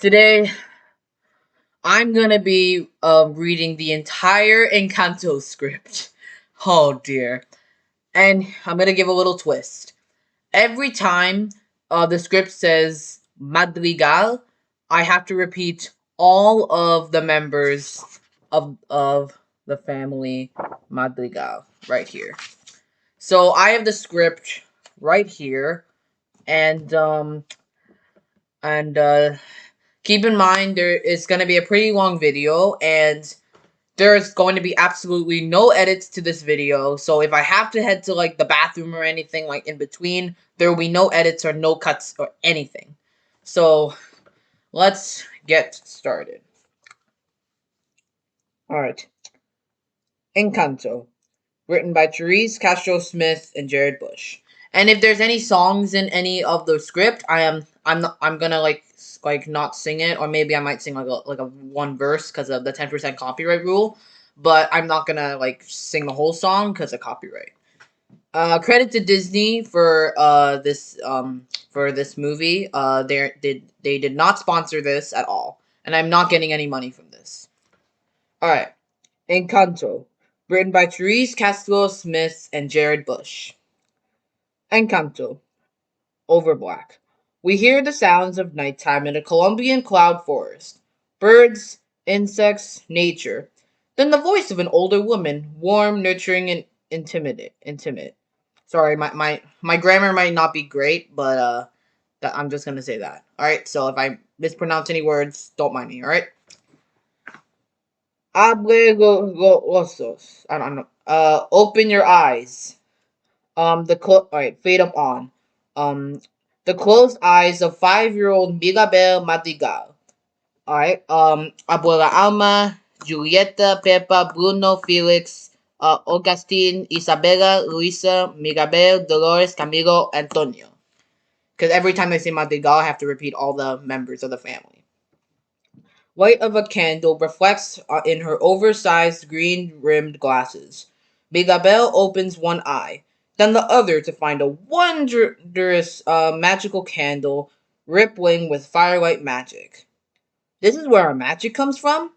Today, I'm gonna be reading the entire Encanto script. Oh dear. And I'm gonna give a little twist. Every time the script says Madrigal, I have to repeat all of the members of the family Madrigal right here. So I have the script right here, and and keep in mind there is going to be a pretty long video, and there's going to be absolutely no edits to this video. So if I have to head to like the bathroom or anything like in between, there will be no edits or no cuts or anything. So let's get started. Alright. Encanto. Written by Therese Castro Smith and Jared Bush. And if there's any songs in any of the script, I'm gonna like not sing it, or maybe I might sing like a one verse because of the 10% copyright rule. But I'm not gonna like sing the whole song because of copyright. Credit to Disney for this movie. They did not sponsor this at all, and I'm not getting any money from this. All right. Encanto, written by Therese Castro Smith and Jared Bush. Encanto, over black. We hear the sounds of nighttime in a Colombian cloud forest. Birds, insects, nature. Then the voice of an older woman, warm, nurturing, and intimate. Sorry, my grammar might not be great, but I'm just gonna say that. Alright, so if I mispronounce any words, don't mind me, alright? Abre los ojos. I don't know. Open your eyes. Alright, fade up on. Um, the closed eyes of 5-year-old Mirabel Madrigal. Alright, Abuela Alma, Julieta, Pepa, Bruno, Felix, Augustine, Isabella, Luisa, Mirabel, Dolores, Camilo, Antonio. Because every time I say Madrigal, I have to repeat all the members of the family. Light of a candle reflects in her oversized green-rimmed glasses. Mirabel opens one eye, then the other to find a wondrous magical candle rippling with firelight magic. This is where our magic comes from?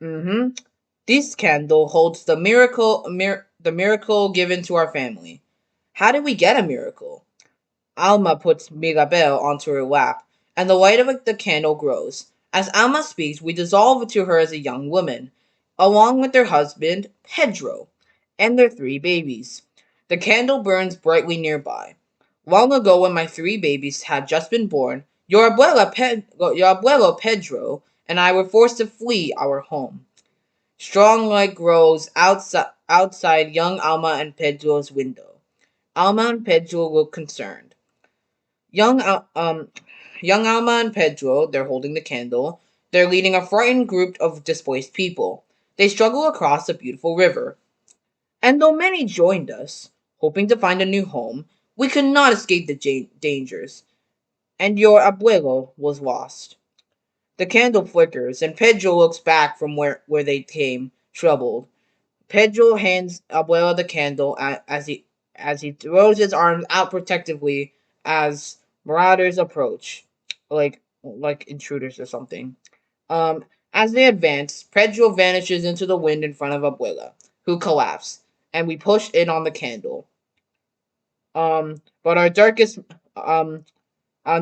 Mm-hmm. This candle holds the miracle given to our family. How did we get a miracle? Alma puts Mirabel onto her lap, and the light of the candle grows. As Alma speaks, we dissolve into her as a young woman, along with their husband, Pedro, and their 3 babies. The candle burns brightly nearby. Long ago, when my 3 babies had just been born, your abuelo Pedro and I were forced to flee our home. Strong light grows outside young Alma and Pedro's window. Alma and Pedro look concerned. Young, Al- um, young Alma and Pedro, they're holding the candle. They're leading a frightened group of displaced people. They struggle across a beautiful river. And though many joined us, hoping to find a new home, we could not escape the dangers. And your abuelo was lost. The candle flickers, and Pedro looks back from where they came, troubled. Pedro hands Abuela the candle as he throws his arms out protectively as marauders approach, like intruders or something. As they advance, Pedro vanishes into the wind in front of Abuela, who collapses, and we push in on the candle. But our darkest and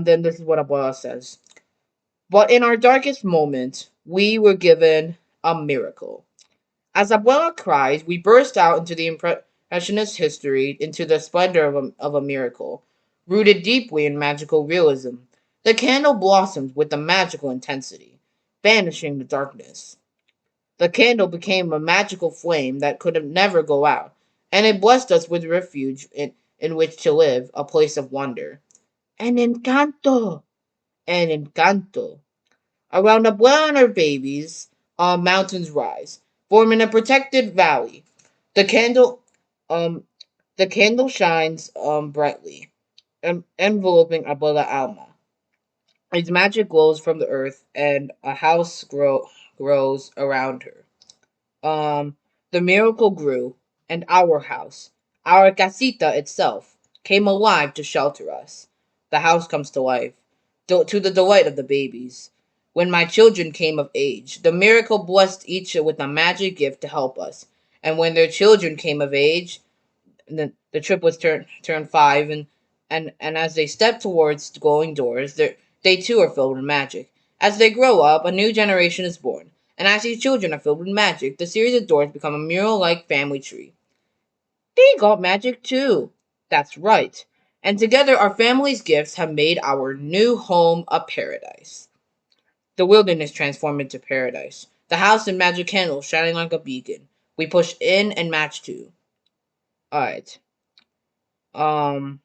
then this is what Abuela says. But in our darkest moment, we were given a miracle. As Abuela cries, we burst out into the Impressionist history, into the splendor of a miracle, rooted deeply in magical realism. The candle blossomed with a magical intensity, banishing the darkness. The candle became a magical flame that could never go out, and it blessed us with refuge in which to live, a place of wonder. An encanto! An encanto! Around Abuela and her babies, mountains rise, forming a protected valley. The candle, um, the candle shines brightly, enveloping Abuela Alma. Its magic glows from the earth, and a house grows around her. The miracle grew, and our house, our casita itself, came alive to shelter us. The house comes to life, to the delight of the babies. when my children came of age. The miracle blessed each with a magic gift to help us. And when their children came of age, the triplets turned 5, and as they step towards glowing doors, they too are filled with magic. As they grow up, a new generation is born, and as these children are filled with magic, the series of doors become a mural-like family tree. They got magic too. That's right. And together, our family's gifts have made our new home a paradise. The wilderness transformed into paradise. The house in magic candles shining like a beacon. We push in and match too. All right. Um,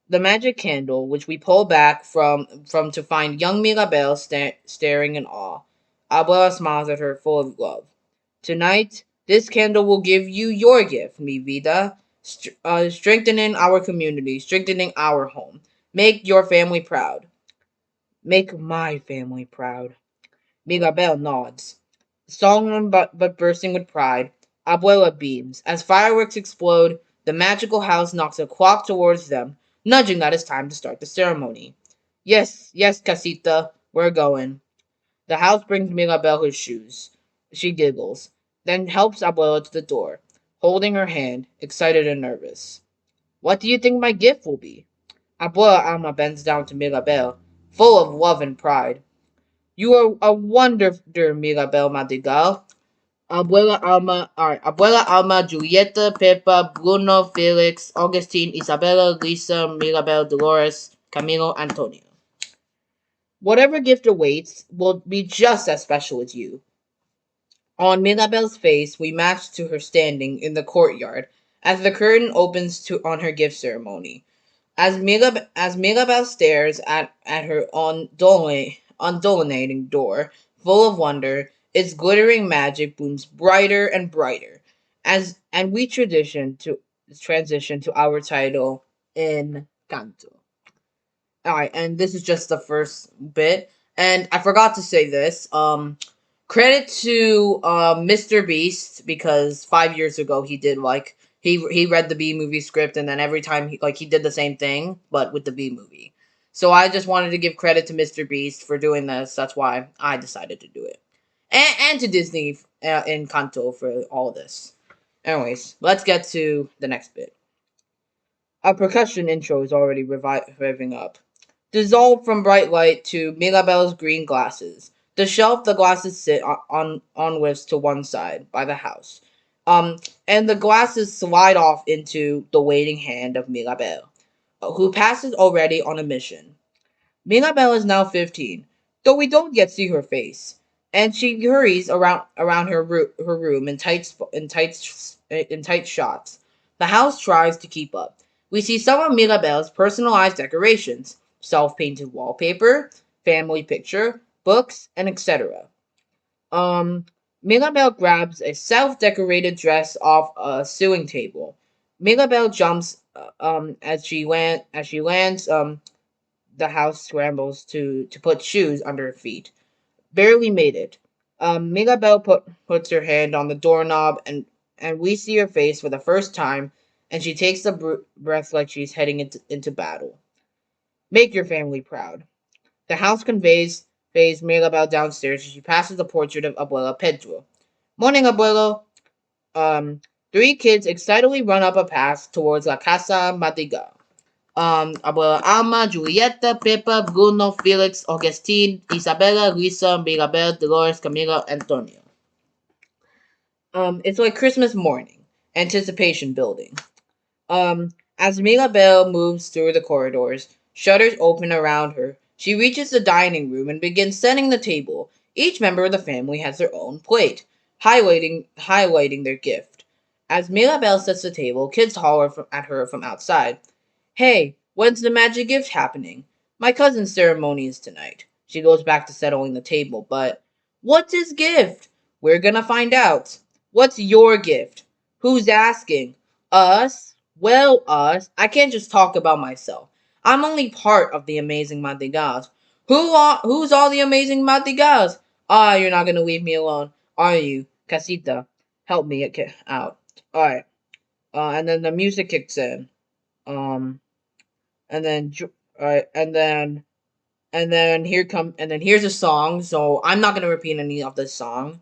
the magic candle, which we pull back from to find young Mirabelle staring in awe. Abuela smiles at her, full of love. Tonight, this candle will give you your gift, mi vida, strengthening our community, strengthening our home. Make your family proud. Make my family proud. Mirabelle nods. Solemn but bursting with pride, Abuela beams. As fireworks explode, the magical house knocks a clock towards them, nudging that it's time to start the ceremony. Yes, yes, Casita, we're going. The house brings Mirabelle her shoes. She giggles, then helps Abuela to the door, holding her hand, excited and nervous. What do you think my gift will be? Abuela Alma bends down to Mirabelle, full of love and pride. You are a wonder, Mirabelle Madrigal. Abuela Alma, Julieta, Pepa, Bruno, Felix, Augustine, Isabella, Lisa, Mirabelle, Dolores, Camilo, Antonio. Whatever gift awaits will be just as special as you. On Mirabelle's face, we match to her standing in the courtyard as the curtain opens on her gift ceremony. As Mirabelle stares at her undulating door, full of wonder, its glittering magic blooms brighter and brighter. And we transition to our title in Canto. Alright, and this is just the first bit. And I forgot to say this. Credit to Mr. Beast, because 5 years ago he did he read the B movie script, and then every time he did the same thing but with the B movie. So I just wanted to give credit to Mr. Beast for doing this. That's why I decided to do it, and to Disney in Kanto for all of this. Anyways, let's get to the next bit. Our percussion intro is already revving up. Dissolved from bright light to Mirabelle's green glasses. The shelf the glasses sit on lifts to one side by the house. And the glasses slide off into the waiting hand of Mirabelle, who passes already on a mission. Mirabelle is now 15, though we don't yet see her face, and she hurries around her room in tight shots. The house tries to keep up. We see some of Mirabelle's personalized decorations, self-painted wallpaper, family picture, books, and etc. Um, Mirabelle grabs a self-decorated dress off a sewing table. Mirabelle jumps as she lands. The house scrambles to put shoes under her feet. Barely made it. Mirabelle puts her hand on the doorknob, and we see her face for the first time, and she takes a breath like she's heading into battle. Make your family proud. The house conveys Mirabelle downstairs as she passes the portrait of Abuela Pedro. Morning, Abuelo. Three kids excitedly run up a path towards La Casa Madrigal. Abuela Alma, Julieta, Pepa, Bruno, Felix, Augustine, Isabella, Lisa, Mirabel, Dolores, Camilo, Antonio. It's like Christmas morning. Anticipation building. As Mirabelle moves through the corridors, shutters open around her. She reaches the dining room and begins setting the table. Each member of the family has their own plate, highlighting their gift. As Mirabelle sets the table, kids holler at her from outside. Hey, when's the magic gift happening? My cousin's ceremony is tonight. She goes back to settling the table, but what's his gift? We're gonna find out. What's your gift? Who's asking? Us? Well, us. I can't just talk about myself. I'm only part of the amazing Madrigals. Who's all the amazing Madrigals? Ah, you're not gonna leave me alone, are you? Casita, help me get out. Alright. And then the music kicks in. Um, and then And then here's a song. So I'm not gonna repeat any of the song.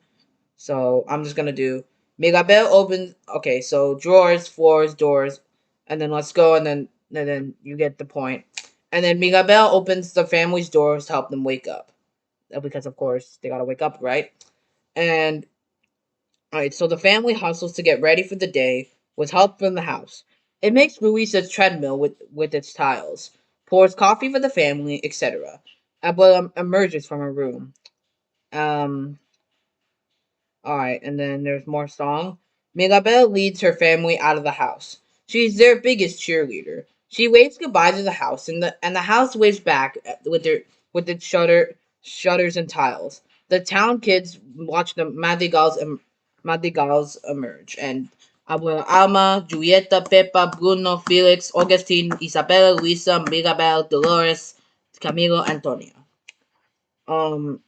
So I'm just gonna do Mirabel opens. Okay, so drawers, floors, doors, and then let's go, and then you get the point. And then Mirabel opens the family's doors to help them wake up, because of course they gotta wake up, right? And all right, so the family hustles to get ready for the day with help from the house. It makes Luisa's treadmill with its tiles, pours coffee for the family, etc. Abuela emerges from her room. Um, all right, and then there's more song. Mirabelle leads her family out of the house. She's their biggest cheerleader. She waves goodbye to the house, and the house waves back with its shutters and tiles. The town kids watch the madrigals emerge, and Abuela Alma, Julieta, Pepa, Bruno, Felix, Augustine, Isabella, Luisa, Mirabelle, Dolores, Camilo, Antonio. Um,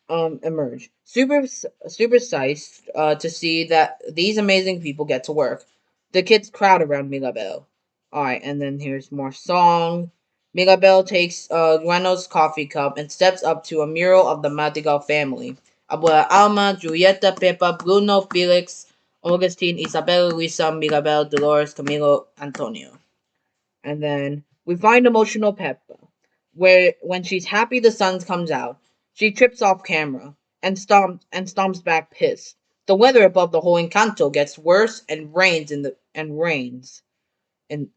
emerge. Super psyched to see that these amazing people get to work. The kids crowd around Mirabel. Alright, and then here's more song. Mirabel takes Guano's coffee cup and steps up to a mural of the Madrigal family. Abuela Alma, Julieta, Pepa, Bruno, Felix, Augustine, Isabel, Luisa, Mirabel, Dolores, Camilo, Antonio. And then we find emotional Peppa, where when she's happy the sun comes out, she trips off camera and stomps back pissed. The weather above the whole Encanto gets worse and rains. And and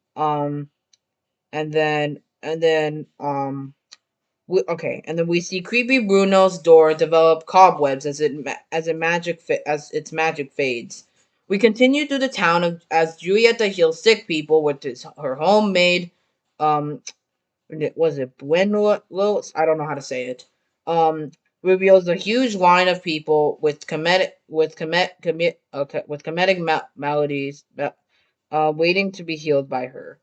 then we see creepy Bruno's door develop cobwebs as its magic fades. We continue through the town as Julieta heals sick people with her homemade um was it Buenos? I don't know how to say it. Um, reveals a huge line of people with comedic maladies, waiting to be healed by her.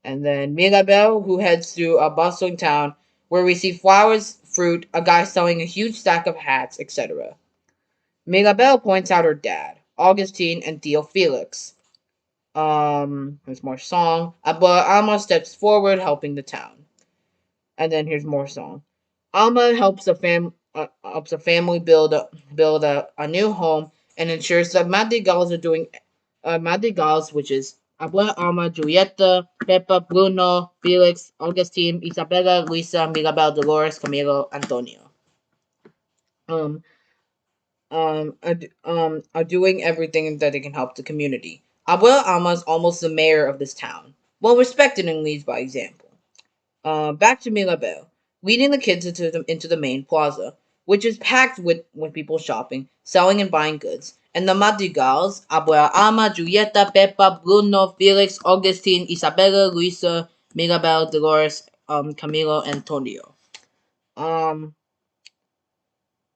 And then Mirabel, who heads through a bustling town where we see flowers, fruit, a guy selling a huge stack of hats, etc. Mirabel points out her dad, Augustine, and Theo Felix. There's more song. But Alma steps forward, helping the town. And then here's more song. Alma helps a family build a new home and ensures that Madrigals are doing Madrigals, which is Abuela Alma, Julieta, Pepa, Bruno, Felix, Augustine, Isabella, Luisa, Mirabel, Dolores, Camilo, Antonio. Um, are doing everything that they can help the community. Abuela Alma is almost the mayor of this town, well respected and leads by example. Back to Mirabel, leading the kids into the main plaza, which is packed with people shopping, selling, and buying goods. And the Madrigals, Abuela Alma, Julieta, Pepa, Bruno, Felix, Augustine, Isabella, Luisa, Mirabel, Dolores, Camilo, and Antonio. Um,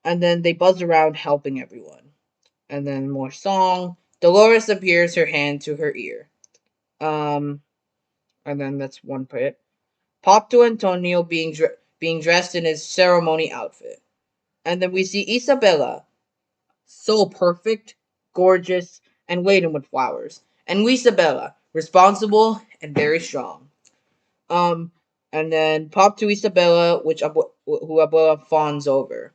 and then they buzz around helping everyone. And then more song. Dolores appears her hand to her ear. Um, and then that's one bit. Pop to Antonio being dressed in his ceremony outfit. And then we see Isabella, so perfect, gorgeous, and laden with flowers. And Isabella, responsible and very strong. Um, and then pop to Isabella, who Abuela fawns over.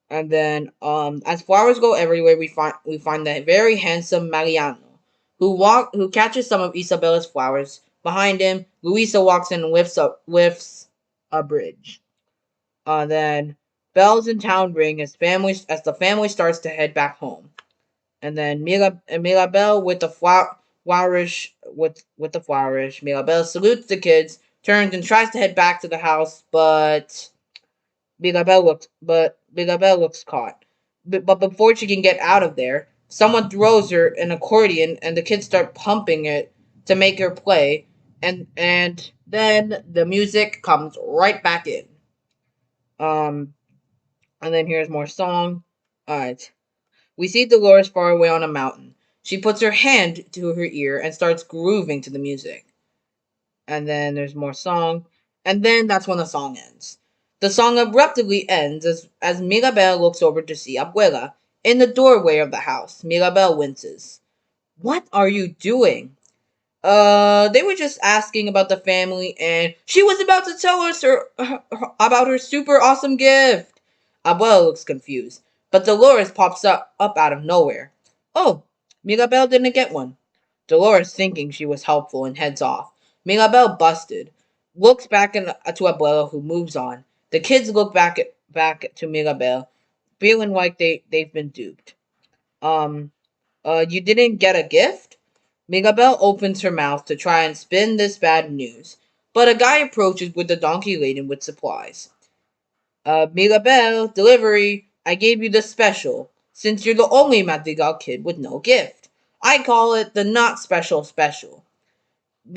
And then as flowers go everywhere, we find the very handsome Mariano, who catches some of Isabella's flowers. Behind him, Luisa walks in and lifts a bridge. Then bells in town ring as the family starts to head back home. And then Mirabel with the flourish. Mirabel salutes the kids, turns and tries to head back to the house, but Mirabel looks caught. But before she can get out of there, someone throws her an accordion, and the kids start pumping it to make her play. And then the music comes right back in. Um, and then here's more song. Alright. We see Dolores far away on a mountain. She puts her hand to her ear and starts grooving to the music. And then there's more song. And then that's when the song ends. The song abruptly ends as Mirabel looks over to see Abuela in the doorway of the house. Mirabel winces. What are you doing? They were just asking about the family, and she was about to tell us about her super awesome gift. Abuela looks confused, but Dolores pops up out of nowhere. Oh, Mirabel didn't get one. Dolores, thinking she was helpful, and heads off. Mirabel, busted, looks back to Abuela, who moves on. The kids look back to Mirabel, feeling like they've been duped. Um, you didn't get a gift? Mirabel opens her mouth to try and spin this bad news, but a guy approaches with a donkey laden with supplies. Mirabel, delivery. I gave you the special, since you're the only Madrigal kid with no gift. I call it the not special special,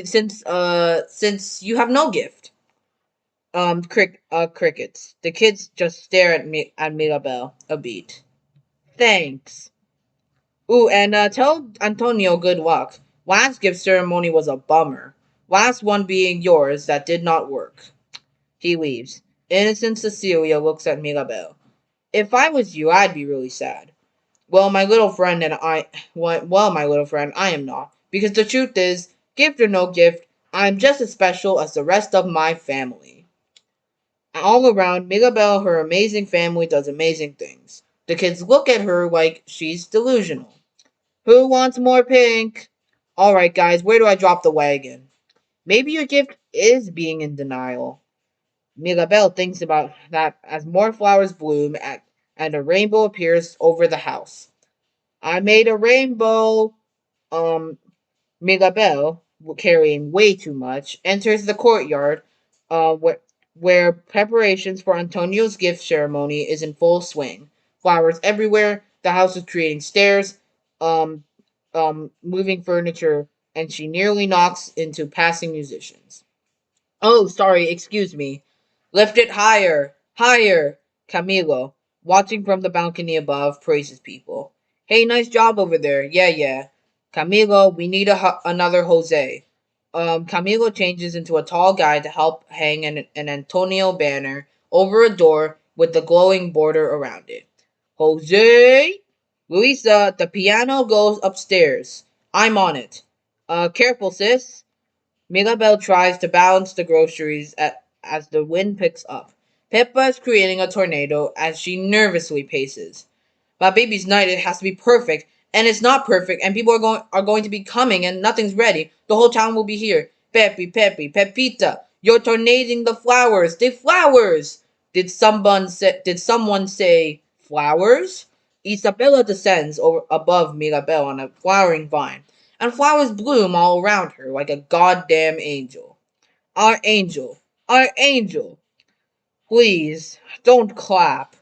since you have no gift. Crickets. The kids just stare at Mirabel a beat. Thanks. Ooh, and tell Antonio good luck. Last gift ceremony was a bummer. Last one being yours that did not work. He leaves. Innocent Cecilia looks at Mirabel. If I was you, I'd be really sad. Well, my little friend and I, well, my little friend, I am not. Because the truth is, gift or no gift, I'm just as special as the rest of my family. All around, Mirabel, her amazing family does amazing things. The kids look at her like she's delusional. Who wants more pink? Alright, guys, where do I drop the wagon? Maybe your gift is being in denial. Mirabel thinks about that as more flowers bloom and a rainbow appears over the house. I made a rainbow. Um, Mirabel, carrying way too much, enters the courtyard, where preparations for Antonio's gift ceremony is in full swing. Flowers everywhere. The house is creating stairs, um, moving furniture, and she nearly knocks into passing musicians. Oh, sorry, excuse me. Lift it higher, higher. Camilo, watching from the balcony above, praises people. Hey, nice job over there. Yeah, yeah. Camilo, we need another Jose. Camilo changes into a tall guy to help hang an Antonio banner over a door with the glowing border around it. Jose! Luisa, the piano goes upstairs. I'm on it. Careful, sis. Mirabel tries to balance the groceries as the wind picks up. Pippa is creating a tornado as she nervously paces. My baby's night, it has to be perfect, and it's not perfect, and people are going to be coming, and nothing's ready. The whole town will be here. Pepita, you're tornading the flowers. The flowers. Did someone say flowers? Isabella descends over above Mirabel on a flowering vine, and flowers bloom all around her like a goddamn angel. Our angel, our angel. Please don't clap.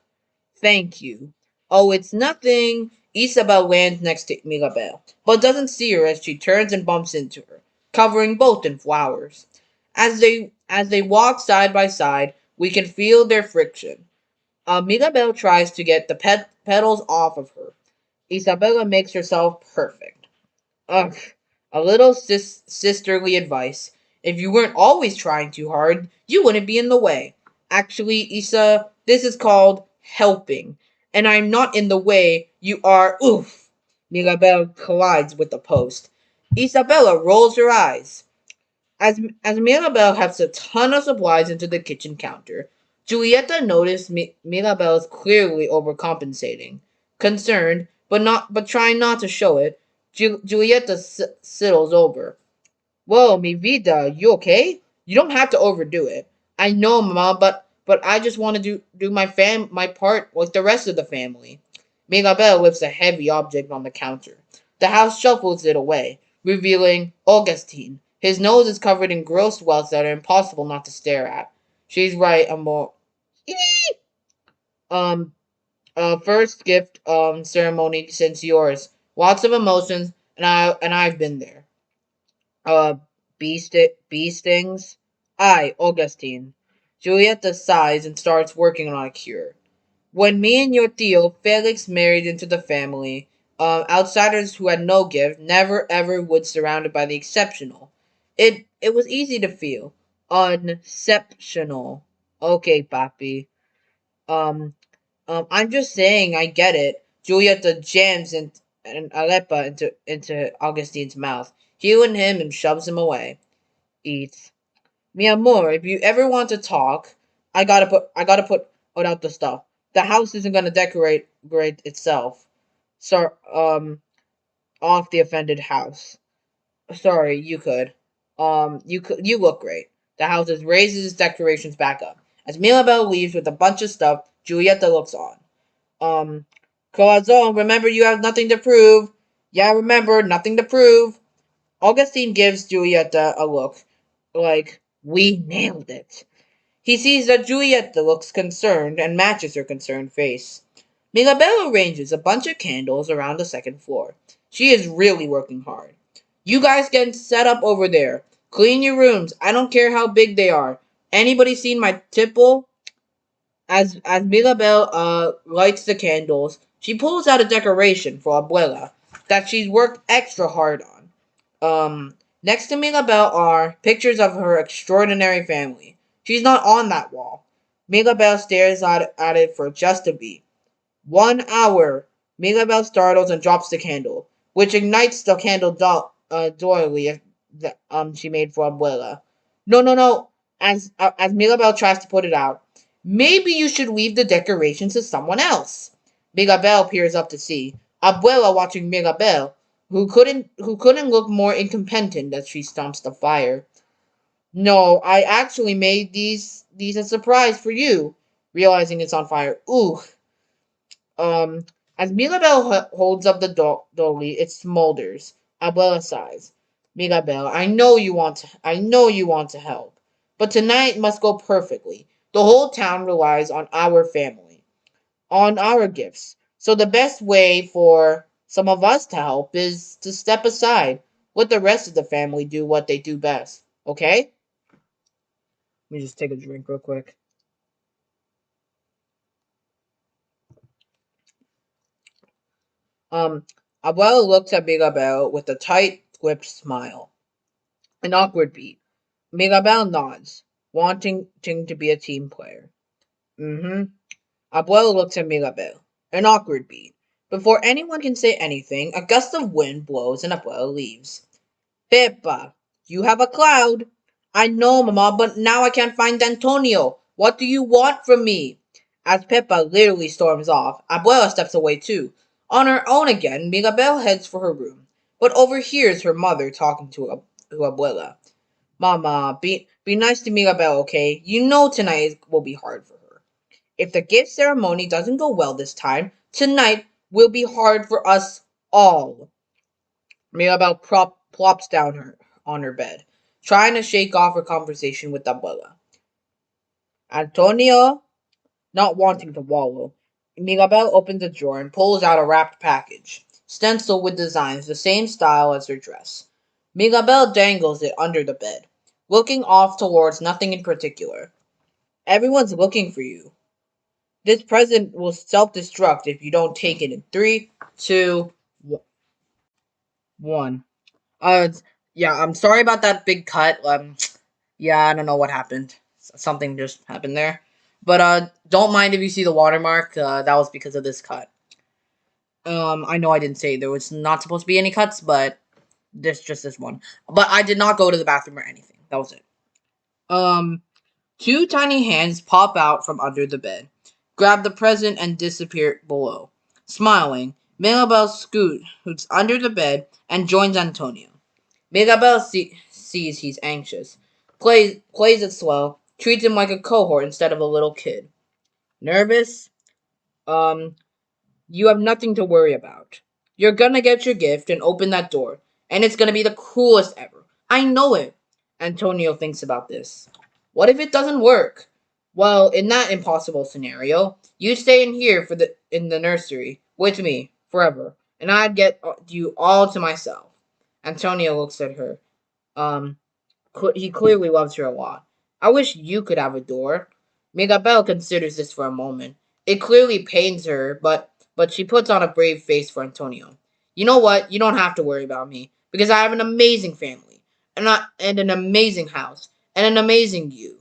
Thank you. Oh, it's nothing. Isabel lands next to Mirabel, but doesn't see her as she turns and bumps into her, covering both in flowers. As they walk side by side, we can feel their friction. Mirabel tries to get the petals off of her. Isabella makes herself perfect. Ugh, a little sisterly advice. If you weren't always trying too hard, you wouldn't be in the way. Actually, Issa, this is called helping. And I'm not in the way. You are. Oof. Mirabel collides with the post. Isabella rolls her eyes. As Mirabel has a ton of supplies into the kitchen counter, Julieta noticed Mirabel is clearly overcompensating. Concerned, but trying not to show it, Julieta sidles over. Whoa, mi vida, you okay? You don't have to overdo it. I know, Mama, but I just want to do my part like the rest of the family. Mirabel lifts a heavy object on the counter. The house shuffles it away, revealing Augustine. His nose is covered in gross welts that are impossible not to stare at. She's right, Amor. um, first gift ceremony since yours. Lots of emotions, and I've been there. Uh, bee stings. I, Augustine. Julieta sighs and starts working on a cure. When me and your Theo Felix married into the family, outsiders who had no gift never ever would surrounded by the exceptional. It was easy to feel unceptional. Okay, papi. Um, I'm just saying I get it. Julieta jams and Alepa into Augustine's mouth. cueing him and shoves him away. Eats. Mi amor, if you ever want to talk, I gotta put out the stuff. The house isn't gonna decorate itself. So off the offended house. Sorry, you could. You look great. The house raises its decorations back up. As Mirabelle leaves with a bunch of stuff, Julieta looks on. Um, Corazon, remember you have nothing to prove. Yeah, remember, nothing to prove. Augustine gives Julieta a look, like, we nailed it. He sees that Julieta looks concerned and matches her concerned face. Mirabelle arranges a bunch of candles around the second floor. She is really working hard. You guys get set up over there. Clean your rooms. I don't care how big they are. Anybody seen my tipple? As Mirabelle lights the candles, she pulls out a decoration for Abuela that she's worked extra hard on. Next to Mirabelle are pictures of her extraordinary family. She's not on that wall. Mirabelle stares at it for just a beat. 1 hour. Mirabelle startles and drops the candle, which ignites the candle doily that she made for Abuela. No, no, no. As Mirabelle tries to put it out, maybe you should leave the decorations to someone else. Mirabelle peers up to see Abuela watching Mirabelle, who couldn't look more incompetent as she stomps the fire. No, I actually made these a surprise for you. Realizing it's on fire. Ooh, um, as Mirabelle holds up the dolly, it smolders. Abuela sighs. Mirabelle, I know you want to help, but tonight must go perfectly. The whole town relies on our family, on our gifts. So the best way for some of us to help is to step aside. Let the rest of the family do what they do best. Okay? Let me just take a drink real quick. Um, Abuela looks at Mirabelle with a tight-lipped smile. An awkward beat. Mirabelle nods, wanting to be a team player. Mm-hmm. Abuelo looks at Mirabelle. An awkward beat. Before anyone can say anything, a gust of wind blows and Abuelo leaves. Pepa, you have a cloud. I know, Mama, but now I can't find Antonio. What do you want from me? As Pepa literally storms off, Abuela steps away too. On her own again, Mirabelle heads for her room, but overhears her mother talking to Abuela. Mama, be nice to Mirabelle, okay? You know tonight will be hard for her. If the gift ceremony doesn't go well this time, tonight will be hard for us all. Mirabelle plops down her on her bed, trying to shake off her conversation with Abuela. Antonio, not wanting to wallow, Mirabelle opens a drawer and pulls out a wrapped package, stenciled with designs the same style as her dress. Mirabelle dangles it under the bed, looking off towards nothing in particular. Everyone's looking for you. This present will self-destruct if you don't take it in three, two, one. Uh, yeah, I'm sorry about that big cut. Yeah, I don't know what happened. Something just happened there. But don't mind if you see the watermark. That was because of this cut. I know I didn't say there was not supposed to be any cuts, but this one. But I did not go to the bathroom or anything. That was it. Um, Two tiny hands pop out from under the bed, grab the present, and disappear below. Smiling, Mirabelle scoots under the bed and joins Antonio. Mirabelle sees he's anxious, plays it slow, treats him like a cohort instead of a little kid. Nervous? Um, you have nothing to worry about. You're gonna get your gift and open that door, and it's gonna be the coolest ever. I know it. Antonio thinks about this. What if it doesn't work? Well, in that impossible scenario, you stay in here in the nursery with me forever, and I'd get you all to myself. Antonio looks at her. Um, he clearly loves her a lot. I wish you could have a door. Mirabelle considers this for a moment. It clearly pains her, but she puts on a brave face for Antonio. You know what? You don't have to worry about me because I have an amazing family and an amazing house and an amazing you.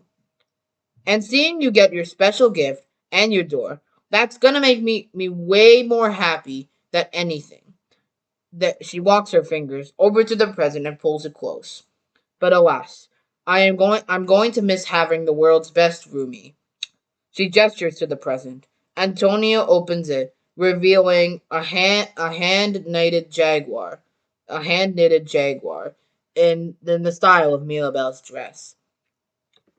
And seeing you get your special gift and your door, that's gonna make me way more happy than anything. She walks her fingers over to the present and pulls it close. But alas, I'm going to miss having the world's best roomie. She gestures to the present. Antonio opens it, revealing a hand knitted jaguar, in the style of Mirabelle's dress.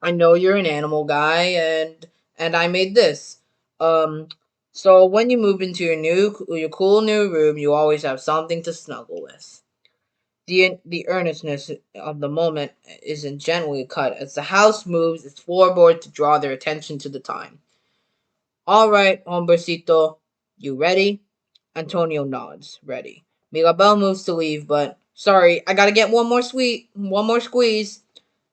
I know you're an animal guy, and I made this. Um, so when you move into your cool new room, you always have something to snuggle with. The earnestness of the moment isn't gently cut as the house moves its floorboard to draw their attention to the time. All right, hombrecito, you ready? Antonio nods, ready. Mirabel moves to leave, but sorry, I gotta get one more squeeze.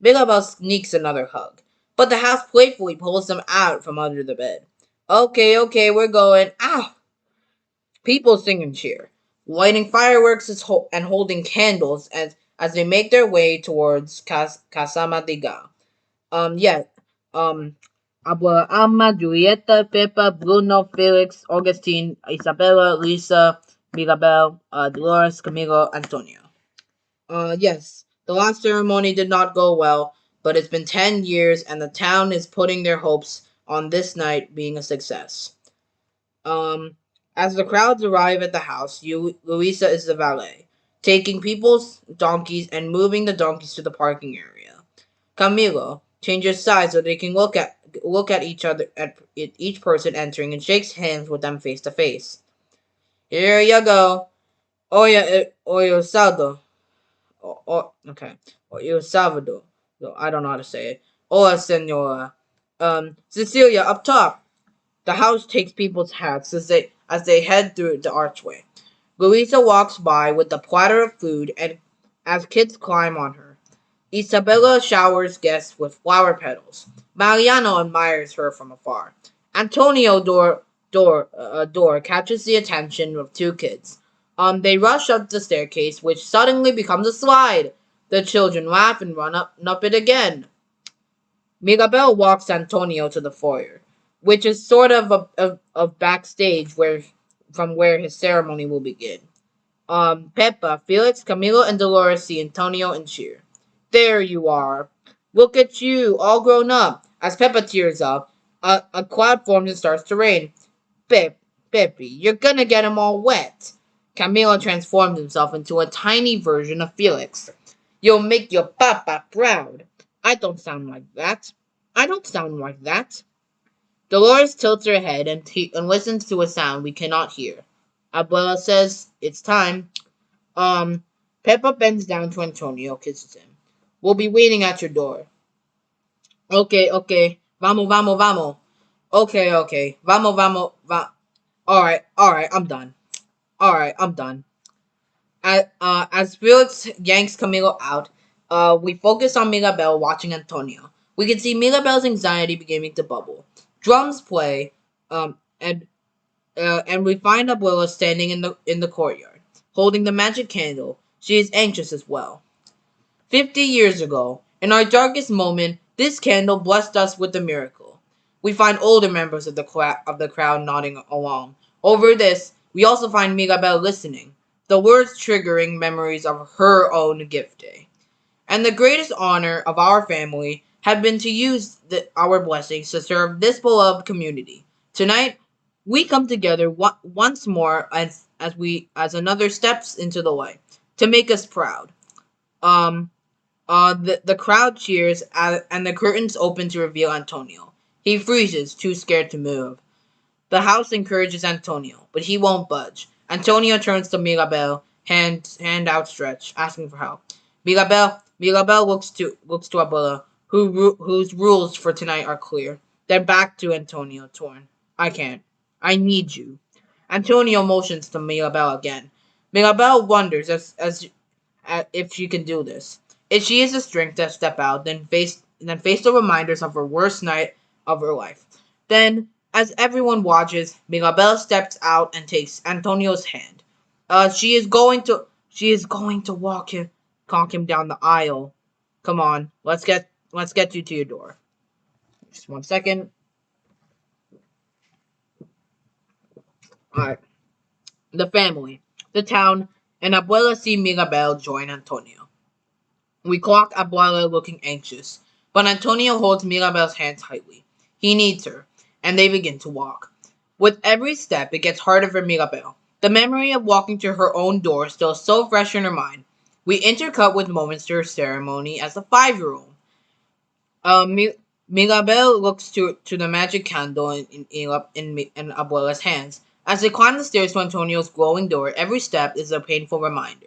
Mirabel sneaks another hug, but the house playfully pulls them out from under the bed. Okay, okay, we're going. Ow! People sing and cheer, lighting fireworks and holding candles as they make their way towards Casa Madrigal. Yeah. Um, Abuela Alma, Julieta, Pepa, Bruno, Felix, Augustine, Isabella, Lisa, Mirabel, Dolores, Camilo, Antonio. Yes. The last ceremony did not go well, but it's been 10 years and the town is putting their hopes on this night being a success. Um, as the crowds arrive at the house, Luisa is the valet, taking people's donkeys and moving the donkeys to the parking area. Camilo changes sides so they can look at each other at each person entering and shakes hands with them face to face. Here you go. Oyo Saldo. Okay. Oyo Salvador. No, I don't know how to say it. Hola, senora. Cecilia, up top. The house takes people's hats as they head through the archway. Luisa walks by with a platter of food and as kids climb on her. Isabella showers guests with flower petals. Mariano admires her from afar. Antonio door catches the attention of two kids. They rush up the staircase, which suddenly becomes a slide. The children laugh and run up it again. Mirabel walks Antonio to the foyer, which is sort of a backstage from where his ceremony will begin. Pepa, Felix, Camilo, and Dolores see Antonio and cheer. There you are. Look at you, all grown up. As Pepa tears up, a cloud forms and starts to rain. Pep, Pepe, you're gonna get 'em all wet. Camilo transforms himself into a tiny version of Felix. You'll make your papa proud. I don't sound like that. I don't sound like that. Dolores tilts her head and listens to a sound we cannot hear. Abuela says, it's time. Um, Peppa bends down to Antonio, kisses him. We'll be waiting at your door. Okay, okay. Vamos, vamos, vamos. Okay, okay. Vamos, vamos, alright, I'm done. Alright, I'm done. As Felix yanks Camilo out, we focus on Mirabel watching Antonio. We can see Mirabel's anxiety beginning to bubble. Drums play, and we find Abuela standing in the courtyard, holding the magic candle. She is anxious as well. 50 years ago, in our darkest moment, this candle blessed us with a miracle. We find older members of the crowd nodding along. Over this, we also find Mirabel listening, the words triggering memories of her own gift day. And the greatest honor of our family have been to use our blessings to serve this beloved community. Tonight, we come together once more as another steps into the light to make us proud. Um, the crowd cheers and the curtains open to reveal Antonio. He freezes, too scared to move. The house encourages Antonio, but he won't budge. Antonio turns to Mirabel, hand outstretched, asking for help. Mirabel looks to Abuela, whose rules for tonight are clear. Then back to Antonio, torn. I can't. I need you. Antonio motions to Mirabel again. Mirabel wonders if she can do this. If she has the strength to step out, then face the reminders of her worst night of her life. Then, as everyone watches, Mirabel steps out and takes Antonio's hand. She is going to walk him down the aisle. Come on, let's get you to your door. Just 1 second. All right. The family, the town, and Abuela see Mirabel join Antonio. We clock Abuela looking anxious, but Antonio holds Mirabel's hand tightly. He needs her, and they begin to walk. With every step, it gets harder for Mirabel. The memory of walking to her own door is still so fresh in her mind. We intercut with moments to her ceremony as a 5-year-old. Mirabel looks to the magic candle in Abuela's hands. As they climb the stairs to Antonio's glowing door, every step is a painful reminder.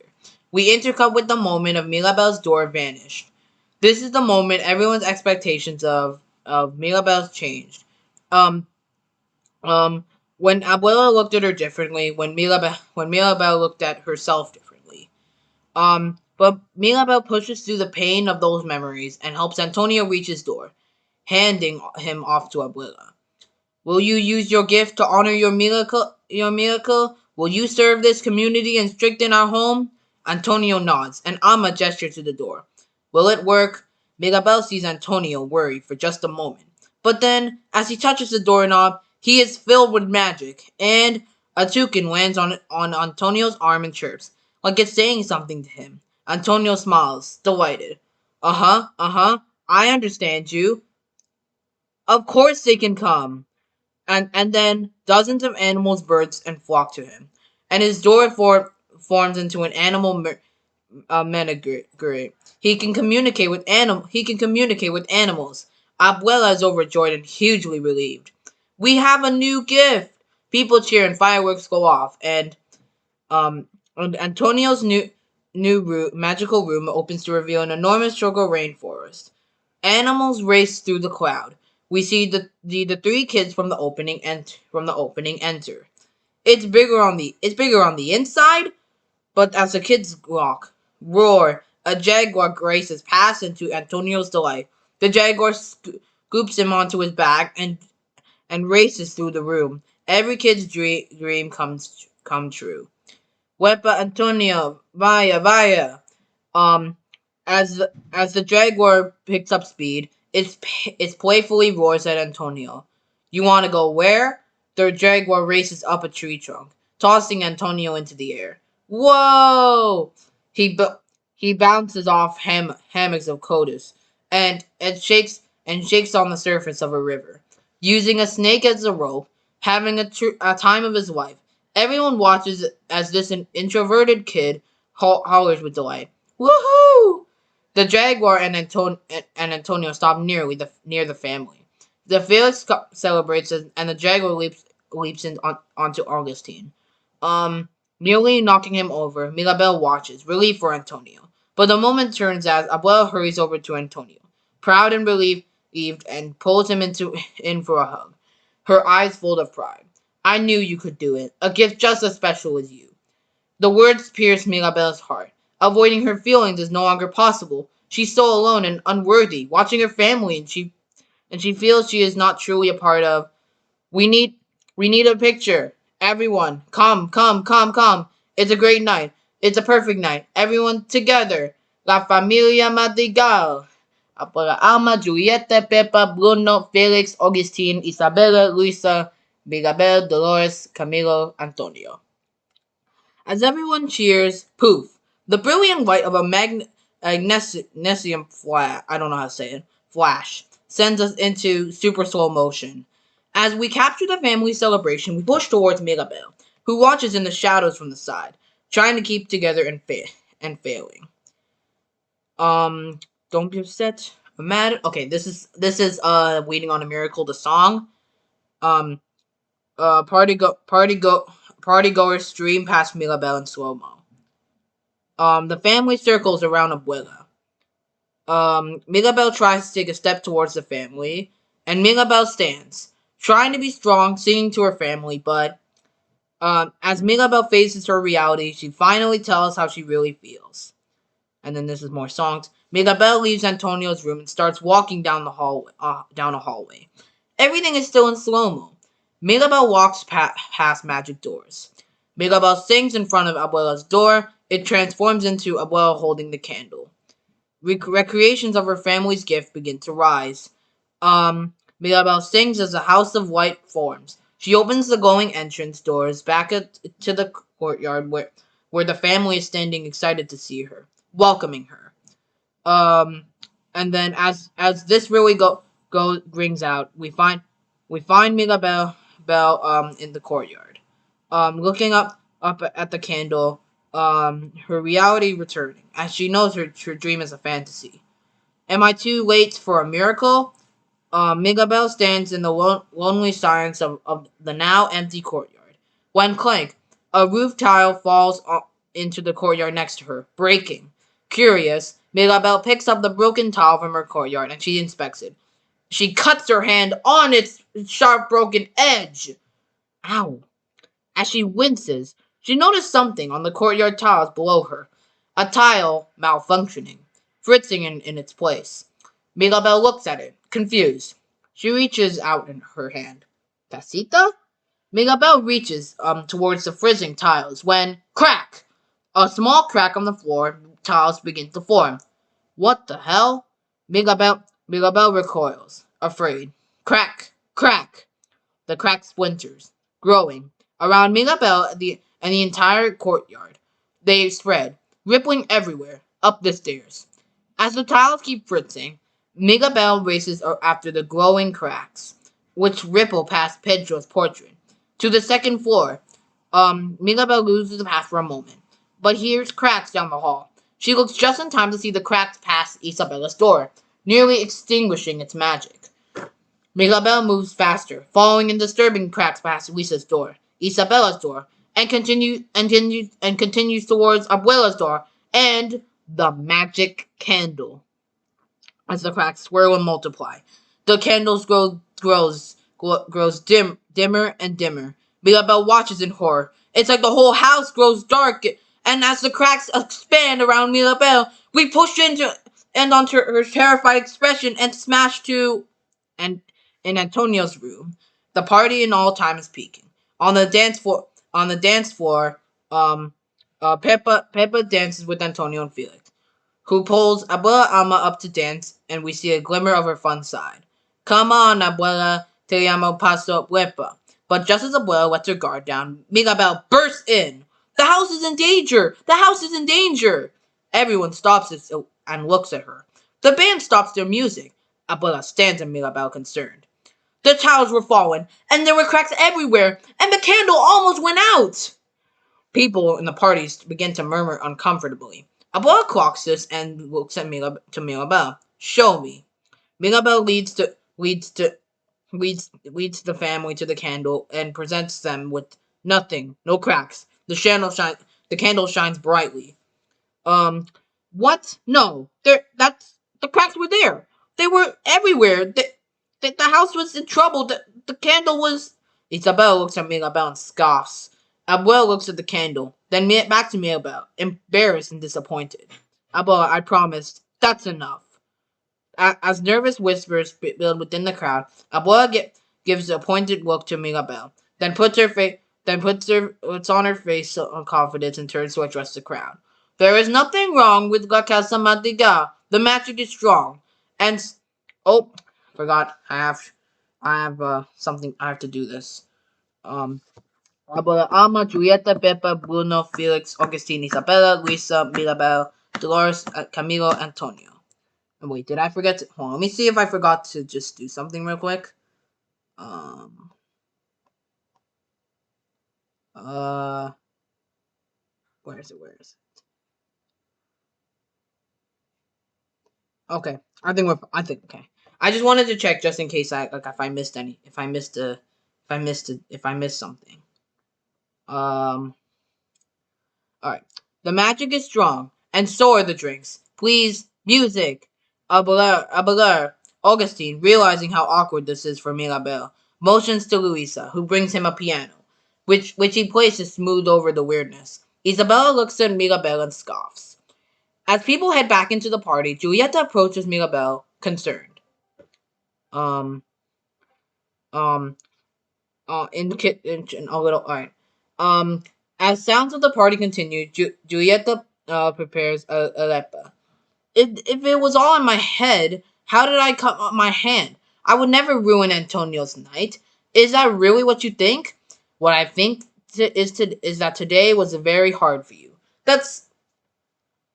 We intercut with the moment of Mirabel's door vanished. This is the moment everyone's expectations of Mirabel's changed. Um, um, when Abuela looked at her differently, when Mirabel looked at herself differently. But Mirabel pushes through the pain of those memories and helps Antonio reach his door, handing him off to Abuela. Will you use your gift to honor your miracle? Your miracle? Will you serve this community and strengthen our home? Antonio nods, and Alma gestures to the door. Will it work? Mirabel sees Antonio worried for just a moment. But then, as he touches the doorknob, he is filled with magic, and a toucan lands on Antonio's arm and chirps, like it's saying something to him. Antonio smiles, delighted. Uh-huh, uh-huh, I understand you. Of course they can come. And then dozens of animals, birds, and flock to him, and his door forms into an animal menagerie. He can communicate with animals. Abuela is overjoyed and hugely relieved. We have a new gift. People cheer and fireworks go off, um and Antonio's magical room opens to reveal an enormous tropical rainforest. Animals race through the crowd. We see the three kids from the opening enter. It's bigger on the inside, but as the kids roar, a jaguar graces past into Antonio's delight. The jaguar scoops him onto his back and races through the room. Every kid's dream come true. Wepa Antonio, vaya, vaya. Um, as the jaguar picks up speed, it playfully roars at Antonio. You want to go where? The jaguar races up a tree trunk, tossing Antonio into the air. Whoa! He bounces off hammocks of codus and shakes on the surface of a river, using a snake as a rope, having a time of his life. Everyone watches as this introverted kid hollers with delight. Woohoo! The jaguar and Antonio stop near the family. The Felix celebrates and the jaguar leaps onto Augustine. Um, Nearly knocking him over, Mirabel watches, relieved for Antonio. But the moment turns as Abuela hurries over to Antonio, proud and relieved, and pulls him in for a hug. Her eyes full of pride. I knew you could do it. A gift just as special as you. The words pierce Mirabel's heart. Avoiding her feelings is no longer possible. She's so alone and unworthy, watching her family, and she feels she is not truly a part of. We need we need a picture. Everyone, come, come, come, come. It's a great night. It's a perfect night. Everyone together. La familia Madrigal. Para Alma, Julieta, Pepa, Bruno, Felix, Augustine, Isabella, Luisa, Mirabel, Dolores, Camilo, Antonio. As everyone cheers, poof! The brilliant light of a magnesium flash, I don't know how to say it, flash, sends us into super slow motion. As we capture the family celebration, we push towards Mirabel, who watches in the shadows from the side, trying to keep together and failing. Um, don't be upset. I'm mad. Okay, this is Waiting on a Miracle, the song. Um, party goers stream past Mirabel in slow mo. The family circles around Abuela. Mirabel tries to take a step towards the family, and Mirabel stands, trying to be strong, singing to her family, but as Mirabel faces her reality, she finally tells how she really feels. And then this is more songs. Mirabel leaves Antonio's room and starts walking down the hallway. Down a hallway. Everything is still in slow mo. Mirabel walks past magic doors. Mirabel sings in front of Abuela's door. It transforms into Abuela holding the candle. Recreations of her family's gift begin to rise. Mirabel sings as a house of white forms. She opens the glowing entrance doors back to the courtyard where the family is standing excited to see her, welcoming her. Um, and then as this really go rings out, we find Mirabelle Bell in the courtyard, looking up at the candle, her reality returning as she knows her dream is a fantasy. Am I too late for a miracle? Mirabelle stands in the lonely silence of the now empty courtyard. When clank, a roof tile falls into the courtyard next to her, breaking. Curious, Mirabelle picks up the broken tile from her courtyard and she inspects it. She cuts her hand on its sharp broken edge. Ow. As she winces, she noticed something on the courtyard tiles below her. A tile malfunctioning, fritzing in its place. Mirabelle looks at it, confused. She reaches out in her hand. Casita? Mirabelle reaches towards the frizzing tiles when crack! A small crack on the floor, tiles begin to form. What the hell? Mirabelle recoils, afraid. Crack! Crack! The crack splinters, growing around Mirabelle and the entire courtyard. They spread, rippling everywhere, up the stairs. As the tiles keep fritzing, Mirabelle races after the glowing cracks, which ripple past Pedro's portrait. To the second floor, Mirabelle loses the path for a moment, but hears cracks down the hall. She looks just in time to see the cracks pass Isabella's door, nearly extinguishing its magic. Mirabelle moves faster, following in disturbing cracks past Lisa's door, Isabella's door, and continues towards Abuela's door and the magic candle. As the cracks swirl and multiply, the candles grows dimmer and dimmer. Mirabelle watches in horror. It's like the whole house grows dark, and as the cracks expand around Mirabelle, we push into and onto her terrified expression and smash to and in Antonio's room. The party in all time is peaking. On the dance floor, Peppa dances with Antonio and Felix, who pulls Abuela Alma up to dance, and we see a glimmer of her fun side. Come on, Abuela, te llamo paso huepa. But just as Abuela lets her guard down, Mirabelle bursts in. The house is in danger! The house is in danger! Everyone stops and looks at her. The band stops their music. Abuela stands at Mirabelle concerned. The tiles were falling, and there were cracks everywhere, and the candle almost went out. People in the party begin to murmur uncomfortably. Abuela clocks this and looks at Mirabelle. Show me. Mirabelle leads the family to the candle and presents them with nothing, no cracks. The candle shines brightly. Um, what? No, the cracks were there. They were everywhere. The house was in trouble. The candle was. Isabel looks at Mirabelle and scoffs. Abuela looks at the candle, then back to Mirabelle, embarrassed and disappointed. Abuela, I promised. That's enough. As nervous whispers build within the crowd, Abuela gives a pointed look to Mirabelle, puts on her face confidence and turns to address the crowd. There is nothing wrong with La Casa Madrigal. The magic is strong, and oh, forgot I have something I have to do this. Um, Abuela Alma, Julieta, Pepa, Bruno, Felix, Augustine, Isabella, Luisa, Mirabelle, Dolores, Camilo, Antonio. And wait, did I forget to hold on, let me see if I forgot to just do something real quick. Um uh where is it? Okay. Okay. I just wanted to check just in case if I missed any if I missed something. Um Alright. The magic is strong, and so are the drinks. Please, music. Abelard. Augustine, realizing how awkward this is for Mirabelle, motions to Louisa, who brings him a piano, which he plays to smooth over the weirdness. Isabella looks at Mirabelle and scoffs. As people head back into the party, Julieta approaches Mirabelle, concerned. Um, um, in the kitchen, a little. Alright. Um, as sounds of the party continue, Julieta prepares a lepa. If it was all in my head, how did I cut my hand? I would never ruin Antonio's night. Is that really what you think? What I think is that today was very hard for you. That's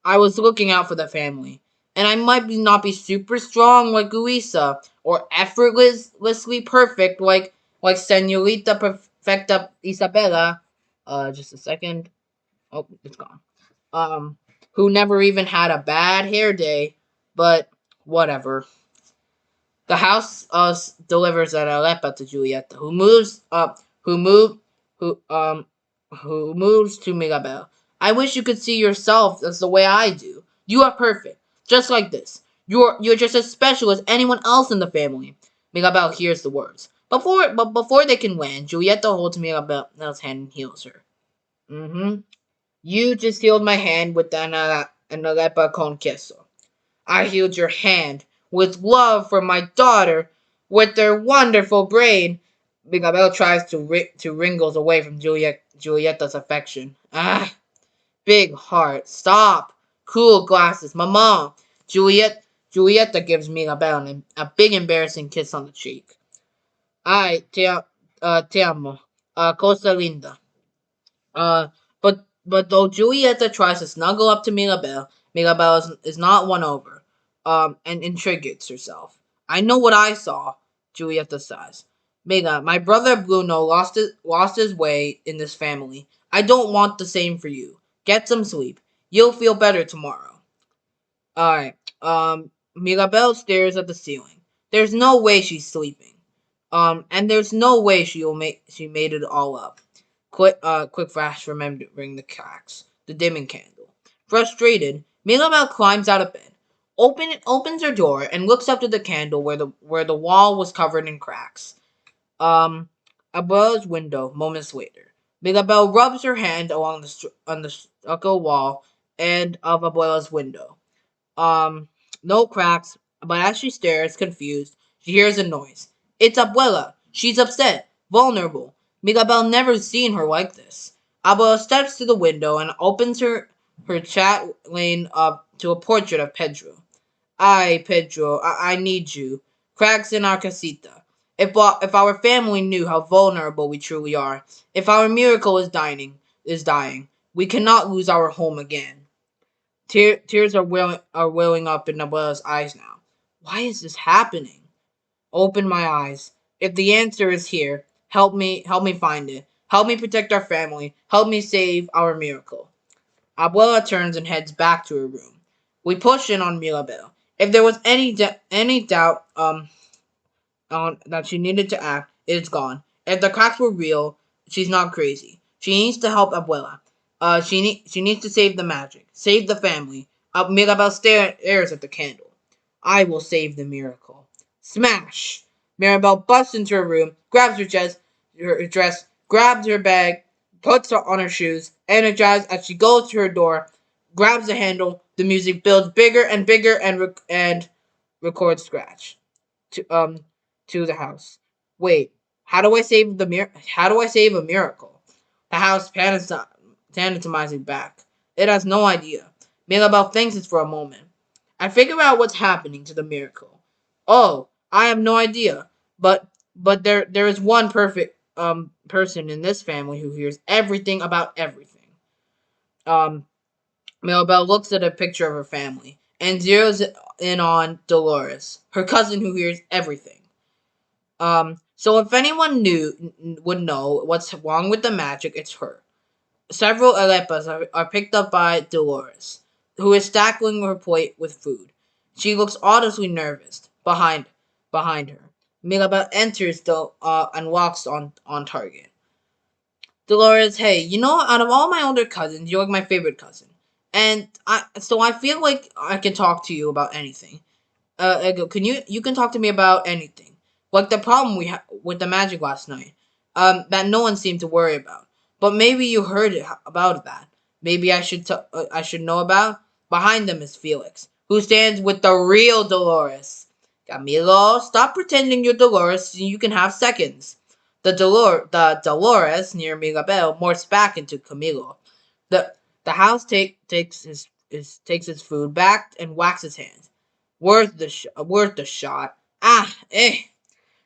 I was looking out for the family, and I might not be super strong like Luisa or effortlessly perfect like Senorita Perfecta Isabella. Just a second. Oh, it's gone. Um, who never even had a bad hair day, but whatever. The house delivers an Arepa to Julieta, who moves to Mirabel. I wish you could see yourself as the way I do. You are perfect, just like this. You're just as special as anyone else in the family. Mirabel hears the words. Before they can land, Julieta holds Mirabel's hand and heals her. Mm-hmm. You just healed my hand with an Arepa con queso. I healed your hand with love for my daughter with their wonderful brain. Miguel tries to wriggles away from Julietta's affection. Ah, big heart. Stop. Cool glasses. Mama. Julieta gives Miguel a big embarrassing kiss on the cheek. Ay, te amo. Cosa linda. But though Julieta tries to snuggle up to Mirabel is not won over, and intrigues herself. I know what I saw, Julieta says. Mega, my brother Bruno lost his way in this family. I don't want the same for you. Get some sleep. You'll feel better tomorrow. Alright. Mirabelle stares at the ceiling. There's no way she's sleeping. And there's no way she made it all up. Quick flash remembering the cracks. The dimming candle. Frustrated, Mirabelle climbs out of bed. Opens her door and looks up to the candle where the wall was covered in cracks. Um, Above window. Moments later, Mirabelle rubs her hand along on the stucco wall and of Abuela's window. Um, no cracks, but as she stares, confused, she hears a noise. It's Abuela. She's upset, vulnerable. Mirabel never seen her like this. Abuela steps to the window and opens her chat lane up to a portrait of Pedro. Ay, Pedro, I need you. Cracks in our casita. If our family knew how vulnerable we truly are, if our miracle is dying, we cannot lose our home again. Tears are welling up in Abuela's eyes now. Why is this happening? Open my eyes. If the answer is here, help me find it. Help me protect our family. Help me save our miracle. Abuela turns and heads back to her room. We push in on Mirabel. If there was any doubt, on that she needed to act, it's gone. If the cracks were real, she's not crazy. She needs to help Abuela. She needs to save the magic, save the family. Mirabel stares at the candle. I will save the miracle. Smash! Mirabel busts into her room, grabs her dress, grabs her bag, puts her on her shoes, energized as she goes to her door, grabs the handle. The music builds bigger and bigger and records scratch to to the house. Wait, how do I save a miracle? The house panitomizing back. It has no idea. Mirabel thinks it for a moment. I figure out what's happening to the miracle. Oh, I have no idea. But there is one perfect person in this family who hears everything about everything. Um Mirabel looks at a picture of her family and zeroes in on Dolores, her cousin who hears everything. So if anyone would know what's wrong with the magic, it's her. Several arepas are picked up by Dolores, who is stacking her plate with food. She looks audibly nervous. Behind her, Mirabel enters and walks on target. Dolores, hey, out of all my older cousins, you're like my favorite cousin, and I feel like I can talk to you about anything. Can you can talk to me about anything, like the problem we had with the magic last night, that no one seemed to worry about. But maybe you heard about that. Maybe I should know about. Behind them is Felix, who stands with the real Dolores. Camilo, stop pretending you're Dolores. So you can have seconds. The Dolores near Mirabel morphs back into Camilo. The the house takes his food back and whacks his hands. Worth the shot. Ah, eh.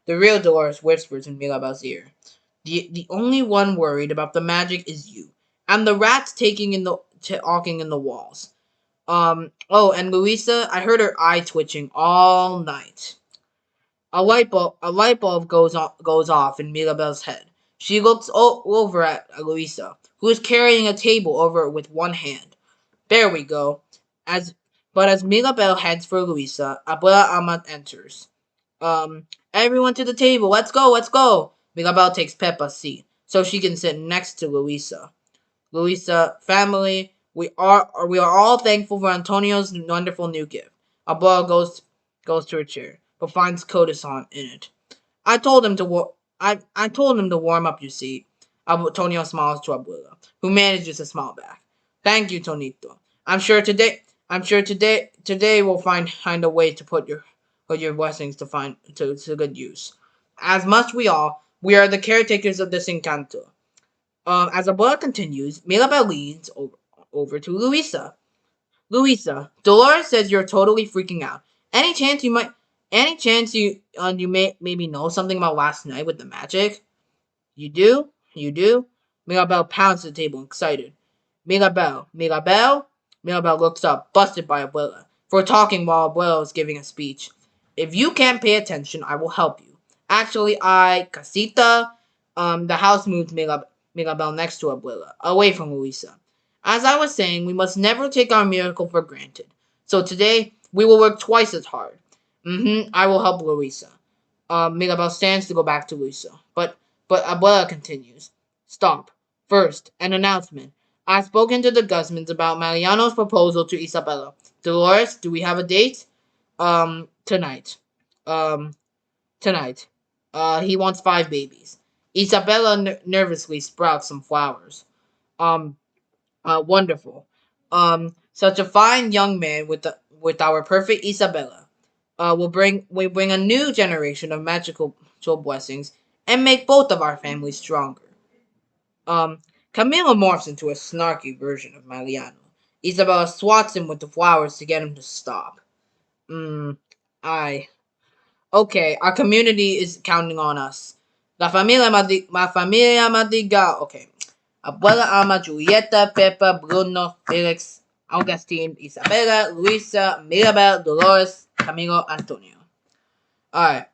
The real Dolores whispers in Mirabel's ear. The only one worried about the magic is you. And the rats talking in the walls. Oh, and Louisa, I heard her eye twitching all night. A light bulb goes off in Mirabel's head. She looks over at Louisa, who is carrying a table over with one hand. There we go. As but as Mirabel heads for Louisa, Abuela Amat enters. Everyone to the table. Let's go. Let's go. Mirabel takes Peppa's seat so she can sit next to Louisa. Louisa, family, we are all thankful for Antonio's wonderful new gift. Abuela goes to her chair, but finds Codis on in it. I told him to warm up your seat. Antonio smiles to Abuela, who manages to smile back. Thank you, Tonito. I'm sure today we'll find a way to put your blessings to good use. As much we are the caretakers of this Encanto. As Abuela continues, Mirabel leans over to Luisa. Luisa, Dolores says you're totally freaking out. Any chance you might, any chance you may maybe know something about last night with the magic? You do? You do? Mirabel pounds the table, excited. Mirabel looks up, busted by Abuela, for talking while Abuela is giving a speech. If you can't pay attention, I will help you. Actually, Casita, the house moved Mirabel next to Abuela, away from Luisa. As I was saying, we must never take our miracle for granted. So today, we will work twice as hard. I will help Luisa. Mirabel stands to go back to Luisa, but Abuela continues. Stop. First, an announcement. I've spoken to the Guzmans about Mariano's proposal to Isabella. Dolores, do we have a date? Tonight. Um, tonight. He wants 5 babies. Isabella nervously sprouts some flowers. Um, wonderful. Such a fine young man with our perfect Isabella. We bring a new generation of magical blessings and make both of our families stronger. Um, Camilo morphs into a snarky version of Mariano. Isabella swats him with the flowers to get him to stop. I. Okay, our community is counting on us. La familia Madrigal. Okay. Abuela Alma, Julieta, Pepa, Bruno, Felix, Augustine, Isabella, Luisa, Mirabel, Dolores, Camilo, Antonio. Alright.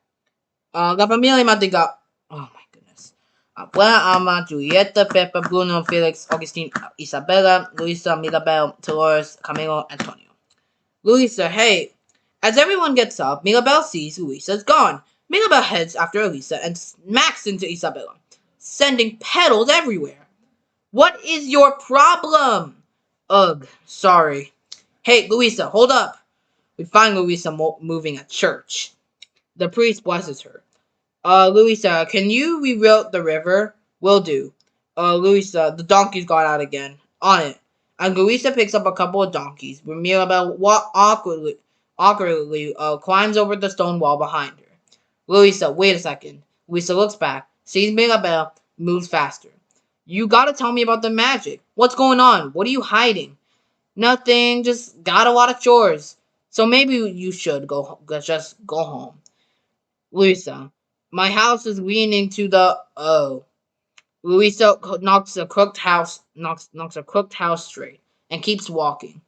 La familia Madrigal. Oh my goodness. Abuela Alma, Julieta, Pepa, Bruno, Felix, Augustine, Isabella, Luisa, Mirabel, Dolores, Camilo, Antonio. Luisa, hey. As everyone gets up, Mirabel sees Luisa's gone. Mirabel heads after Luisa and smacks into Isabella, sending petals everywhere. What is your problem? Ugh, sorry. Hey, Luisa, hold up. We find Luisa moving at church. The priest blesses her. Luisa, can you reroute the river? Will do. Luisa, the donkey's got out again. On it. And Luisa picks up a couple of donkeys, where Mirabel awkwardly climbs over the stone wall behind her. Luisa, wait a second. Luisa looks back, sees Mirabel, moves faster. You gotta tell me about the magic. What's going on? What are you hiding? Nothing, just got a lot of chores. So maybe you should just go home. Luisa, my house is leaning to the Luisa knocks a cooked house straight and keeps walking.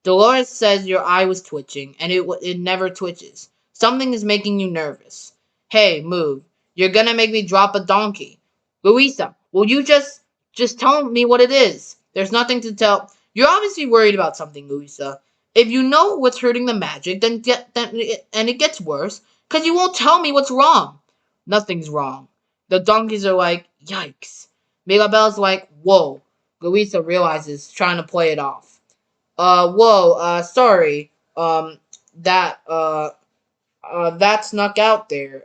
Dolores says your eye was twitching, and it never twitches. Something is making you nervous. Hey, move! You're gonna make me drop a donkey. Luisa, will you just tell me what it is? There's nothing to tell. You're obviously worried about something, Luisa. If you know what's hurting the magic, and it gets worse, cause you won't tell me what's wrong. Nothing's wrong. The donkeys are like, yikes. Mirabelle's like, whoa. Luisa realizes, trying to play it off. Whoa, sorry. That, that snuck out there.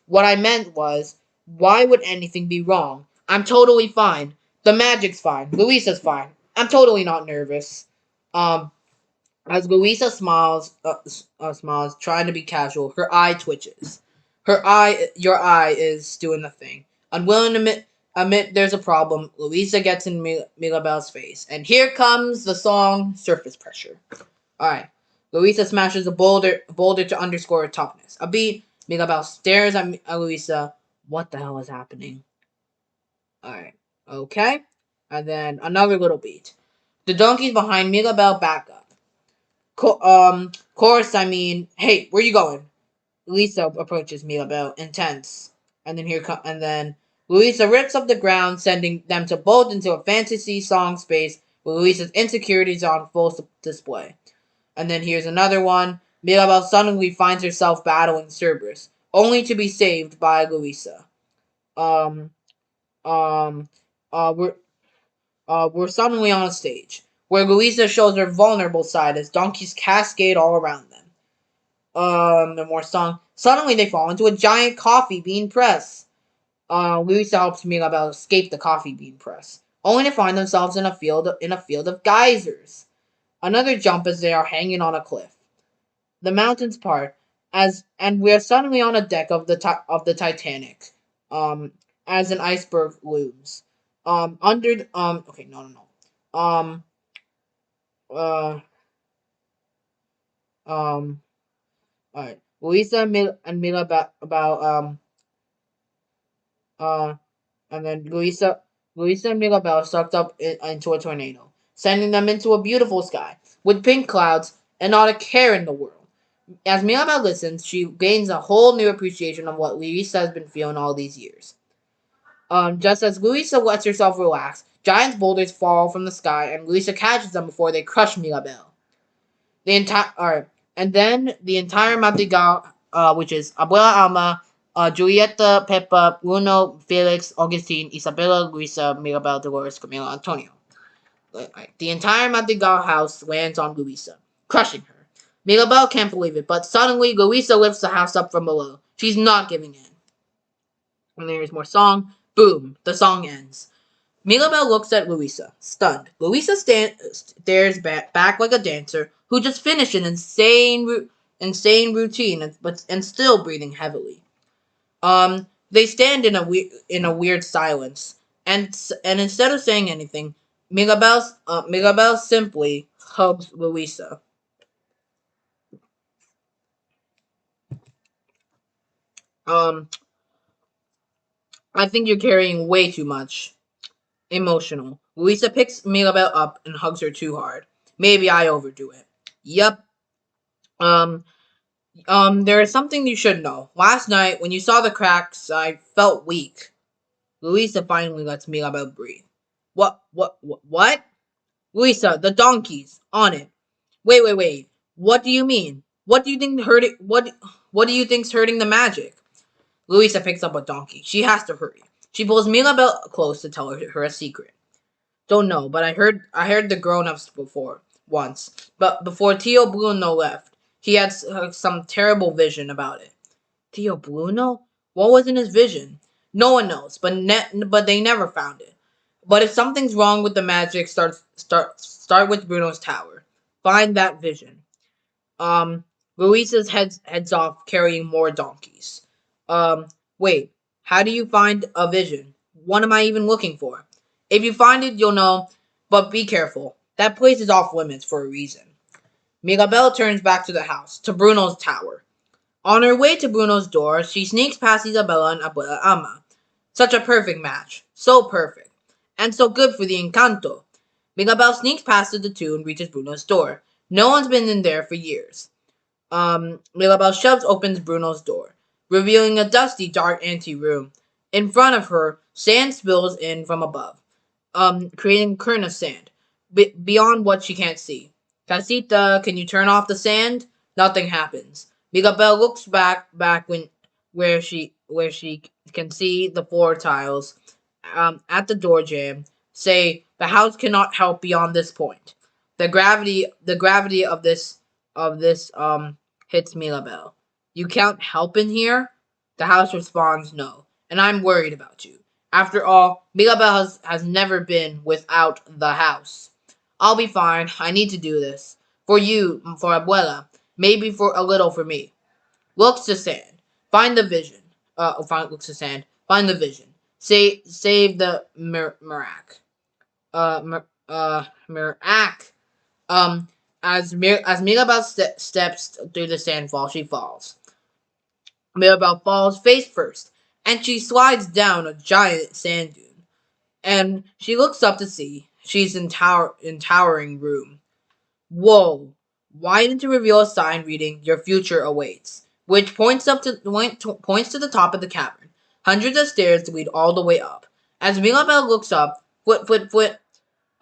What I meant was, why would anything be wrong? I'm totally fine. The magic's fine. Luisa's fine. I'm totally not nervous. Um, as Luisa smiles, trying to be casual, her eye twitches. Your eye is doing the thing. Unwilling to admit there's a problem, Luisa gets in Mirabelle's face. And here comes the song, Surface Pressure. Alright. Luisa smashes a boulder to underscore her toughness. A beat, Mirabelle stares at Luisa. What the hell is happening? Alright. Okay. And then another little beat. The donkeys behind Mirabel back up. Chorus, I mean, hey, where you going? Lisa approaches Mirabel, intense. And then Luisa rips up the ground, sending them to both into a fantasy song space where Luisa's insecurities are on full display. And then here's another one. Mirabel suddenly finds herself battling Cerberus, only to be saved by Luisa. Um, um, we're we're suddenly on a stage where Luisa shows her vulnerable side as donkeys cascade all around them. The more song. Suddenly they fall into a giant coffee bean press. Luisa helps Mirabel escape the coffee bean press, only to find themselves in a field of geysers. Another jump as they are hanging on a cliff. The mountains part as and we are suddenly on a deck of the Titanic. Um, as an iceberg looms. Under okay, no. Uh um all right. Luisa and Mila about uh and then Luisa and Mirabel sucked up into a tornado, sending them into a beautiful sky with pink clouds and not a care in the world. As Mirabel listens, she gains a whole new appreciation of what Luisa has been feeling all these years. Just as Luisa lets herself relax, giant boulders fall from the sky, and Luisa catches them before they crush Mirabel. And then the entire Madrigal, which is Abuela Alma, Julieta, Pepa, Bruno, Felix, Augustine, Isabella, Luisa, Mirabel, Dolores, Camila, Antonio. The entire Madrigal house lands on Luisa, crushing her. Mirabel can't believe it, but suddenly Luisa lifts the house up from below. She's not giving in. And there's more song. Boom! The song ends. Mirabel looks at Luisa, stunned. Luisa stares back like a dancer who just finished an insane routine, and still breathing heavily. They stand in a weird silence, and instead of saying anything, Mirabel simply hugs Luisa. Um, I think you're carrying way too much. Emotional. Luisa picks Mirabel up and hugs her too hard. Maybe I overdo it. Yep. Um, there is something you should know. Last night, when you saw the cracks, I felt weak. Luisa finally lets Mirabel breathe. What? Luisa, the donkeys. On it. Wait. What do you mean? What do you think hurting? What do you think's hurting the magic? Luisa picks up a donkey. She has to hurry. She pulls Mirabel close to tell her a secret. Don't know, but I heard the grown-ups before once. But before Tio Bruno left, he had some terrible vision about it. Tio Bruno? What was in his vision? No one knows, but they never found it. But if something's wrong with the magic, start with Bruno's tower. Find that vision. Um, Luisa's heads off carrying more donkeys. Um, wait, how do you find a vision? What am I even looking for? If you find it, you'll know, but be careful. That place is off limits for a reason. Mirabel turns back to the house, to Bruno's tower. On her way to Bruno's door, she sneaks past Isabella and Abuela Ama. Such a perfect match. So perfect. And so good for the Encanto. Mirabel sneaks past the two and reaches Bruno's door. No one's been in there for years. Mirabel shoves opens Bruno's door, revealing a dusty, dark anteroom. In front of her, sand spills in from above, creating a curtain of sand, beyond what she can't see. Casita, can you turn off the sand? Nothing happens. Mirabel looks back where she can see the floor tiles, at the door jamb. Say the house cannot help beyond this point. The gravity of this hits Mirabel. You can't help in here? The house responds no, and I'm worried about you. After all, Mirabel has never been without the house. I'll be fine. I need to do this. For you, for Abuela, maybe for a little for me. Looks to sand. Find the vision. Looks to sand. Find the vision. Save the Mirac. Mirac. Um, as Mirabel steps through the sandfall, she falls. Mirabel falls face first, and she slides down a giant sand dune. And she looks up to see, She's in towering room. Whoa! Why didn't you reveal a sign reading "Your future awaits," which points to the top of the cavern? Hundreds of stairs lead all the way up. As Mirabelle looks up, foot,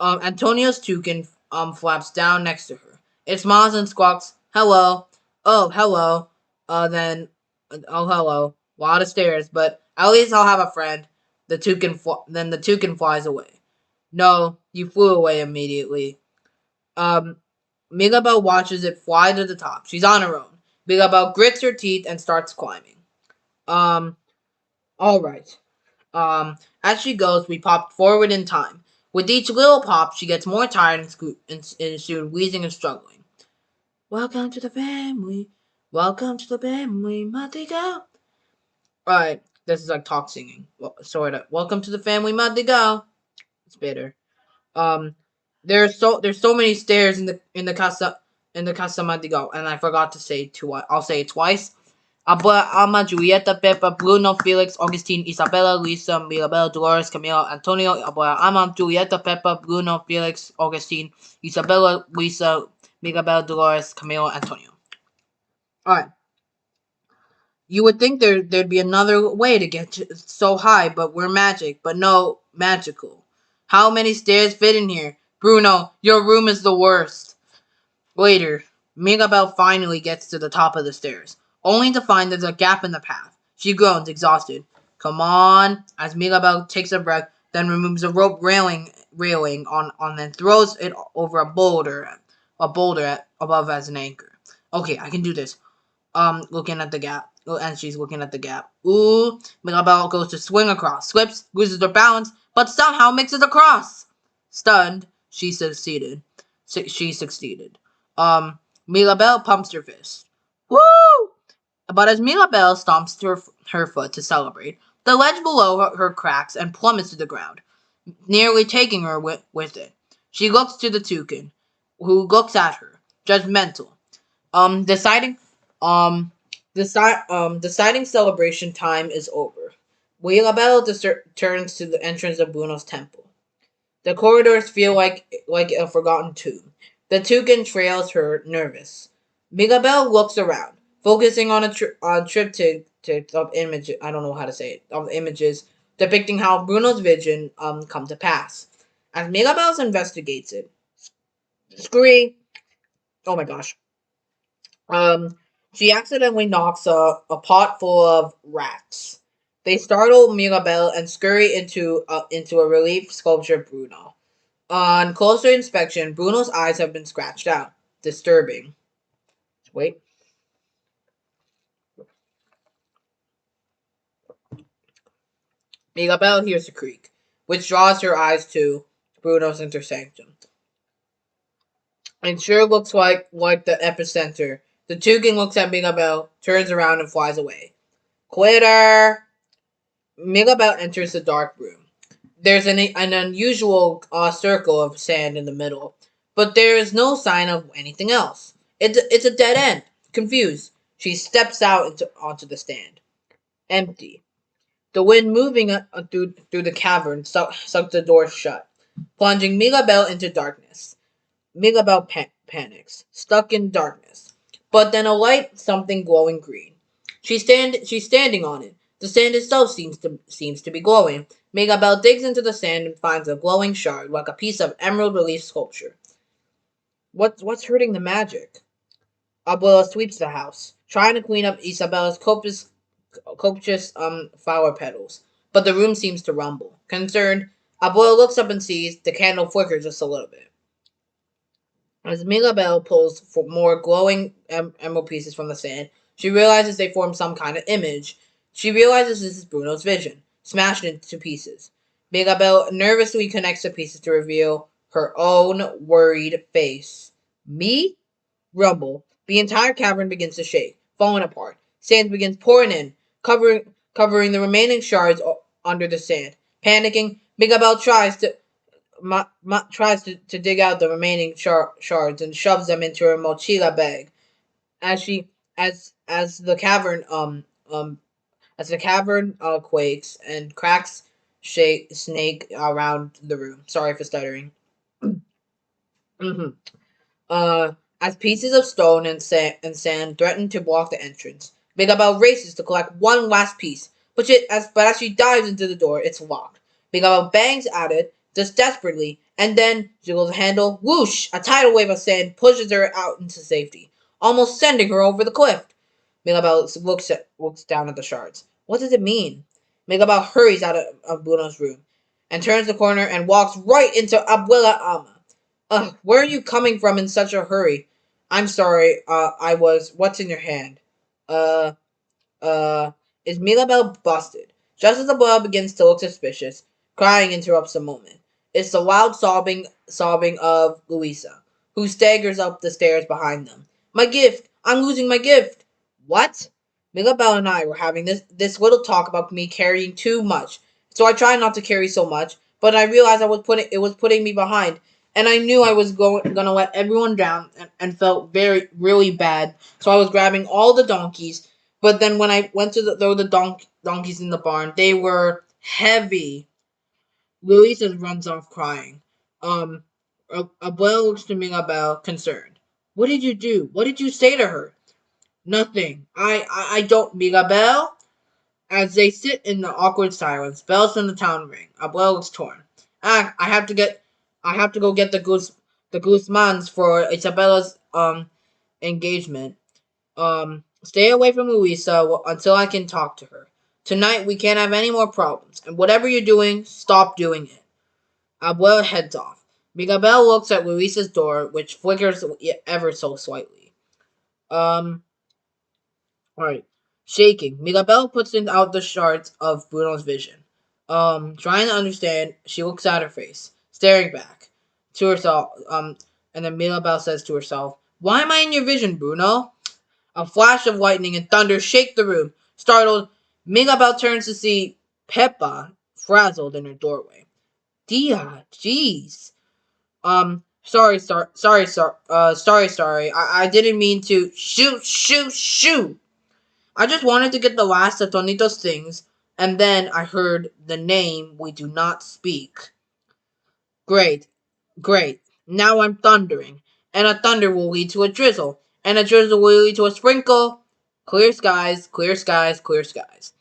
Antonio's toucan flaps down next to her. It smiles and squawks, "Hello." "Oh, hello." Then, "Oh, hello." A lot of stairs, but at least I'll have a friend. Then the toucan flies away. No, you flew away immediately. Um, Mirabelle watches it fly to the top. She's on her own. Mirabelle grits her teeth and starts climbing. Um, all right. As she goes, we pop forward in time. With each little pop, she gets more tired and soon wheezing and struggling. Welcome to the family. Welcome to the family, Madrigal. Alright, this is like talk singing. Well, sort of. Welcome to the family, Madrigal. It's bitter. Um, there's so many stairs in the Casa Madrigal, and I forgot to say twice. I'll say it twice. Abba, Alma, Julieta, Pepa, Bruno, Felix, Augustine, Isabella, Luisa, Mirabel, Dolores, Camila, Antonio, Abba, Alma, Julieta, Pepa, Bruno, Felix, Augustine, Isabella, Luisa, Mirabel, Dolores, Camila, Antonio. Alright. You would think there'd be another way to so high, but we're magic. But no, magical. How many stairs fit in here? Bruno, your room is the worst. Later, Mirabelle finally gets to the top of the stairs, only to find there's a gap in the path. She groans, exhausted. Come on, as Mirabelle takes a breath, then removes a rope railing on then throws it over a boulder above as an anchor. Okay, I can do this. Looking at the gap. Oh, and she's looking at the gap. Ooh, Mirabelle goes to swing across, slips, loses her balance, but somehow makes it across. Stunned, she succeeded. Mirabelle pumps her fist. Woo! But as Mirabelle stomps her foot to celebrate, the ledge below her cracks and plummets to the ground, nearly taking her with it. She looks to the toucan, who looks at her, judgmental. Deciding, deciding celebration time is over. Mirabelle turns to the entrance of Bruno's temple. The corridors feel like a forgotten tomb. The toucan trails her, nervous. Mirabelle looks around, focusing on a triptych of images. I don't know how to say it. Of images depicting how Bruno's vision come to pass. As Mirabelle investigates it, Scurry. Oh my gosh. Um, she accidentally knocks a pot full of rats. They startle Mirabelle and scurry into a relief sculpture of Bruno. On closer inspection, Bruno's eyes have been scratched out. Disturbing. Wait. Mirabelle hears a creak, which draws her eyes to Bruno's intersanctum. It sure looks like the epicenter. The toucan looks at Mirabelle, turns around, and flies away. Quitter! Mirabelle enters the dark room. There's an unusual circle of sand in the middle, but there is no sign of anything else. It's a dead end. Confused, she steps out onto the stand. Empty. The wind moving through the cavern sucked the door shut, plunging Mirabelle into darkness. Mirabelle panics, stuck in darkness. But then a light, something glowing green. She's standing on it. The sand itself seems to be glowing. Mirabelle digs into the sand and finds a glowing shard, like a piece of emerald relief sculpture. What's hurting the magic? Abuela sweeps the house, trying to clean up Isabella's copious flower petals. But the room seems to rumble. Concerned, Abuela looks up and sees the candle flicker just a little bit. As Mirabelle pulls for more glowing emerald pieces from the sand, she realizes they form some kind of image. She realizes this is Bruno's vision, smashed into pieces. Mirabelle nervously connects the pieces to reveal her own worried face. Me? Rumble. The entire cavern begins to shake, falling apart. Sand begins pouring in, covering the remaining shards under the sand. Panicking, Mirabelle tries to dig out the remaining shards and shoves them into her mochila bag. As she as the cavern quakes and cracks shake snake around the room. Sorry for stuttering. Mhm. Uh, as pieces of stone and sand threaten to block the entrance, Bigabel races to collect one last piece, but as she dives into the door, it's locked. Bigabel bangs at it, just desperately, and then jiggles the handle. Whoosh! A tidal wave of sand pushes her out into safety, almost sending her over the cliff. Bigabel looks down at the shards. What does it mean? Bigabel hurries out of Bruno's room and turns the corner and walks right into Abuela Ama. Ugh, where are you coming from in such a hurry? I'm sorry, I was. What's in your hand? Uh, uh, is Milabel busted? Just as the boy begins to look suspicious, crying interrupts the moment. It's the loud sobbing of Louisa, who staggers up the stairs behind them. My gift! I'm losing my gift! What? Milabel and I were having this little talk about me carrying too much, so I tried not to carry so much, but I realized it was putting me behind, and I knew I was gonna let everyone down, and felt really bad. So I was grabbing all the donkeys, but then when I went to throw the donkeys in the barn, they were heavy. Louisa runs off crying. Abuela looks to Mirabel, concerned. What did you do? What did you say to her? Nothing. I don't. Mirabel? As they sit in the awkward silence, bells from the town ring. Abuela looks torn. I have to go get the Guzmans for Isabella's engagement. Stay away from Louisa until I can talk to her. Tonight we can't have any more problems, and whatever you're doing, stop doing it. Abuela heads off. Miguel looks at Luisa's door, which flickers ever so slightly. Um, alright. Shaking, Miguel puts out the shards of Bruno's vision. Trying to understand, she looks at her face, staring back to herself. And then Miguel says to herself, "Why am I in your vision, Bruno?" A flash of lightning and thunder shake the room. Startled, Miguel turns to see Peppa frazzled in her doorway. Dia, jeez. Sorry. I didn't mean to shoot. I just wanted to get the last of Tonito's things, and then I heard the name we do not speak. Great, great. Now I'm thundering, and a thunder will lead to a drizzle, and a drizzle will lead to a sprinkle. Clear skies, clear skies, clear skies.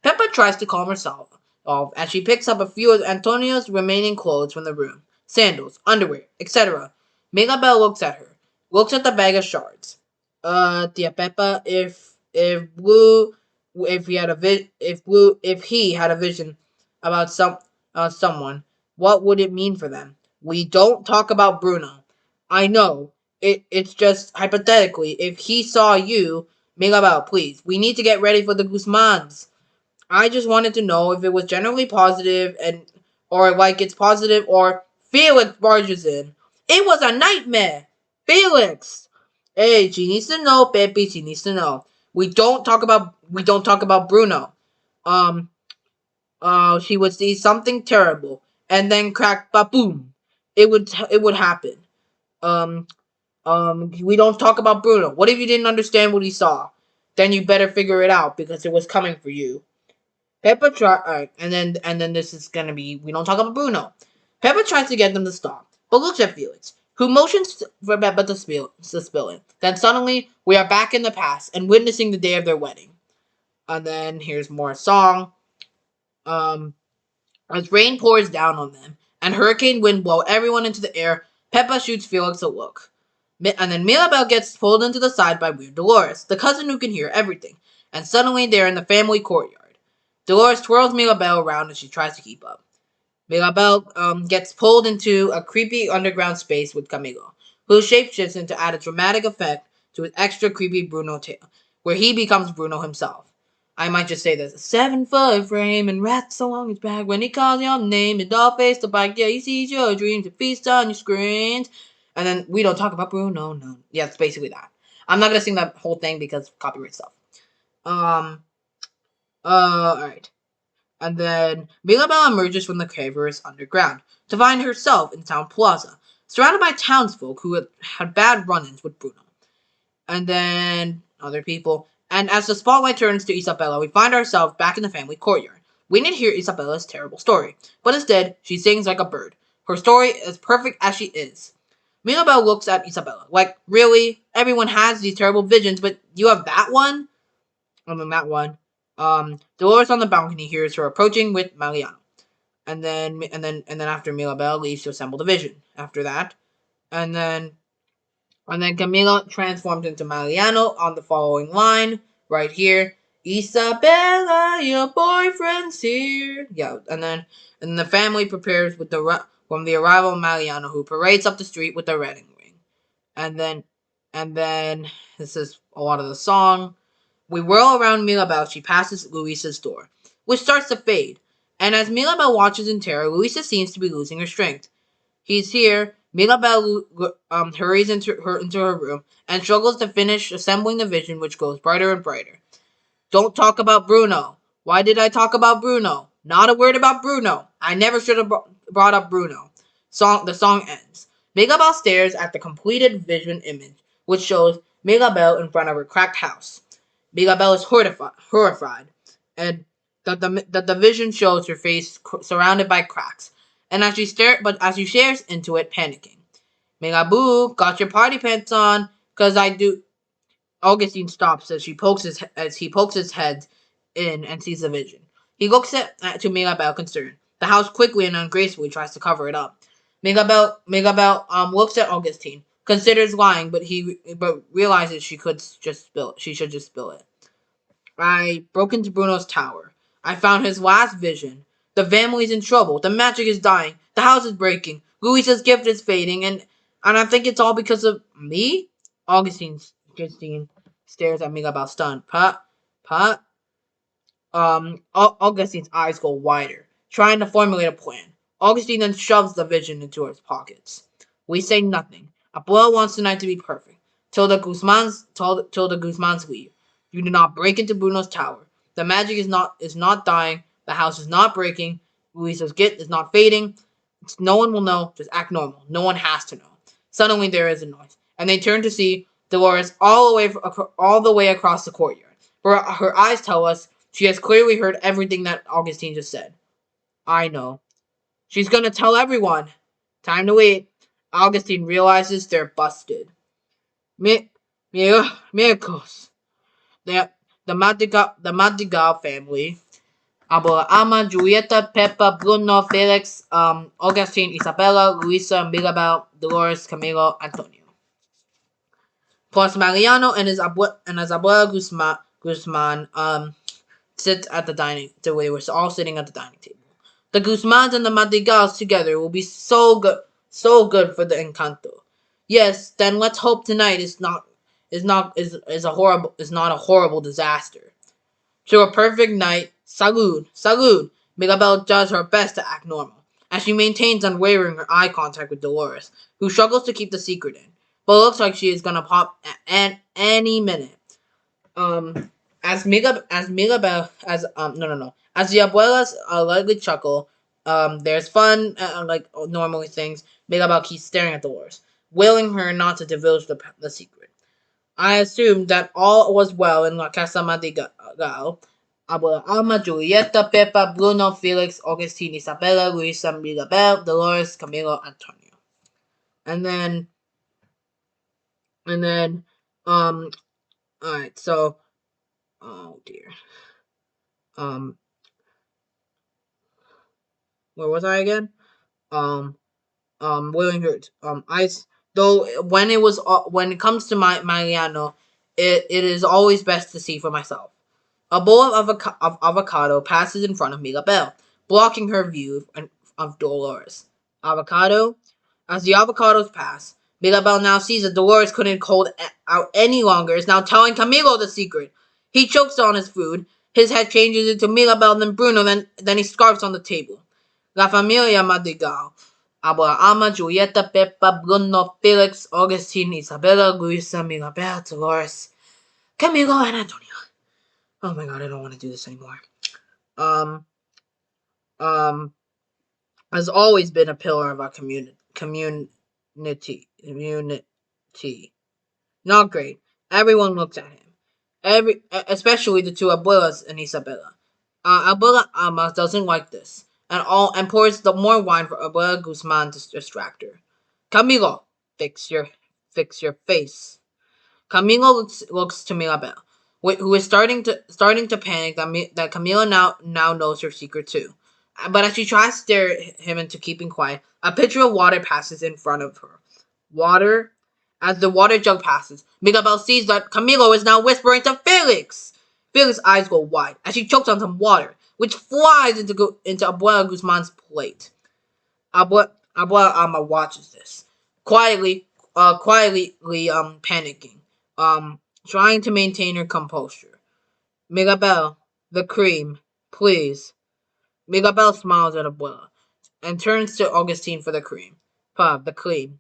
Peppa tries to calm herself off as she picks up a few of Antonio's remaining clothes from the room, sandals, underwear, etc. Megabel looks at the bag of shards. Tia Peppa, if he had a vision about someone, what would it mean for them? We don't talk about Bruno. I know. It's just hypothetically, if he saw you, Megabel, please. We need to get ready for the Guzmans. I just wanted to know if it was generally positive and or like it's positive or Felix barges in. It was a nightmare. Felix. Hey, she needs to know, Pepe, she needs to know. We don't talk about Bruno. Um she would see something terrible and then crack ba boom. It would happen. Um we don't talk about Bruno. What if you didn't understand what he saw? Then you better figure it out because it was coming for you. Peppa try and then this is gonna be we don't talk about Bruno. Peppa tries to get them to stop, but looks at Felix, who motions for Peppa to spill it. Then suddenly we are back in the past and witnessing the day of their wedding. And then here's more song. Um as rain pours down on them and hurricane wind blow everyone into the air, Peppa shoots Felix a look. And then Mirabel gets pulled into the side by Weird Dolores, the cousin who can hear everything, and suddenly they're in the family courtyard. Dolores twirls Mirabel around as she tries to keep up. Mirabel gets pulled into a creepy underground space with Camilo, who shapeshifts to add a dramatic effect to his extra creepy Bruno tale, where he becomes Bruno himself. I might just say this: a 7-foot frame and rats along his back. When he calls your name, your doll face the bike. Yeah, he sees your dreams and feasts on your screens. And then we don't talk about Bruno. No, yeah, it's basically that. I'm not gonna sing that whole thing because copyright stuff. Um. Alright. And then Mirabel emerges from the cavers underground to find herself in town plaza, surrounded by townsfolk who had bad run-ins with Bruno. And then other people. And as the spotlight turns to Isabella, we find ourselves back in the family courtyard. We didn't hear Isabella's terrible story, but instead, she sings like a bird. Her story is perfect as she is. Mirabel looks at Isabella. Like, really? Everyone has these terrible visions, but you have that one? And then that one. Dolores on the balcony hears her approaching with Mariano. And then after Mirabel leaves to assemble the vision. After that. And then Camila transforms into Mariano on the following line, right here. Isabella, your boyfriend's here. Yeah, and the family prepares with from the arrival of Mariano, who parades up the street with the wedding ring. And then, and then this is a lot of the song. We whirl around Mirabel. She passes Luisa's door, which starts to fade. And as Mirabel watches in terror, Luisa seems to be losing her strength. He's here. Mirabel hurries into her room and struggles to finish assembling the vision, which grows brighter and brighter. Don't talk about Bruno. Why did I talk about Bruno? Not a word about Bruno. I never should have brought up Bruno. The song ends. Mirabel stares at the completed vision image, which shows Mirabel in front of her cracked house. Mirabel is horrified, and the vision shows her face surrounded by cracks. And as she stares into it, panicking. Mirabel, got your party pants on, 'cause I do. Augustine stops as he pokes his head in and sees the vision. He looks to Mirabel concerned. The house quickly and ungracefully tries to cover it up. Mirabel looks at Augustine, considers lying, but realizes she should just spill it. I broke into Bruno's tower. I found his last vision. The family's in trouble. The magic is dying. The house is breaking. Luisa's gift is fading, and I think it's all because of me. Augustine stares at me about stunned. Pot. Augustine's eyes go wider, trying to formulate a plan. Augustine then shoves the vision into his pockets. We say nothing. Abuela wants tonight to be perfect. Till the Guzmans leave. You do not break into Bruno's tower. The magic is not dying. The house is not breaking. Luisa's gift is not fading. No one will know. Just act normal. No one has to know. Suddenly there is a noise, and they turn to see Dolores all the way across the courtyard. Her eyes tell us she has clearly heard everything that Augustine just said. I know. She's gonna tell everyone. Time to wait. Augustine realizes they're busted. Mi- Miracles. The Madrigal family. Alma, Julieta, Peppa, Bruno, Felix, Augustine, Isabella, Luisa, Mirabel, Dolores, Camilo, Antonio. Plus Mariano and his abuela Guzman sit at the dining. So we were all sitting at the dining table. The Guzmans and the Madrigals together will be so good for the Encanto. Yes, then let's hope tonight is not a horrible disaster. To a perfect night, salud. Mirabel does her best to act normal, as she maintains unwavering eye contact with Dolores, who struggles to keep the secret in, but looks like she is gonna pop at any minute. Um, as Mirabel, as no no no, as the abuelas lightly chuckle, there's fun like normally things. Mirabel keeps staring at Dolores, willing her not to divulge the secret. I assumed that all was well in La Casa Madrigal. Abuela Alma, Julieta, Pepa, Bruno, Felix, Augustine, Isabella, Luisa, Mirabel, Dolores, Camilo, Antonio. And then, and then, um, alright, so, oh dear. Um, where was I again? Um, Willing Hurt. Though when it comes to Mariano, it is always best to see for myself. A bowl of avocado passes in front of Mirabel, blocking her view of Dolores. Avocado? As the avocados pass, Mirabel now sees that Dolores couldn't hold out any longer, is now telling Camilo the secret. He chokes on his food, his head changes into Mirabel, then Bruno, then he scarfs on the table. La Familia Madrigal. Abuela Alma, Julieta, Pepa, Bruno, Felix, Augustine, Isabella, Luisa, Mirabel, Dolores, Camilo, and Antonio. Oh my god, I don't want to do this anymore. Um, um, has always been a pillar of our community. Not great. Everyone looks at him. Especially the two abuelas and Isabella. Abuela Alma doesn't like this, and pours the more wine for Abuela Guzman to distract her. Camilo, fix your fix your face. Camilo looks to Mirabel, who is starting to panic that Camila now knows her secret too. But as she tries to stare him into keeping quiet, a pitcher of water passes in front of her. Water. As the water jug passes, Mirabel sees that Camilo is now whispering to Felix. Felix's eyes go wide as she chokes on some water, which flies into Abuela Guzman's plate. Abuela Alma watches this quietly panicking, trying to maintain her composure. Mirabel, the cream, please. Mirabel smiles at Abuela and turns to Augustine for the cream. Pub, the cream.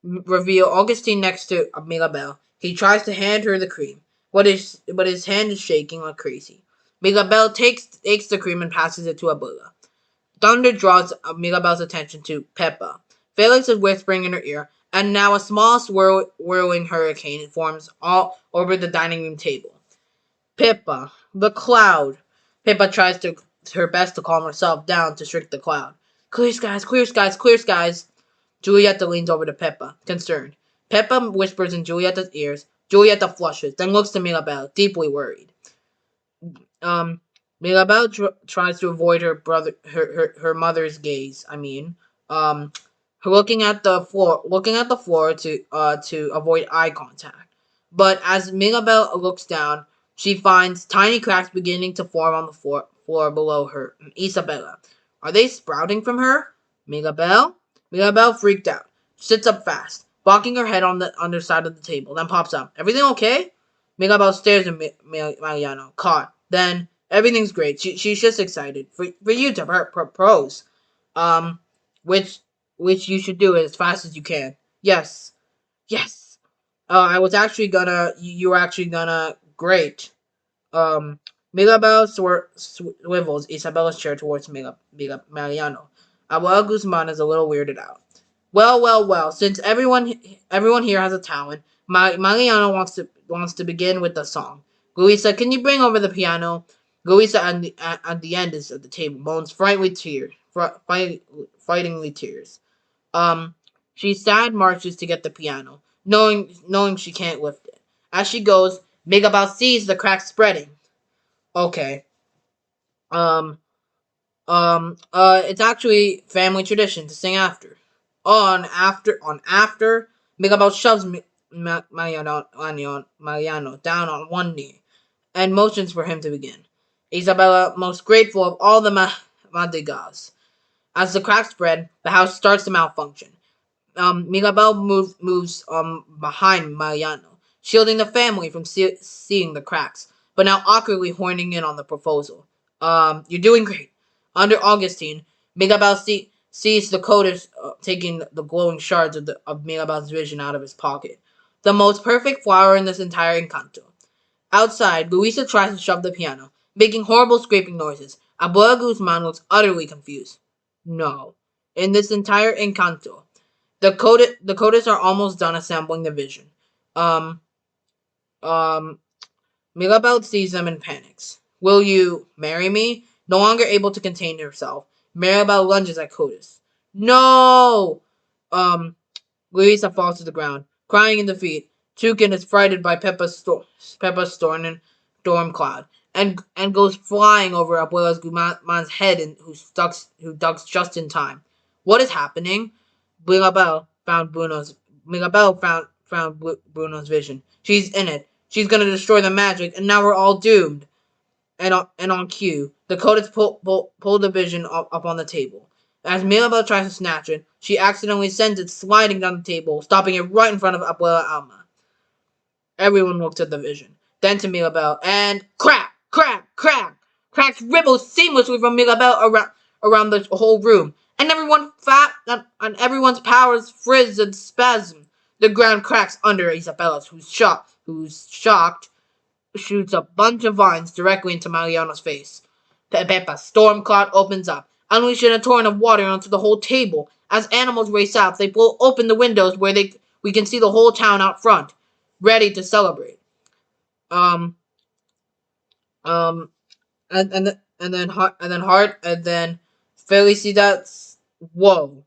Reveal Augustine next to Mirabel. He tries to hand her the cream, but his hand is shaking like crazy. Mirabel takes the cream and passes it to Abuela. Thunder draws Mirabel's attention to Peppa. Felix is whispering in her ear, and now a small whirling hurricane forms all over the dining room table. Pippa, the cloud. Pippa tries her best to calm herself down to shriek the cloud. Clear skies, clear skies, clear skies. Julieta leans over to Pippa, concerned. Pippa whispers in Julieta's ears. Julieta flushes, then looks to Mirabel, deeply worried. Um, Mirabel tries to avoid her mother's gaze. Um, looking at the floor to avoid eye contact. But as Mirabel looks down, she finds tiny cracks beginning to form on the floor below her. Isabella, are they sprouting from her? Mirabel, Mirabel freaked out, sits up fast, blocking her head on the underside of the table, then pops up. Everything okay? Mirabel stares at Mariano, caught. Then everything's great. She's just excited for you to propose, um, which you should do it as fast as you can. Yes, yes. I was actually gonna. You were actually gonna. Great. Um, Mirabel swivels Isabella's chair towards Mariano. Abuela Guzman is a little weirded out. Well, well, well. Since everyone here has a talent, Mariano wants to begin with the song. Luisa, can you bring over the piano? Luisa at the end is at the table, moans frighteningly tears. Um, she sad marches to get the piano, knowing she can't lift it. As she goes, Migabal sees the cracks spreading. Okay. Um, it's actually family tradition to sing after. On after, Migabal shoves Mariano down on one knee and motions for him to begin. Isabella, most grateful of all the Madrigals. As the cracks spread, the house starts to malfunction. Mirabel moves behind Mariano, shielding the family from seeing the cracks, but now awkwardly horning in on the proposal. You're doing great. Under Augustine, Mirabel sees the coders taking the glowing shards of Mirabel's vision out of his pocket. The most perfect flower in this entire Encanto. Outside, Luisa tries to shove the piano, making horrible scraping noises. Abuela Guzman looks utterly confused. No. In this entire Encanto, the coders are almost done assembling the vision. Um, um, Mirabel sees them and panics. Will you marry me? No longer able to contain herself, Mirabel lunges at Codus. No! Um, Luisa falls to the ground, crying in defeat. Toucan is frightened by Peppa's storm cloud, and goes flying over Abuela's Guman's head, and who ducks just in time. What is happening? Mirabel found Bruno's Mirabel found Bruno's vision. She's in it. She's gonna destroy the magic, and now we're all doomed. And on cue, the Codex pull the vision up on the table. As Mirabel tries to snatch it, she accidentally sends it sliding down the table, stopping it right in front of Abuela Alma. Everyone looks at the vision, then to Mirabel, and crack, crack, crack! Cracks ripple seamlessly from Mirabel around the whole room, and everyone's powers frizz and spasm. The ground cracks under Isabella's, who's shocked, shoots a bunch of vines directly into Mariano's face. Pepepa's storm cloud opens up, unleashing a torrent of water onto the whole table. As animals race out, they blow open the windows where we can see the whole town out front, ready to celebrate. Um, um, and then Felicidad's whoa,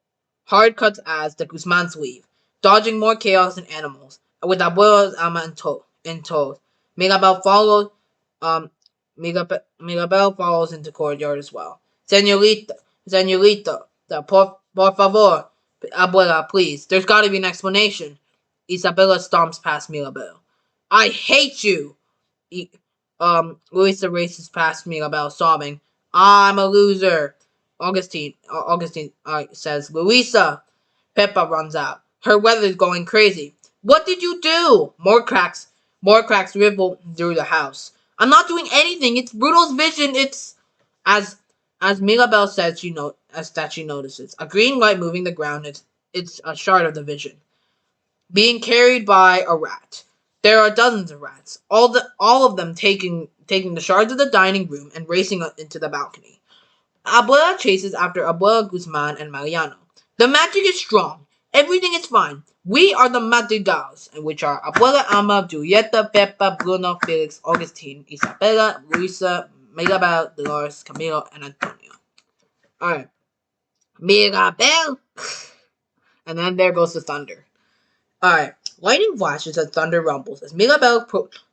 Hard cuts as the Guzmans leave, dodging more chaos and animals, with Abuela's Ama in tow. Mirabel follows um Mirabel follows into courtyard as well. Senorita, por favor, Abuela, please. There's gotta be an explanation. Isabella stomps past Mirabel. I hate you! E- Luisa races past Mirabel, sobbing. I'm a loser. Augustine says, Luisa. Peppa runs out. Her weather's going crazy. What did you do? More cracks ripple through the house. I'm not doing anything. It's Bruno's vision. It's as as Mirabel says as that she notices. A green light moving the ground. It's a shard of the vision. Being carried by a rat. There are dozens of rats, all of them taking the shards of the dining room and racing into the balcony. Abuela chases after Abuela Guzman and Mariano. The magic is strong. Everything is fine. We are the Madrigals, which are Abuela Alma, Julieta, Pepa, Bruno, Felix, Augustine, Isabella, Luisa, Mirabel, Dolores, Camilo, and Antonio. Alright. Mirabel! And then there goes the thunder. Alright. Lightning flashes as thunder rumbles as Mirabel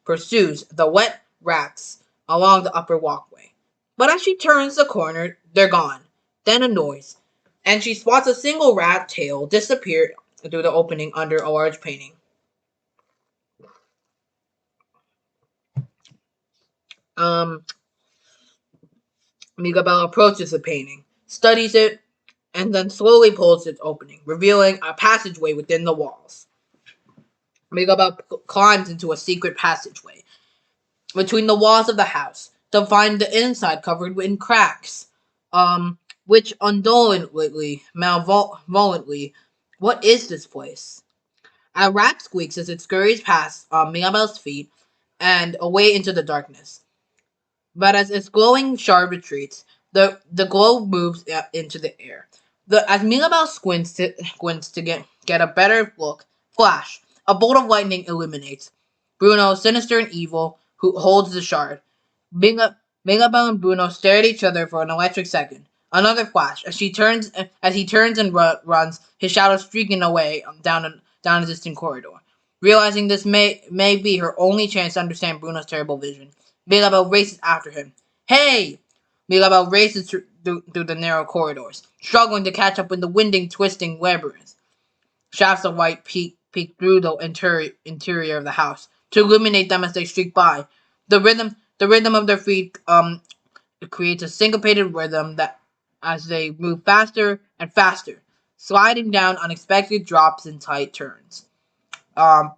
pursues the wet rats along the upper walkway. But as she turns the corner, they're gone. Then a noise, and she spots a single rat tail disappear through the opening under a large painting. Um, Mirabel approaches the painting, studies it, and then slowly pulls its opening, revealing a passageway within the walls. Mirabel climbs into a secret passageway between the walls of the house to find the inside covered in cracks. Which undolently, malvolently, what is this place? A rat squeaks as it scurries past Mirabel's feet and away into the darkness. But as its glowing shard retreats, the glow moves into the air. As Mirabel squints to get a better look, flash! A bolt of lightning illuminates Bruno, sinister and evil, who holds the shard. Mirabel and Bruno stare at each other for an electric second. Another flash as he turns and runs, his shadow streaking away down a distant corridor. Realizing this may be her only chance to understand Bruno's terrible vision, Mirabel races after him. Hey! Mirabel races through the narrow corridors, struggling to catch up with the winding, twisting labyrinth. Shafts of light peek through the interior of the house to illuminate them as they streak by. The rhythm of their feet creates a syncopated rhythm that as they move faster and faster, sliding down unexpected drops and tight turns. Um,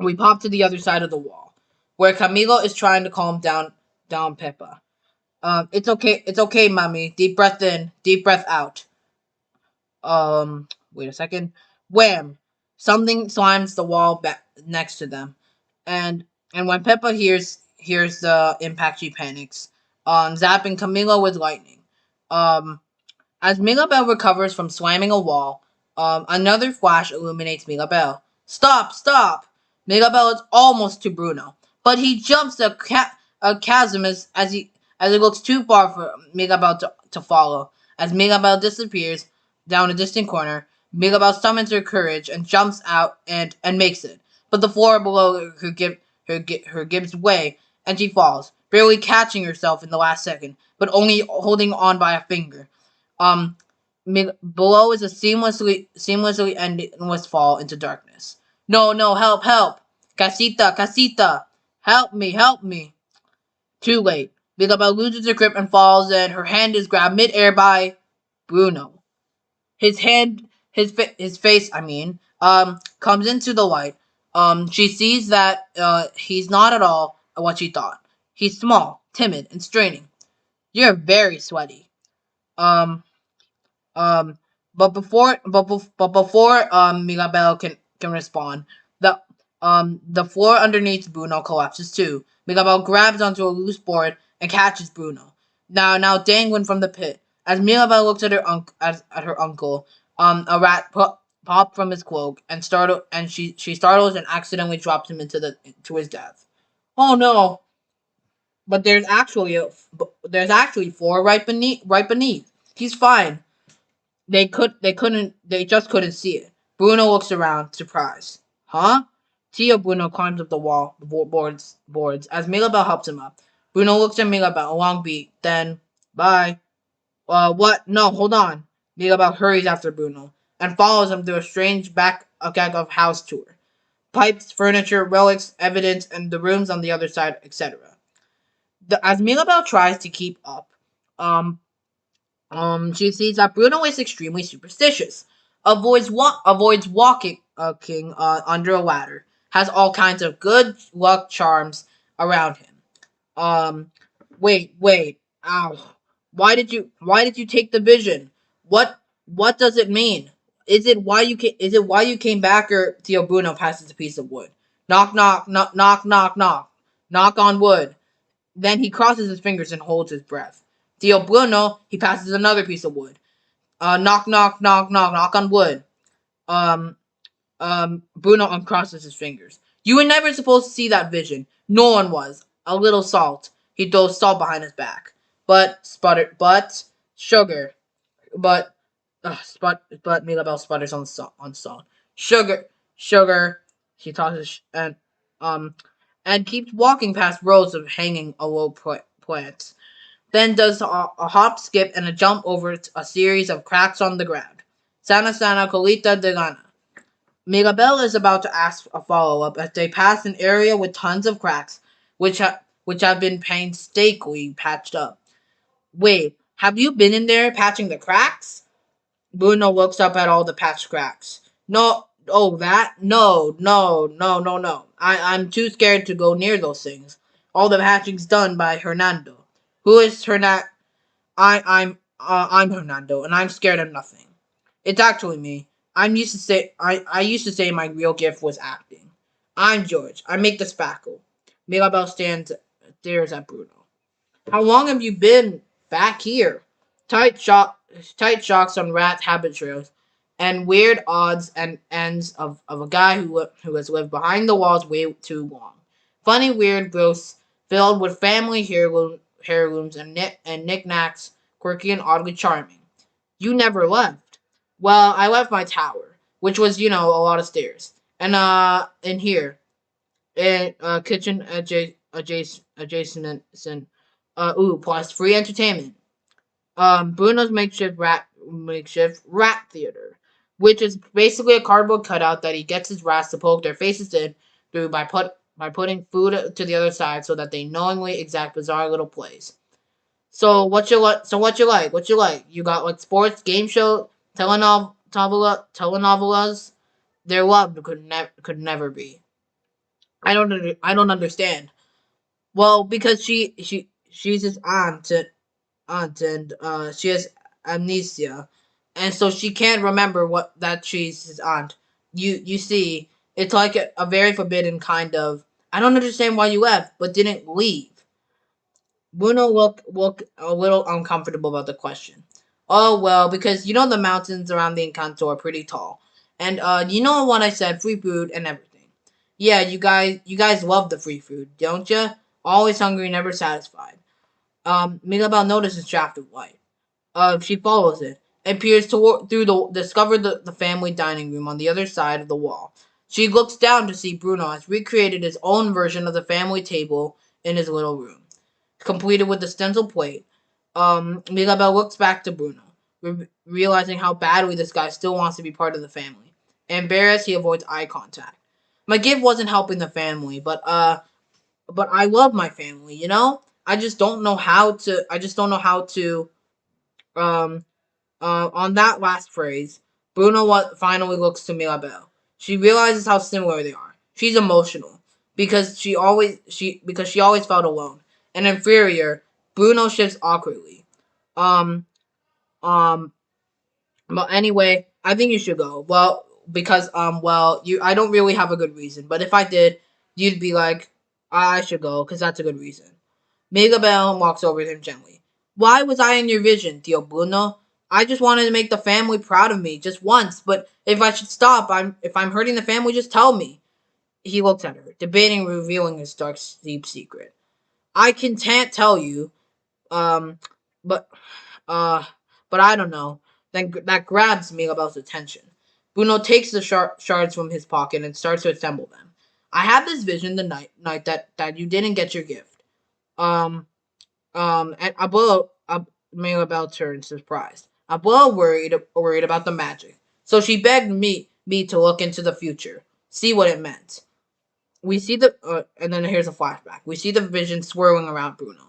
we pop to the other side of the wall, where Camilo is trying to calm down Peppa. It's okay, mommy. Deep breath in, deep breath out. Wait a second. Wham! Something slimes the wall back next to them, and when Peppa hears the impact, she panics. Zapping Camilo with lightning. Um, as Mirabel recovers from slamming a wall, another flash illuminates Mirabel. Stop! Stop! Mirabel is almost to Bruno, but he jumps a chasm as he looks too far for Mirabel to follow. As Mirabel disappears down a distant corner, Mirabel summons her courage and jumps out and makes it. But the floor below her gives way, and she falls, barely catching herself in the last second, but only holding on by a finger. Um, Below is a seamlessly endless fall into darkness. No, no, help, help! Casita! Help me! Too late. Mirabel loses her grip and falls, and her hand is grabbed midair by Bruno. His face, comes into the light. She sees that he's not at all what she thought. He's small, timid, and straining. You're very sweaty. Um, Um, but before Mirabel can respond, the floor underneath Bruno collapses too. Mirabel grabs onto a loose board and catches Bruno. Now dangling from the pit. As Mirabel looks at her uncle, a rat popped from his cloak and she startles and accidentally drops him to his death. Oh no! But there's actually four right beneath. He's fine. They just couldn't see it. Bruno looks around, surprised. Huh? Tio Bruno climbs up the wall, boards, as Mirabel helps him up. Bruno looks at Mirabel, a long beat, then, bye. What? No, hold on. Mirabel hurries after Bruno, and follows him through a strange back of house tour. Pipes, furniture, relics, evidence, and the rooms on the other side, etc. As Mirabel tries to keep up, um, she sees that Bruno is extremely superstitious. Avoids walking king under a ladder. Has all kinds of good luck charms around him. Um, wait. Ow. Why did you take the vision? What does it mean? Is it why you came back, or Theo Bruno passes a piece of wood. Knock knock knock knock knock knock. Knock on wood. Then he crosses his fingers and holds his breath. Theo Bruno, he passes another piece of wood. Knock, knock, knock, knock, knock on wood. Um, Bruno uncrosses his fingers. You were never supposed to see that vision. No one was. A little salt. He throws salt behind his back. But sugar. But, but Mirabelle sputters on salt. Sugar. She tosses um, and keeps walking past rows of hanging aloe plants. Then does a hop, skip, and a jump over a series of cracks on the ground. Sana colita de gana. Mirabelle is about to ask a follow-up as they pass an area with tons of cracks, which have been painstakingly patched up. Wait, have you been in there patching the cracks? Bruno looks up at all the patched cracks. No, oh that? No. I'm too scared to go near those things. All the patching's done by Hernando. Who is Hernando? I'm Hernando, and I'm scared of nothing. It's actually me. I used to say my real gift was acting. I'm George. I make the spackle. Mirabelle stares at Bruno. How long have you been back here? Tight shock, tight shocks on rat habit trails, and weird odds and ends of a guy who has lived behind the walls way too long. Funny, weird ghosts filled with family heirlooms and knickknacks, quirky and oddly charming. You never left. Well, I left my tower, which was, a lot of stairs. And in here, in kitchen adjacent, plus free entertainment. Bruno's makeshift rat theater, which is basically a cardboard cutout that he gets his rats to poke their faces in through by putting food to the other side so that they knowingly exact bizarre little plays. So what you like? What you like? You got like sports, game show, telenovelas. Their love could never be. I don't understand. Well, because she's his aunt, and she has amnesia, and so she can't remember what that she's his aunt. You see, it's like a very forbidden kind of. I don't understand why you left, but didn't leave. Bruno looked a little uncomfortable about the question. Oh well, because the mountains around the Encanto are pretty tall, and you know what I said, free food and everything. Yeah, you guys love the free food, don't you? Always hungry, never satisfied. Mirabelle notices shaft of light. She follows it and peers toward through discover the family dining room on the other side of the wall. She looks down to see Bruno has recreated his own version of the family table in his little room, completed with the stencil plate. Mirabelle looks back to Bruno, realizing how badly this guy still wants to be part of the family. Embarrassed, he avoids eye contact. My gift wasn't helping the family, but I love my family. I just don't know how to. I just don't know how to. Um, on that last phrase, Bruno finally looks to Mirabelle. She realizes how similar they are. She's emotional because she always felt alone and inferior. Bruno shifts awkwardly. Um, um, but anyway, I think you should go. Well, because you I don't really have a good reason, but if I did, you'd be like, I should go because that's a good reason. Mirabelle walks over to him gently. Why was I in your vision, Tio Bruno? I just wanted to make the family proud of me just once, but if I should stop, if I'm hurting the family, just tell me. He looks at her, debating revealing his dark, deep secret. I can't tell you, um, but uh, but I don't know. that grabs Mirabel's attention. Bruno takes the shards from his pocket and starts to assemble them. I had this vision the night that you didn't get your gift. Um, and Mirabel turned surprised. Abuela worried about the magic, so she begged me to look into the future, see what it meant. We see and then here's a flashback. We see the vision swirling around Bruno.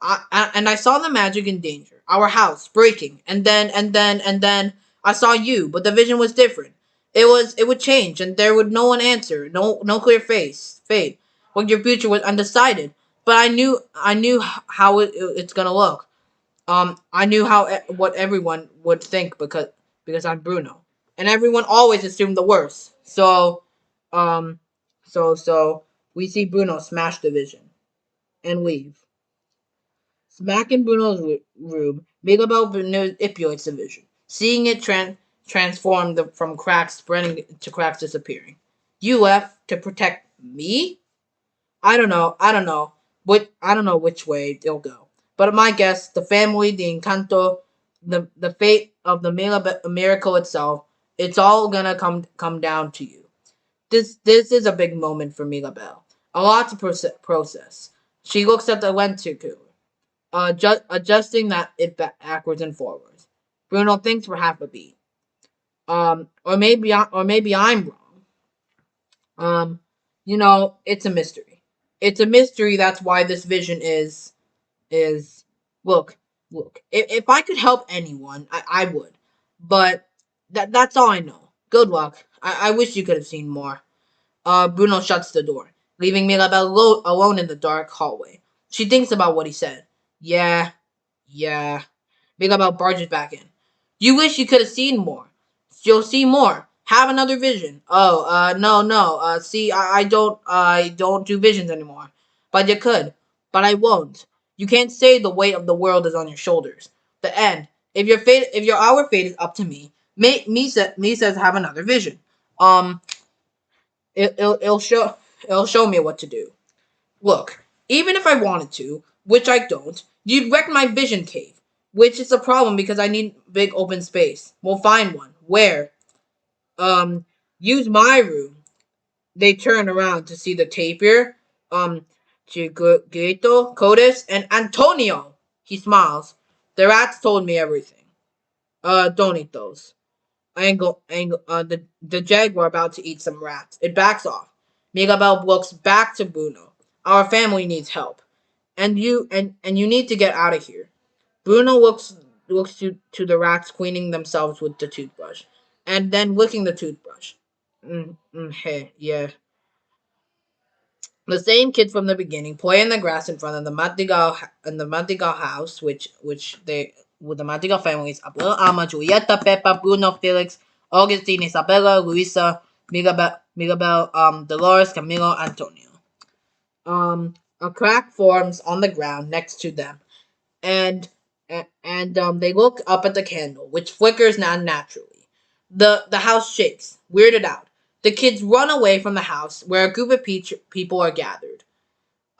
I saw the magic in danger. Our house breaking, and then I saw you, but the vision was different. It would change, and there would no one answer, no clear fate. Well, your future was undecided, but I knew how it's gonna look. I knew what everyone would think because I'm Bruno, and everyone always assumed the worst. Um, so we see Bruno smash the vision and leave. Back in Bruno's room, Miguel manipulates the vision, seeing it transform from cracks spreading to cracks disappearing. You left to protect me? I don't know. I don't know which way it'll go. But my guess, the family, the Encanto, the fate of the miracle itself, it's all gonna come down to you. This is a big moment for Mirabelle. A lot to process. She looks at the lenticle, adjusting that it backwards and forwards. Bruno thinks for half a beat. Or maybe I'm wrong. Um, it's a mystery. It's a mystery. That's why this vision is look look. If I could help anyone, I would. But that's all I know. Good luck. I wish you could have seen more. Bruno shuts the door, leaving Mirabelle alone in the dark hallway. She thinks about what he said. Yeah, yeah. Mirabelle barges back in. You wish you could have seen more. You'll see more. Have another vision. Oh, no. See, I don't do visions anymore. But you could. But I won't. You can't say the weight of the world is on your shoulders. The end. If your our fate is up to me, me says have another vision. Um, it'll show me what to do. Look, even if I wanted to, which I don't, you'd wreck my vision cave. Which is a problem because I need big open space. We'll find one. Where? Um, use my room. They turn around to see the tapir. Chiquito, Codis, and Antonio. He smiles. The rats told me everything. Don't eat those. The jaguar about to eat some rats. It backs off. Miguel looks back to Bruno. Our family needs help, and you need to get out of here. Bruno looks to the rats cleaning themselves with the toothbrush, and then licking the toothbrush. Hey, yeah. The same kids from the beginning play in the grass in front of the Madrigal house, which they with the Madrigal families: Abuela, Alma, Julieta, Pepa, Bruno, Felix, Augustine, Isabella, Luisa, Miguel, Dolores, Camilo, Antonio. A crack forms on the ground next to them, and they look up at the candle, which flickers unnaturally. The house shakes, weirded out. The kids run away from the house, where a group of people are gathered.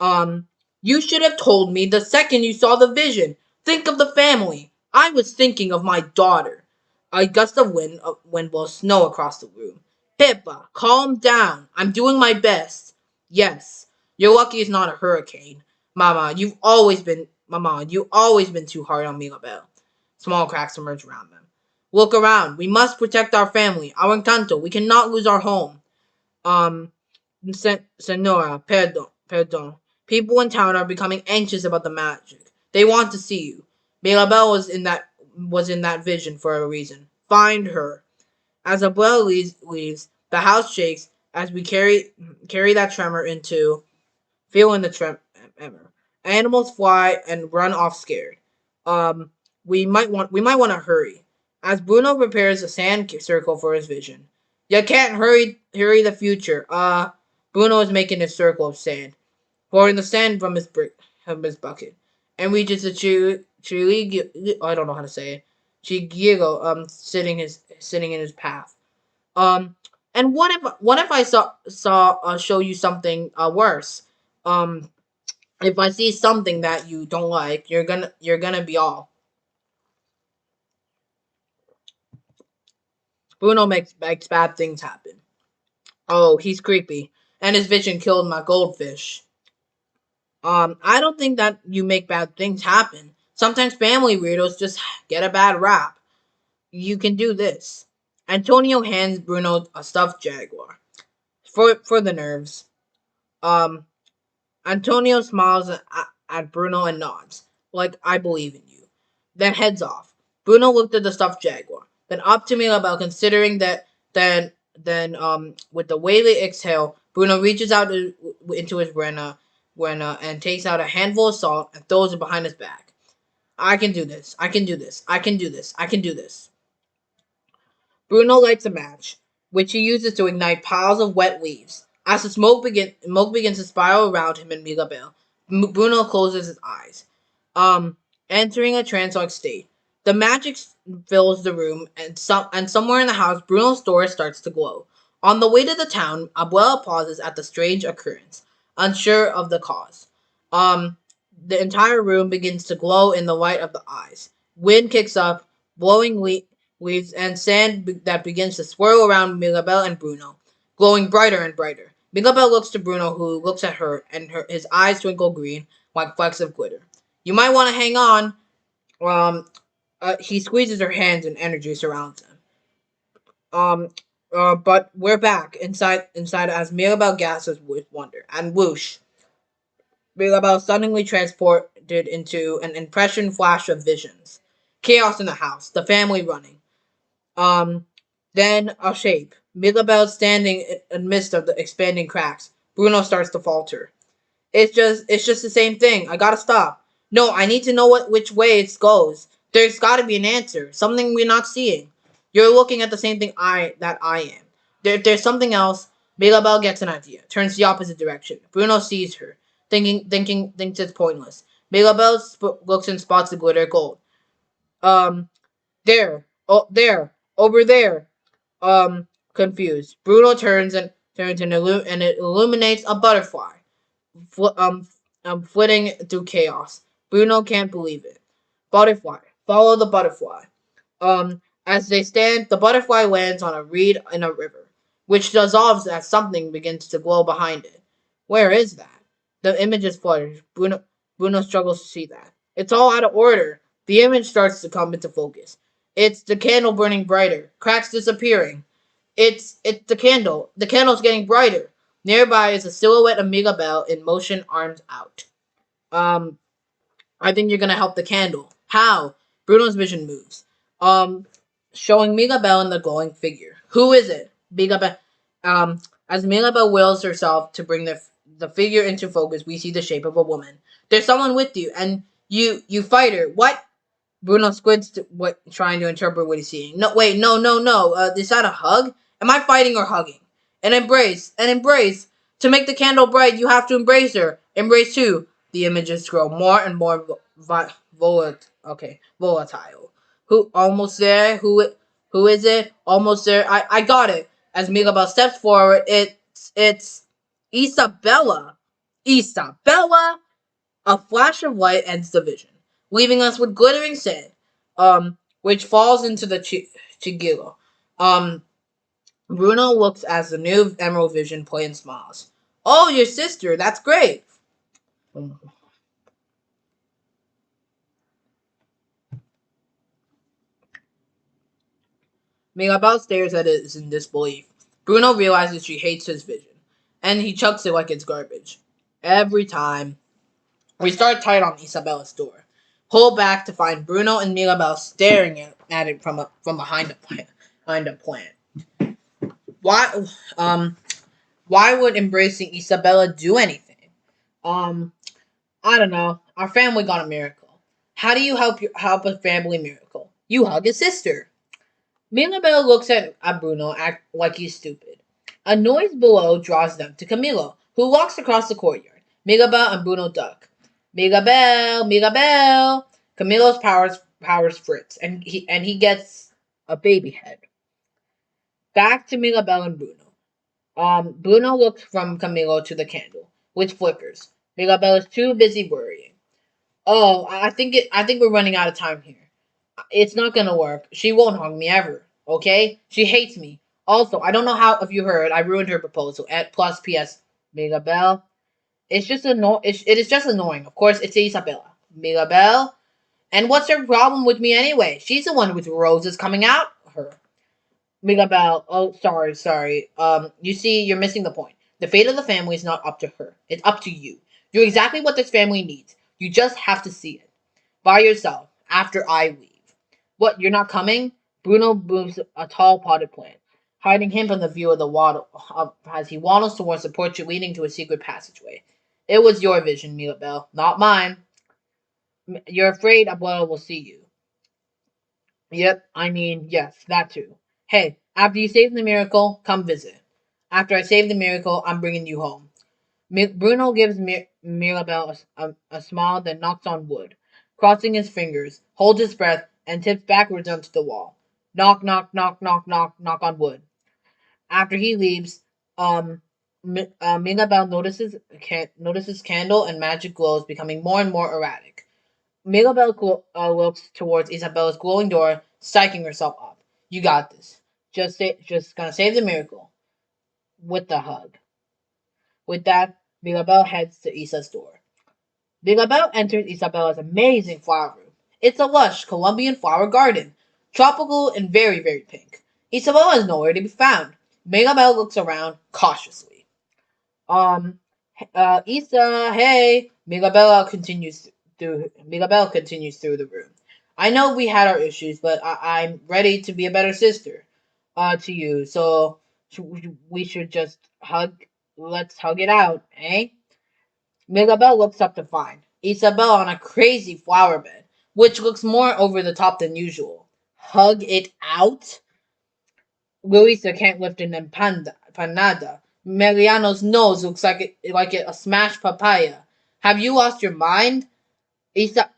Um, you should have told me the second you saw the vision. Think of the family. I was thinking of my daughter. A gust of wind blows snow across the room. Pippa, calm down. I'm doing my best. Yes, you're lucky it's not a hurricane. Mama, you've always been too hard on Mirabel. Small cracks emerge around them. Look around. We must protect our family, our encanto. We cannot lose our home. Um, Senora, perdon. People in town are becoming anxious about the magic. They want to see you. Mirabel was in that vision for a reason. Find her. As Abuela leaves, the house shakes as we carry that tremor into feeling the tremor. Animals fly and run off scared. Um, we might want to hurry. As Bruno prepares a sand circle for his vision. You can't hurry the future. Bruno is making a circle of sand, pouring the sand from his bucket, and reaches the I don't know how to say it. Chigigo sitting in his path. Um, and what if I saw show you something worse? Um, if I see something that you don't like, you're gonna be all. Bruno makes bad things happen. Oh, he's creepy, and his vision killed my goldfish. I don't think that you make bad things happen. Sometimes family weirdos just get a bad rap. You can do this. Antonio hands Bruno a stuffed jaguar for the nerves. Um, Antonio smiles at Bruno and nods, like I believe in you. Then heads off. Bruno looked at the stuffed jaguar, then up to me about considering that. Then, with the wily exhale, Bruno reaches out into his Buena and takes out a handful of salt and throws it behind his back. I can do this. I can do this. I can do this. I can do this. Bruno lights a match, which he uses to ignite piles of wet leaves. As the smoke begins to spiral around him and Mirabel, Bruno closes his eyes, entering a trance-like state. The magic fills the room, and somewhere in the house, Bruno's door starts to glow. On the way to the town, Abuela pauses at the strange occurrence, unsure of the cause. Um, the entire room begins to glow in the light of the eyes. Wind kicks up, blowing leaves and sand that begins to swirl around Mirabel and Bruno, glowing brighter and brighter. Mirabel looks to Bruno, who looks at her, and his eyes twinkle green like flecks of glitter. You might want to hang on. Um, he squeezes her hands, and energy surrounds him. Um, but we're back inside as Mirabel gasps with wonder, and whoosh, Mirabel suddenly transported into an impression flash of visions. Chaos in the house, the family running. Um, then a shape. Mirabel standing in the midst of the expanding cracks. Bruno starts to falter. It's just the same thing. I gotta stop. No, I need to know which way it goes. There's gotta be an answer. Something we're not seeing. You're looking at the same thing I am. There's something else. Mirabel gets an idea. Turns the opposite direction. Bruno sees her. Thinks it's pointless. Mirabel looks and spots the glitter gold. Um, there. Oh, there. Over there. Confused. Bruno and it illuminates a butterfly, fl- um, flitting through chaos. Bruno can't believe it. Butterfly. Follow the butterfly. As they stand, the butterfly lands on a reed in a river, which dissolves as something begins to glow behind it. Where is that? The image is fluttered. Bruno struggles to see that. It's all out of order. The image starts to come into focus. It's the candle burning brighter, cracks disappearing. It's the candle. The candle's getting brighter. Nearby is a silhouette of Mirabel in motion, arms out. Um, I think you're gonna help the candle. How? Bruno's vision moves. Um, Showing Mirabel in the glowing figure. Who is it? Mirabel. As Mirabel wills herself to bring the figure into focus, we see the shape of a woman. There's someone with you, and you fight her. What? Bruno squints trying to interpret what he's seeing. No, wait, no. Is that a hug? Am I fighting or hugging? An embrace. To make the candle bright, you have to embrace her. Embrace who? The images grow more and more volatile. Who? Almost there. Who is it? Almost there. I got it. As Mirabel steps forward, it's Isabella. Isabella. A flash of light ends the vision, leaving us with glittering sand, which falls into the Chigilo. Um, Bruno looks as the new Emerald Vision play and smiles. Oh, your sister, that's great. Mirabel stares at it in disbelief. Bruno realizes she hates his vision, and he chucks it like it's garbage. Every time. We start tight on Isabella's door. Pull back to find Bruno and Mirabel staring at it from behind a plant. Why um why would embracing Isabella do anything? Um I don't know. Our family got a miracle. How do you help a family miracle? You hug a sister. Mirabel looks at Bruno act like he's stupid. A noise below draws them to Camilo, who walks across the courtyard. Mirabel and Bruno duck. Mirabel. Camilo's powers Fritz, and he gets a baby head. Back to Mirabel and Bruno. Bruno looks from Camilo to the candle, which flickers. Mirabel is too busy worrying. Oh, I think we're running out of time here. It's not gonna work. She won't hug me ever. Okay? She hates me. Also, I don't know how if you heard, I ruined her proposal. At plus PS, Mirabel. It is just annoying. Of course, it's Isabella. Mirabel. And what's her problem with me anyway? She's the one with roses coming out her. Mirabel. Oh, sorry. You see, you're missing the point. The fate of the family is not up to her. It's up to you. You're exactly what this family needs. You just have to see it by yourself after I leave. What, you're not coming? Bruno moves a tall potted plant, hiding him from the view of the water as he waddles towards the porch leading to a secret passageway. It was your vision, Mirabel, not mine. You're afraid Abuela will see you. Yep, I mean, yes, that too. Hey, after you save the miracle, come visit. After I save the miracle, I'm bringing you home. Bruno gives Mirabel a smile that knocks on wood, crossing his fingers, holds his breath, and tips backwards onto the wall. Knock, knock, knock, knock, knock, knock on wood. After he leaves, Mirabel notices candle and magic glows becoming more and more erratic. Mirabel looks towards Isabella's glowing door, psyching herself up. You got this. Just gonna save the miracle with the hug. With that, Mirabel heads to Isa's door. Mirabel enters Isabella's amazing flower room. It's a lush Colombian flower garden, tropical and very, very pink. Isabella is nowhere to be found. Mirabel looks around cautiously. Um, Isa, hey. Mirabel continues through the room. I know we had our issues, but I'm ready to be a better sister, to you. So we should just hug. Let's hug it out, eh? Mirabel looks up to find Isabel on a crazy flower bed, which looks more over the top than usual. Hug it out? Luisa can't lift an empanada. Mariano's nose looks like a smashed papaya. Have you lost your mind? Isa,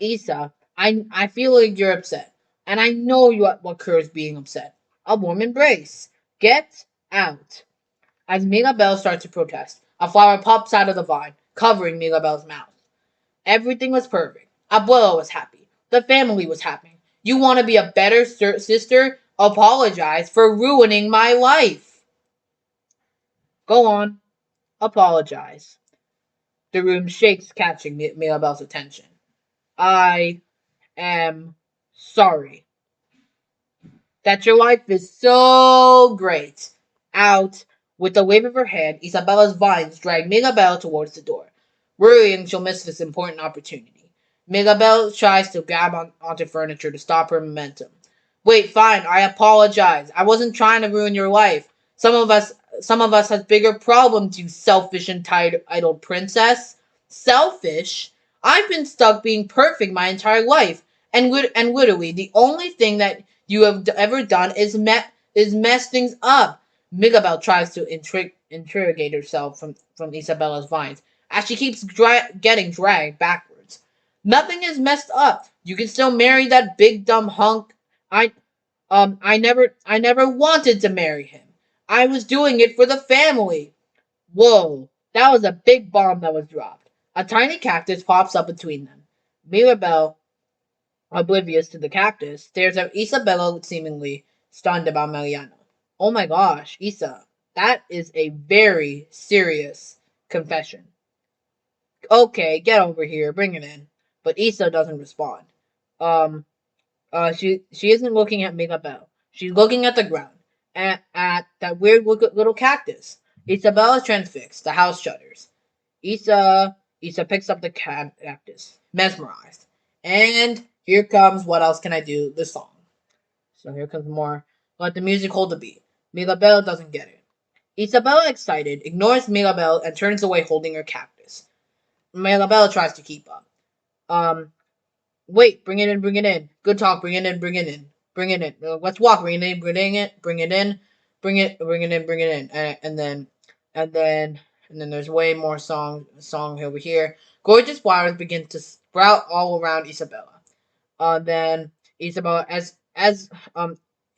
I feel like you're upset. And I know what occurs being upset. A warm embrace. Get out. As Mirabel starts to protest, a flower pops out of the vine, covering Mirabel's mouth. Everything was perfect. Abuela was happy. The family was happy. You want to be a better sister? Apologize for ruining my life. Go on. Apologize. The room shakes, catching Mirabel's attention. I am sorry that your life is so great. Out. With a wave of her hand, Isabella's vines drag Mirabel towards the door, worrying she'll miss this important opportunity. Mirabel tries to grab onto furniture to stop her momentum. Wait, fine, I apologize. I wasn't trying to ruin your life. Some of us has bigger problems, you selfish entitled princess. Selfish? I've been stuck being perfect my entire life, and literally the only thing that you have ever done is mess things up. Mirabel tries to interrogate herself from Isabella's vines as she keeps getting dragged backwards. Nothing is messed up. You can still marry that big dumb hunk. I I never wanted to marry him. I was doing it for the family. Whoa, that was a big bomb that was dropped. A tiny cactus pops up between them. Mirabel, oblivious to the cactus, stares at Isabella seemingly stunned about Mariano. Oh my gosh, Isa, that is a very serious confession. Okay, get over here, bring it in. But Isa doesn't respond. Um, she isn't looking at Mirabel. She's looking at the ground, at that weird little cactus. Isabel is transfixed. The house shudders. Isa picks up the cactus, mesmerized. And here comes What Else Can I Do? The song. So here comes more. Let the music hold the beat. Mirabel doesn't get it. Isabella, excited, ignores Mirabel and turns away holding her cactus. Mirabel tries to keep up. Um, Wait, bring it in, bring it in. Good talk, bring it in, bring it in. Bring it in. Let's walk, bring it in, bring it, bring it in. Bring it in, bring it in. And then, and then there's way more song over here. Gorgeous flowers begin to sprout all around Isabella. Then Isabella as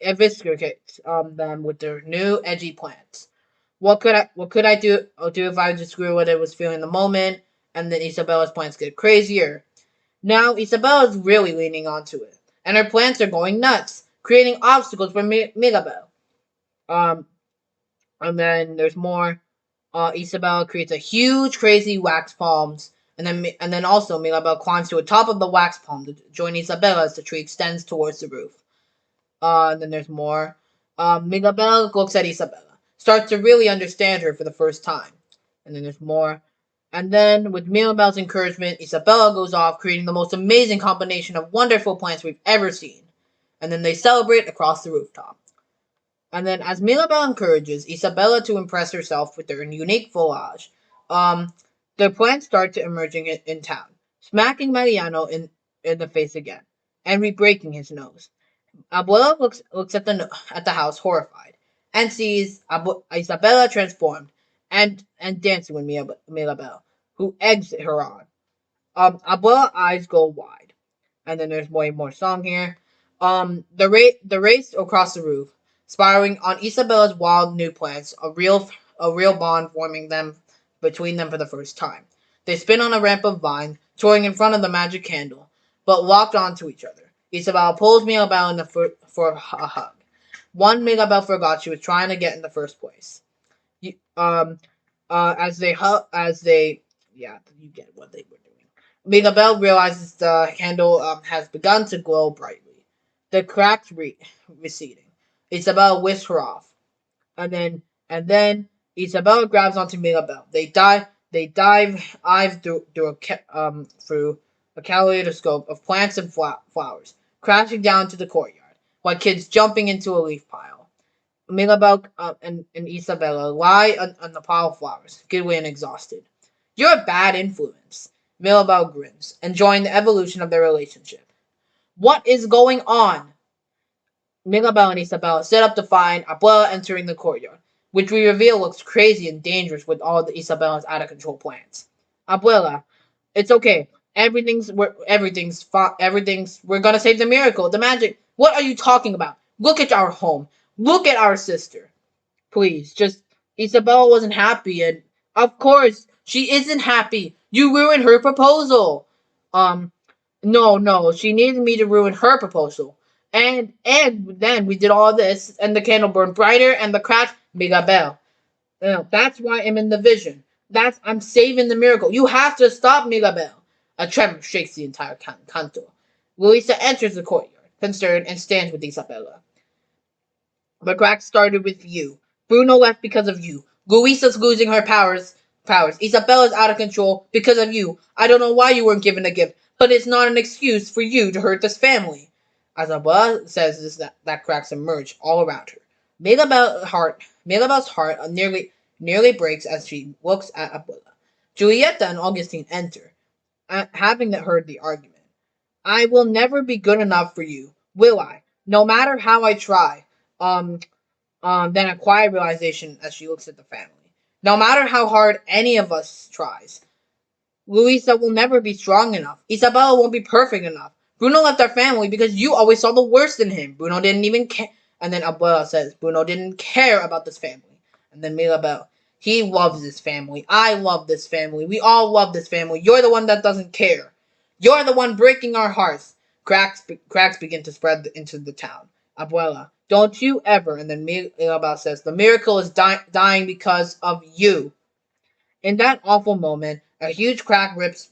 eviscerates them with their new edgy plants. What could I do if I just grew what I was feeling in the moment? And then Isabella's plants get crazier. Now Isabella's really leaning onto it, and her plants are going nuts. creating obstacles for Mirabel. Um, and then there's more. Isabel creates a huge, crazy wax palms, and then also Mirabel climbs to the top of the wax palm to join Isabella as the tree extends towards the roof. And then there's more. Mirabel looks at Isabella, starts to really understand her for the first time. And then there's more. And then, with Mirabel's encouragement, Isabella goes off, creating the most amazing combination of wonderful plants we've ever seen. And then they celebrate across the rooftop. And then, as Mirabel encourages Isabella to impress herself with their unique foliage, um, the plants start to emerging in town, smacking Mariano in the face again, and re-breaking his nose. Abuela looks at the house horrified, and sees Isabella transformed and dancing with Mirabel, who eggs her on. Abuela's eyes go wide, and then there's way more song here. The race across the roof, spiraling on Isabella's wild new plants, a real bond forming them between them for the first time. They spin on a ramp of vine, touring in front of the magic candle, but locked onto each other. Isabella pulls Mirabel in for a hug. One Mirabel forgot she was trying to get in the first place. You, as they, yeah, you get what they were doing. Mirabel realizes the candle has begun to glow brightly. The cracks receding. Isabel whisks her off, and then Isabella grabs onto Mirabel. They dive through a kaleidoscope of plants and flowers, crashing down to the courtyard, like kids jumping into a leaf pile. Mirabel and Isabella lie on the pile of flowers, giddy and exhausted. You're a bad influence. Mirabel grins, enjoying the evolution of their relationship. What is going on? Mirabel and Isabella set up to find Abuela entering the courtyard, which we reveal looks crazy and dangerous with all of Isabella's out of control plans. Abuela, it's okay. Everything's we're gonna save the miracle, the magic. What are you talking about? Look at our home. Look at our sister. Please, just Isabella wasn't happy, and of course she isn't happy. You ruined her proposal. Um, no, she needed me to ruin her proposal. And then we did all this, and the candle burned brighter, and the crash, Migabel. That's why I'm in the vision. I'm saving the miracle. You have to stop Migabel. A tremor shakes the entire canto. Luisa enters the courtyard, concerned, and stands with Isabella. The crack started with you. Bruno left because of you. Luisa's losing her powers. Isabella's out of control because of you. I don't know why you weren't given a gift, but it's not an excuse for you to hurt this family. Isabella says this, that cracks emerge all around her. Mirabel's heart nearly breaks as she looks at Abuela. Julieta and Augustine enter, having heard the argument. I will never be good enough for you, will I? No matter how I try. Um, then a quiet realization as she looks at the family. No matter how hard any of us tries, Luisa will never be strong enough. Isabella won't be perfect enough. Bruno left our family because you always saw the worst in him. Bruno didn't even care. And then Abuela says, Bruno didn't care about this family. And then Mirabel, he loves this family. I love this family. We all love this family. You're the one that doesn't care. You're the one breaking our hearts. Cracks begin to spread into the town. Abuela, don't you ever. And then Mirabel says, the miracle is dying because of you. In that awful moment, a huge crack rips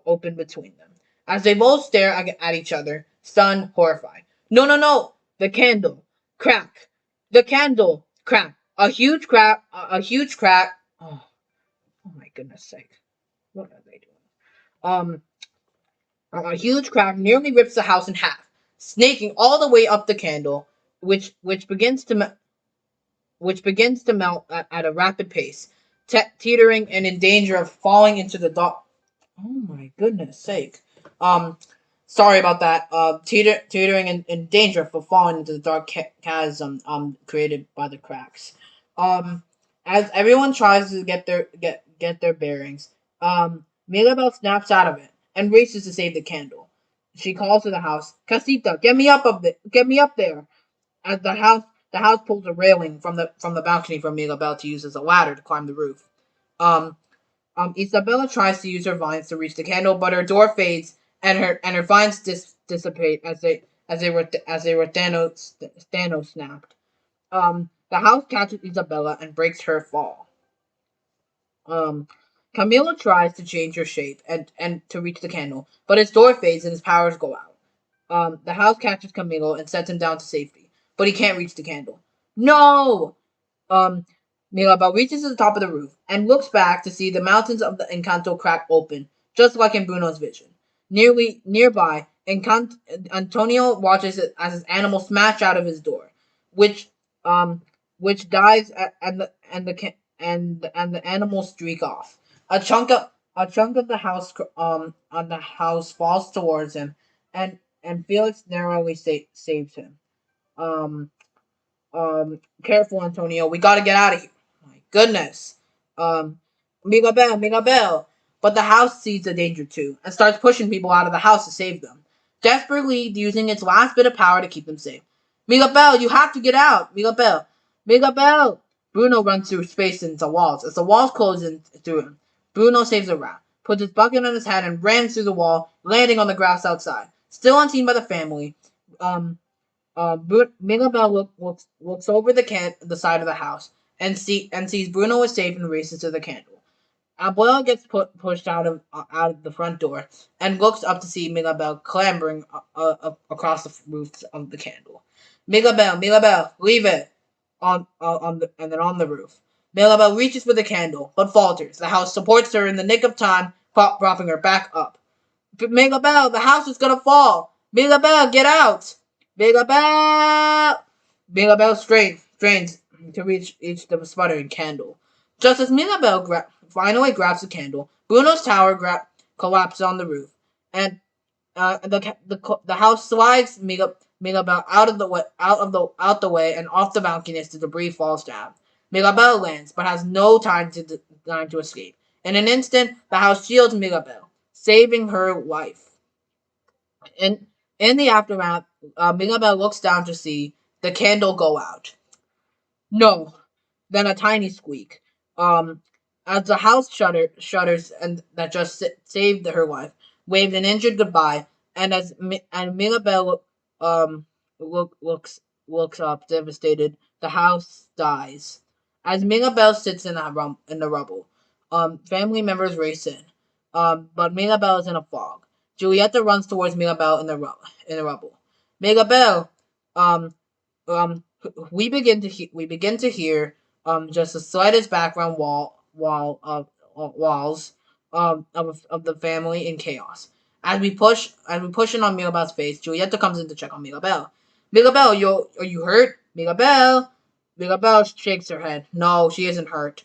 open between them. As they both stare at each other, stunned, horrified. No, no, no! The candle! Crack! The candle! Crack! A huge crack. Oh my goodness sake. What are they doing? Um, a huge crack nearly rips the house in half, snaking all the way up the candle, which begins to melt at a rapid pace, teetering and in danger of falling into the dark. Oh my goodness sake. Um, Sorry about that. Teetering in danger of falling into the dark chasm created by the cracks. Um, as everyone tries to get their bearings, Mirabel snaps out of it and races to save the candle. She calls to the house, Casita, get me up there. As the house pulls a railing from the balcony for Mirabel to use as a ladder to climb the roof. Um, Isabella tries to use her vines to reach the candle, but her door fades and her vines dissipate as they were Thanos snapped. The house catches Isabella and breaks her fall. Um, Camilo tries to change her shape and to reach the candle, but his door fades and his powers go out. The house catches Camilo and sets him down to safety, but he can't reach the candle. No! Um, Mirabel reaches to the top of the roof and looks back to see the mountains of the Encanto crack open, just like in Bruno's vision. Nearby, Antonio watches it as his animal smash out of his door, which um which dies and the animals streak off. A chunk of the house falls towards him, and Felix narrowly saves him. Um, Careful, Antonio. We gotta get out of here. My goodness. Um, Miguel. But the house sees the danger too and starts pushing people out of the house to save them, desperately using its last bit of power to keep them safe. Miguel, you have to get out. Miguel. Bruno runs through space into walls. As the walls close in through him, Bruno saves a rat, puts his bucket on his head, and ran through the wall, landing on the grass outside. Still unseen by the family, um, Mirabel looks over the side of the house and sees Bruno is safe and races to the candle. Abuela gets pushed out of the front door and looks up to see Mirabel clambering across the roof of the candle. Mirabel, leave it on the roof. Mirabel reaches for the candle but falters. The house supports her in the nick of time, propping her back up. Mirabel, the house is gonna fall. Mirabel, get out. Mirabel. Mirabel strains to reach the sputtering candle. Just as Mirabel finally grabs the candle, Bruno's tower collapses on the roof, and the house slides Mirabel out the way and off the balcony as the debris falls down. Mirabel lands, but has no time to escape. In an instant, the house shields Mirabel, saving her life. In the aftermath, Mirabel looks down to see the candle go out. No, then a tiny squeak. Um, as the house shutters and that just saved her life, waved an injured goodbye, and Mirabel looks up devastated. The house dies. As Mirabel sits in the rubble, family members race in. But Mirabel is in a fog. Julieta runs towards Mirabel in the rubble. Mirabel, um, um, we begin to hear just the slightest background walls of the family in chaos. As we push in on Mirabel's face, Julieta comes in to check on Mirabel. Mirabel, are you hurt? Mirabel shakes her head. No, she isn't hurt,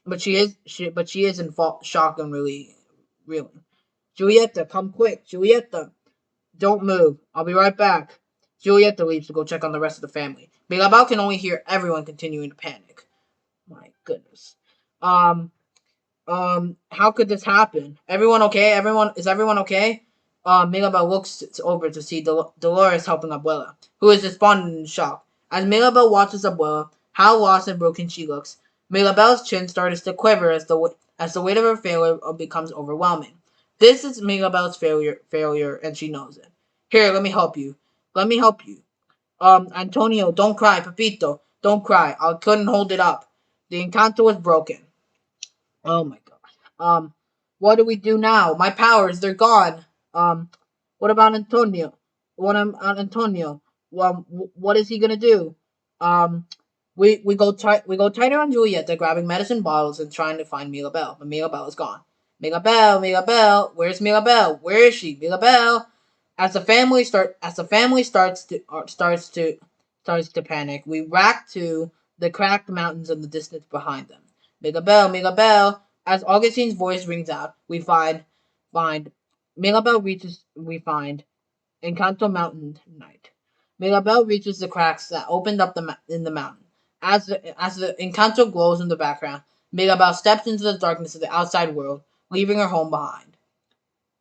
but she is in shock and really reeling. Julieta, come quick, Julieta. Don't move. I'll be right back. Julieta leaves to go check on the rest of the family. Mirabel can only hear everyone continuing to panic. My goodness. Um, how could this happen? Everyone okay? Everyone okay? Mirabel looks over to see Dolores helping Abuela, who is despondent and shocked. As Mirabel watches Abuela, how lost and broken she looks, Mirabel's chin starts to quiver as the weight of her failure becomes overwhelming. This is Mirabel's failure, and she knows it. Here, let me help you. Let me help you. Antonio, don't cry. Pepito, don't cry. I couldn't hold it up. The Encanto is broken. Oh my god. What do we do now? My powers, they're gone. Um, what about Antonio? What about Antonio? What is he gonna do? Um, we go tighter on Julieta, grabbing medicine bottles and trying to find Mirabel, but Mirabel is gone. Mirabel, where's Mirabel? Where is she? Mirabel. As the family starts to panic, we rack to the cracked mountains in the distance behind them. Mirabel. As Augustine's voice rings out, find Mirabel reaches we find Encanto Mountain Night. Mirabel reaches the cracks that opened up in the mountain. As the Encanto glows in the background, Mirabel steps into the darkness of the outside world, leaving her home behind.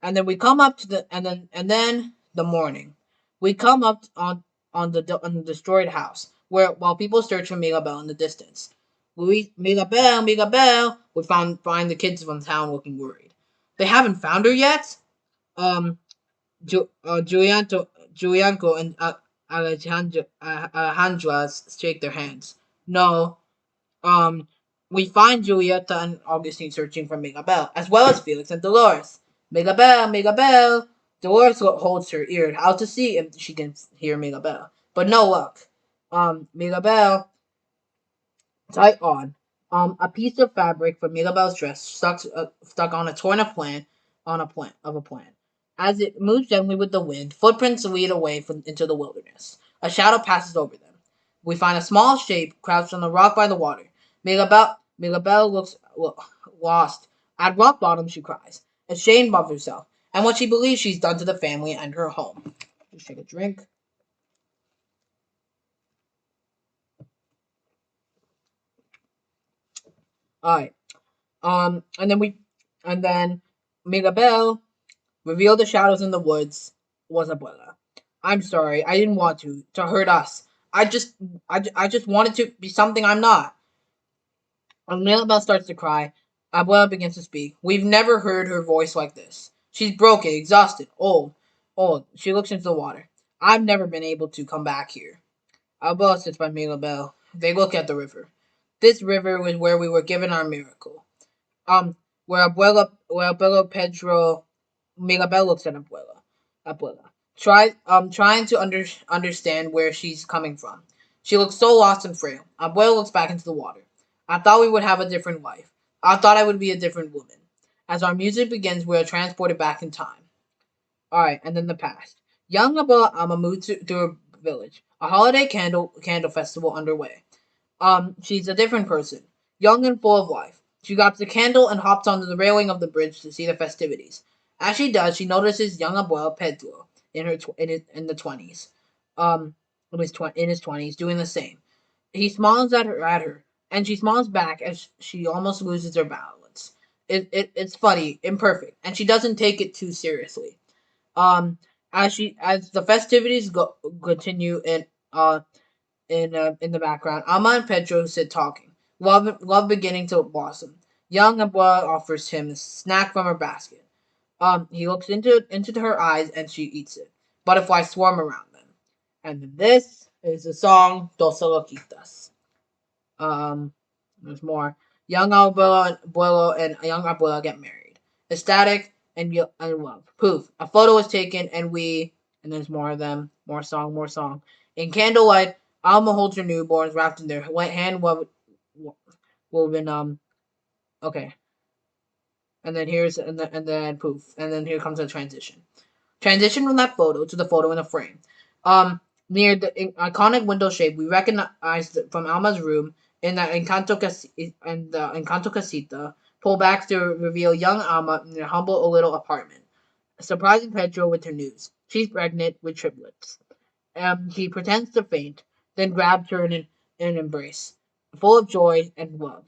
And then we come up to the and then the morning. We come up on the destroyed house, where while people search for Mirabel in the distance. Mirabel. We find the kids from town looking worried. They haven't found her yet. Um, Julieta Julianco and Alejandra shake their hands. No, um, we find Julieta and Augustine searching for Megabel, as well as Felix and Dolores. Megabel, Megabel! Dolores holds her ear out to see if she can hear Megabel, but no luck. Megabel, tight on. A piece of fabric from Mirabel's dress stuck on a torn of plant on a plant of a plant. As it moves gently with the wind, footprints lead away into the wilderness. A shadow passes over them. We find a small shape crouched on a rock by the water. Mirabel looks lost. At rock bottom, she cries, ashamed of herself and what she believes she's done to the family and her home. Just take a drink. All right. And then Mirabel revealed the shadows in the woods was Abuela. I'm sorry, I didn't want to hurt us. I just I just wanted to be something I'm not. When Mirabel starts to cry, Abuela begins to speak. We've never heard her voice like this. She's broken, exhausted, old. She looks into the water. I've never been able to come back here. Abuela sits by Mirabel. They look at the river. This river was where we were given our miracle. Where Abuela Pedro Mirabel looks at Abuela. Trying to understand where she's coming from. She looks so lost and frail. Abuela looks back into the water. I thought we would have a different life. I thought I would be a different woman. As our music begins, we are transported back in time. Alright, and then the past. Young Abuela moved to a village. A holiday candle festival underway. She's a different person, young and full of life. She grabs a candle and hops onto the railing of the bridge to see the festivities. As she does, she notices young Abuelo Pedro in the 20s, um, in his 20s, doing the same. He smiles at her, and she smiles back as she almost loses her balance. It's funny, imperfect, and she doesn't take it too seriously. Um, as the festivities continue in the background, Alma and Pedro sit talking, love beginning to blossom. Young Abuela offers him a snack from her basket. He looks into her eyes and she eats it. Butterflies swarm around them. And this is the song Dos Loquitas. Um, there's more. Young Abuelo and young Abuela get married. Ecstatic and love. Poof. A photo is taken and there's more of them. More song. In candlelight, Alma holds her newborns wrapped in their hand woven, okay. And then poof. And then here comes a transition. Transition from that photo to the photo in the frame. Um, Near the iconic window shape, we recognize from Alma's room in the Encanto Casita. Pull back to reveal young Alma in her humble little apartment, surprising Pedro with her news. She's pregnant with triplets. He pretends to faint, then grabs her in an embrace, full of joy and love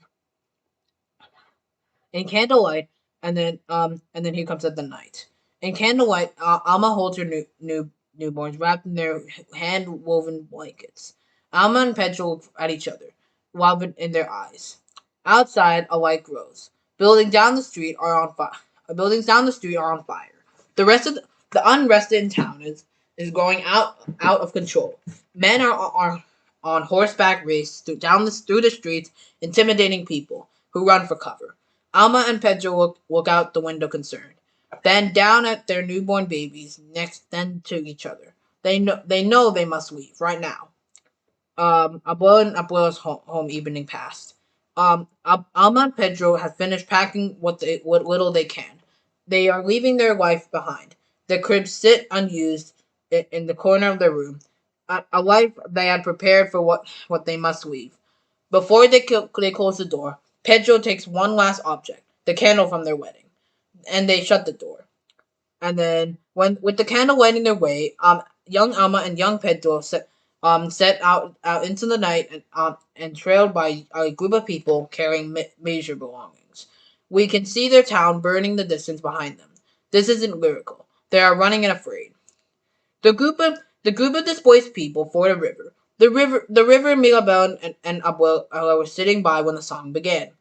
in candlelight, and then here comes at the night. In candlelight, Alma holds her newborns wrapped in their hand woven blankets. Alma and Pedro look at each other, love in their eyes. Outside, a light grows. Buildings down the street are on fire. Buildings down the street are on fire. The rest of the unrest in town is going out of control. Men are on horseback race through the streets, intimidating people who run for cover. Alma and Pedro look out the window concerned, then down at their newborn babies, next then to each other. They know they must leave right now. Abuela and Abuela's home evening passed. Alma and Pedro have finished packing what little they can. They are leaving their life behind. The cribs sit unused in the corner of their room. A life they had prepared for what they must leave. Before they close the door, Pedro takes one last object, the candle from their wedding, and they shut the door. And then, when with the candle lighting their way, young Alma and young Pedro set out into the night and trailed by a group of people carrying major belongings. We can see their town burning the distance behind them. This isn't lyrical. They are running and afraid. The group of displaced people ford a river. The river Mirabel and Abuela were sitting by when the song began.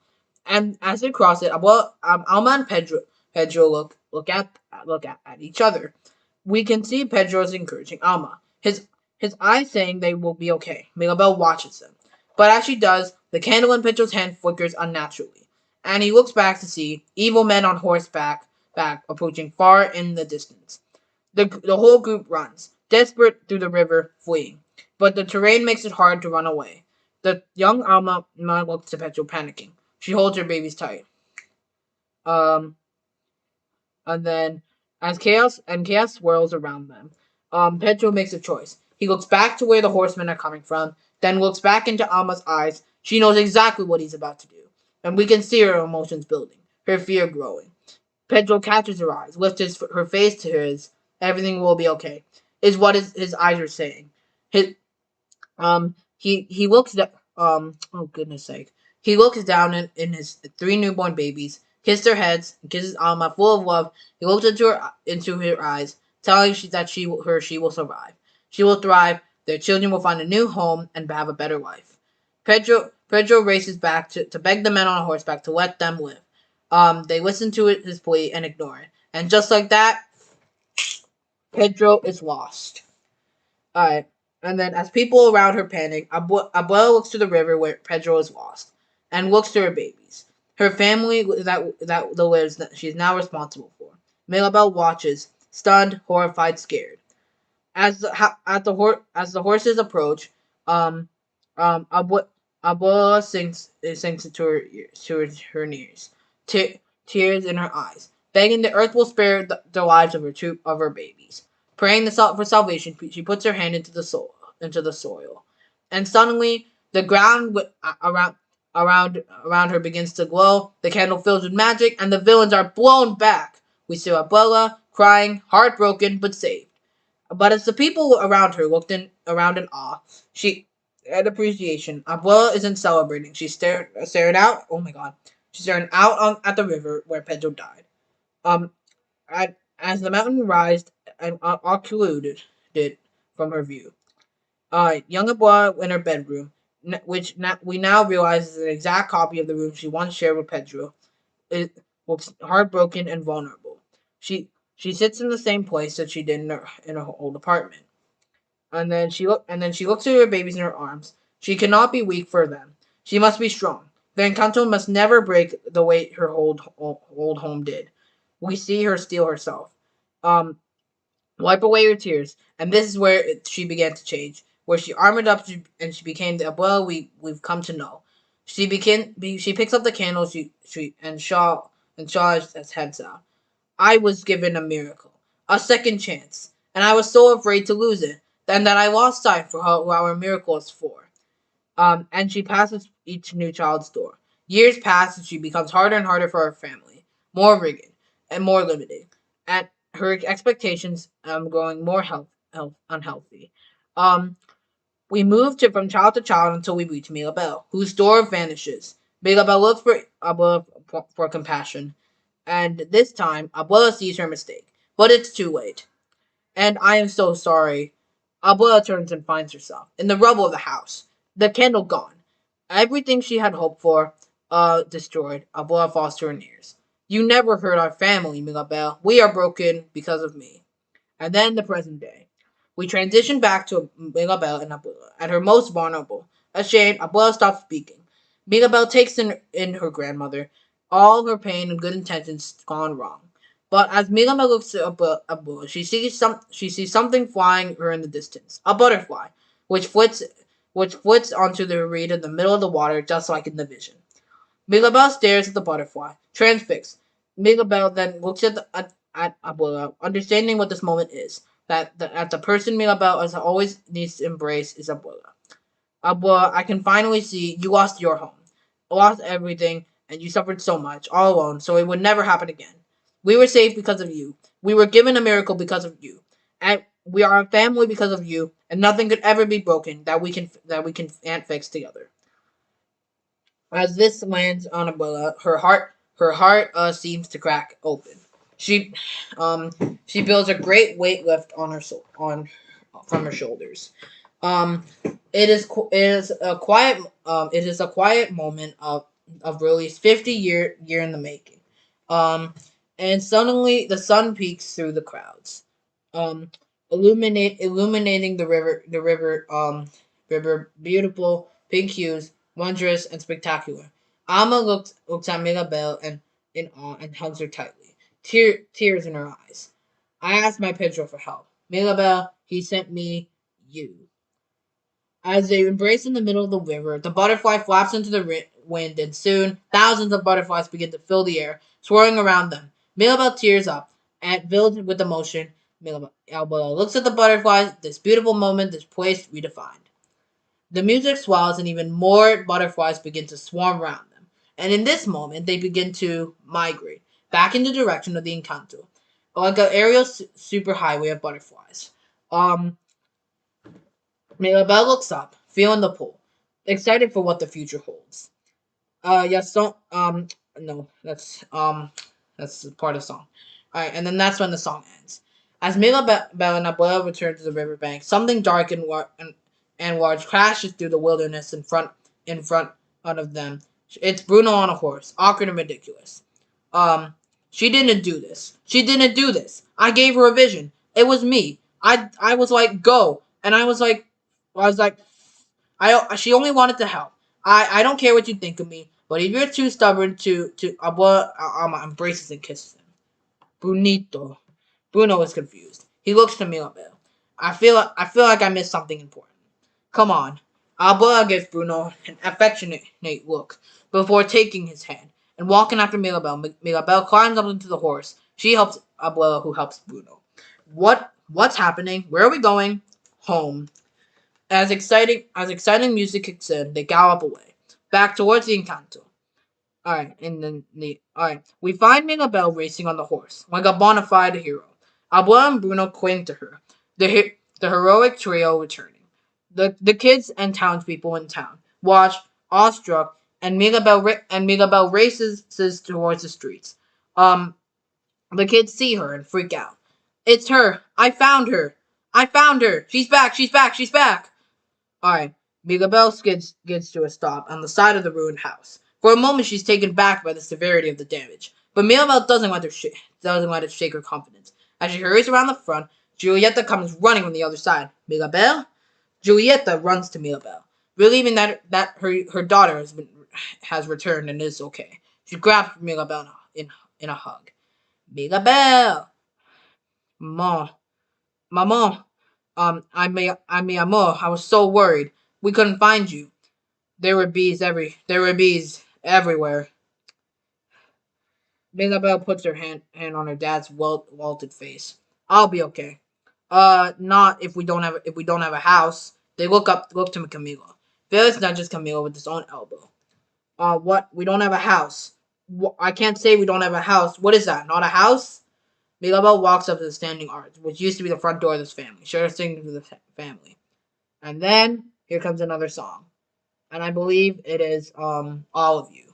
And as they cross it, Alma and Pedro look at each other. We can see Pedro's encouraging Alma. His eyes saying they will be okay. Mirabel watches them. But as she does, the candle in Pedro's hand flickers unnaturally, and he looks back to see evil men on horseback back approaching far in the distance. The whole group runs, desperate through the river, fleeing. But the terrain makes it hard to run away. The young Alma looks to Pedro panicking. She holds her babies tight. Um, and then as chaos swirls around them, Pedro makes a choice. He looks back to where the horsemen are coming from, then looks back into Alma's eyes. She knows exactly what he's about to do, and we can see her emotions building, her fear growing. Pedro catches her eyes, lifts her face to his. Everything will be okay, is what his eyes are saying. His he looks oh goodness sake. He looks down in his three newborn babies, kisses their heads, and kisses Alma full of love. He looks into her eyes, telling she will survive. She will thrive. Their children will find a new home and have a better life. Pedro races back to beg the men on horseback to let them live. They listen to his plea and ignore it. And just like that, Pedro is lost. Alright. And then as people around her panic, Abuela looks to the river where Pedro is lost and looks to her babies. Her family that the lives that she's now responsible for. Mirabel watches, stunned, horrified, scared. As the horses approach, um Abu, Abuela sinks to her knees, tears in her eyes, begging the earth will spare the lives of her babies. Praying for salvation, she puts her hand into the soil, and suddenly the ground around her begins to glow. The candle fills with magic, and the villains are blown back. We see Abuela crying, heartbroken but saved. But as the people around her looked around in awe, she and appreciation, Abuela isn't celebrating. She's staring out. Oh my god, she's staring out at the river where Pedro died. Um, as the mountain rised and occluded it from her view. Young Abuela in her bedroom, we now realize is an exact copy of the room she once shared with Pedro. It looks heartbroken and vulnerable. She sits in the same place that she did in her old apartment. And then she looks at her babies in her arms. She cannot be weak for them. She must be strong. The Encanto must never break the weight her old home did. We see her steel herself. Um, Wipe away her tears, and this is where she began to change. Where she armored up and she became the Abuela we've come to know. She picks up the candle and Shaw heads out. I was given a miracle, a second chance, and I was so afraid to lose it, then that I lost sight for who our miracle is for. And she passes each new child's door. Years pass, and she becomes harder and harder for her family, more rigid and more limited, and her expectations growing more unhealthy. Um, we move from child to child until we reach Mirabelle, whose door vanishes. Mirabelle looks for for compassion, and this time Abuela sees her mistake, but it's too late. And I am so sorry. Abuela turns and finds herself in the rubble of the house, the candle gone, everything she had hoped for, destroyed. Abuela falls to her knees. You never hurt our family, Mirabelle. We are broken because of me. And then the present day. We transition back to Mirabelle and Abuela at her most vulnerable. Ashamed, Abuela stops speaking. Mirabelle takes in her grandmother, all her pain and good intentions gone wrong. But as Mirabelle looks at Abuela, she sees something flying her in the distance. A butterfly, which flits onto the reed in the middle of the water, just like in the vision. Mirabelle stares at the butterfly, transfixed. Mirabelle then looks at Abuela, understanding what this moment is. That the person Mirabelle has always needs to embrace is Abuela. Abuela, I can finally see you lost your home, lost everything, and you suffered so much, all alone, so it would never happen again. We were saved because of you. We were given a miracle because of you. And we are a family because of you, and nothing could ever be broken that we can and fix together. As this lands on Abuela, her heart seems to crack open. She she feels a great weight lift on her on from her shoulders. Um, it is a quiet moment of release 50 year in the making. Um, and suddenly the sun peeks through the crowds. um, illuminating the river, beautiful, pink hues, wondrous and spectacular. Alma looks at Mirabelle and in awe and hugs her tightly, tears in her eyes. I asked my Pedro for help. Mirabelle, he sent me you. As they embrace in the middle of the river, the butterfly flaps into the wind, and soon thousands of butterflies begin to fill the air, swirling around them. Mirabelle tears up, and filled with emotion, Mirabelle looks at the butterflies, this beautiful moment, this place redefined. The music swells, and even more butterflies begin to swarm around them. And in this moment, they begin to migrate back in the direction of the Encanto, like an aerial superhighway of butterflies. Um, Mirabelle looks up, feeling the pull, excited for what the future holds. Yes, don't no, that's part of the song. Alright, and then that's when the song ends. As Mirabelle and Abuela return to the riverbank, something dark and large crashes through the wilderness in front of them. It's Bruno on a horse, awkward and ridiculous. Um, she didn't do this. She didn't do this. I gave her a vision. It was me. I was like, go, and I was like, she only wanted to help. I don't care what you think of me, but if you're too stubborn to Abua embraces and kisses him. Brunito. Bruno is confused. He looks to Mirabel. I feel like I missed something important. Come on. Abua gives Bruno an affectionate look before taking his hand and walking after Mirabel. Mirabel climbs up into the horse. She helps Abuela, who helps Bruno. What's happening? Where are we going? Home. As exciting music kicks in, they gallop away, back towards the Encanto. Alright, and then we find Mirabelle racing on the horse, like a bona fide hero. Abuela and Bruno cling to her, the heroic trio returning. The kids and townspeople in town watch, awestruck, and Mirabelle races towards the streets. Um, the kids see her and freak out. It's her! I found her! I found her! She's back! She's back! She's back! Alright, Mirabelle gets to a stop on the side of the ruined house. For a moment, she's taken back by the severity of the damage, but Mirabelle doesn't let it shake her confidence. As she hurries around the front, Julieta comes running from the other side. Mirabelle? Julieta runs to Mirabelle, believing that her daughter has returned and is okay. She grabs Mirabelle in a hug. Mirabelle, Mom, Maman, I mi amor, I was so worried. We couldn't find you. There were bees everywhere. Mirabelle puts her hand on her dad's wilted face. I'll be okay. Not if we don't have a house. They look to Camilo. Felix nudges Camilo with his own elbow. What? We don't have a house. I can't say we don't have a house. What is that? Not a house? Mirabelle walks up to the standing arch, which used to be the front door of this family. Shares things with the family. And then here comes another song. And I believe it is all of you.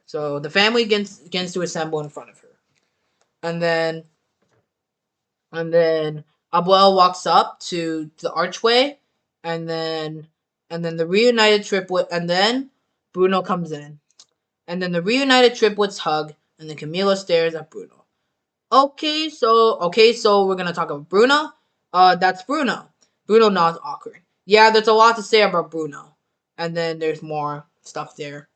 So the family begins to assemble in front of her. And then Abuel walks up to the archway, and then the reunited triplet, and then Bruno comes in. And then the reunited triplets hug, and then Camila stares at Bruno. Okay, so we're gonna talk about Bruno. That's Bruno. Bruno nods awkward. Yeah, there's a lot to say about Bruno. And then there's more stuff there.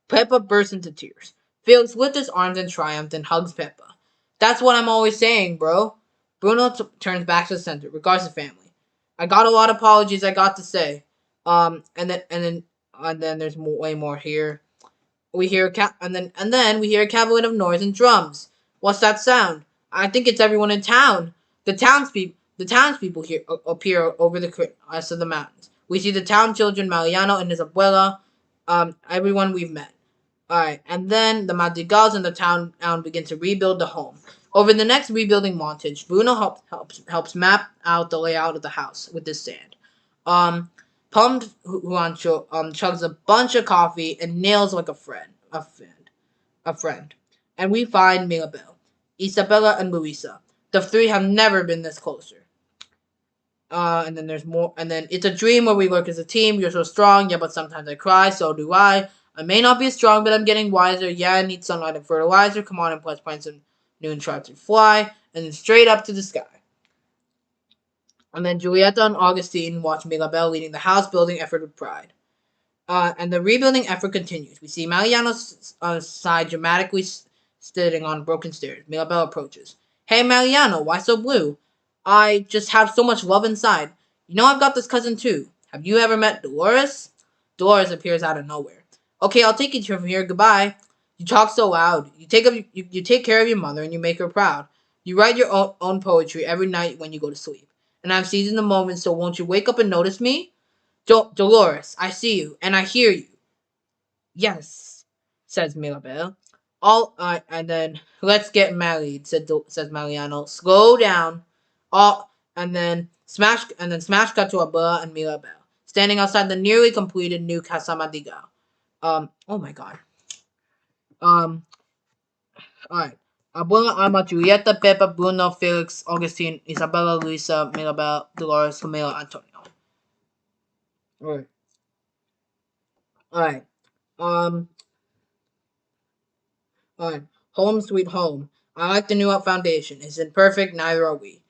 Peppa bursts into tears. Felix lifts his arms in triumph and hugs Peppa. That's what I'm always saying, bro. Bruno turns back to the center, regards the family. I got a lot of apologies I got to say. And then there's way more here. We hear and then we hear a cavalcade of noise and drums. What's that sound? I think it's everyone in town. The townspeople here appear over the crest of the mountains. We see the town children, Mariano and his abuela, everyone we've met. Alright, and then the Madrigals in the town begin to rebuild the home. Over the next rebuilding montage, Bruno helps map out the layout of the house with his sand. Um, Pumped Juancho chugs a bunch of coffee and nails like a friend. And we find Mirabel, Isabella, and Luisa. The three have never been this closer. And then there's more. And then it's a dream where we work as a team. You're so strong, yeah, but sometimes I cry. So do I. I may not be as strong, but I'm getting wiser. Yeah, I need sunlight and fertilizer. Come on, and plus find some new instructions to fly, and then straight up to the sky. And then Julieta and Augustine watch Mirabel leading the house building effort with pride. And the rebuilding effort continues. We see Mariano's side dramatically sitting on broken stairs. Mirabel approaches. Hey, Mariano, why so blue? I just have so much love inside. You know I've got this cousin too. Have you ever met Dolores? Dolores appears out of nowhere. Okay, I'll take you from here. Goodbye. You talk so loud. You take care of your mother and you make her proud. You write your own poetry every night when you go to sleep. And I'm seizing the moment, so won't you wake up and notice me? Dolores, I see you, and I hear you. Yes, says Mirabel. All and then let's get married, says Mariano. Slow down. All and then smash cut to Abella and Mirabel, standing outside the nearly completed new Casa Madrigal. Oh my god. Um, alright. Abuela, Alma, Julieta, Pepa, Bruno, Felix, Augustine, Isabella, Luisa, Mirabel, Dolores, Camila, Antonio. Alright. Alright. Um, Alright. Home sweet home. I like the new up foundation. Isn't perfect, neither are we.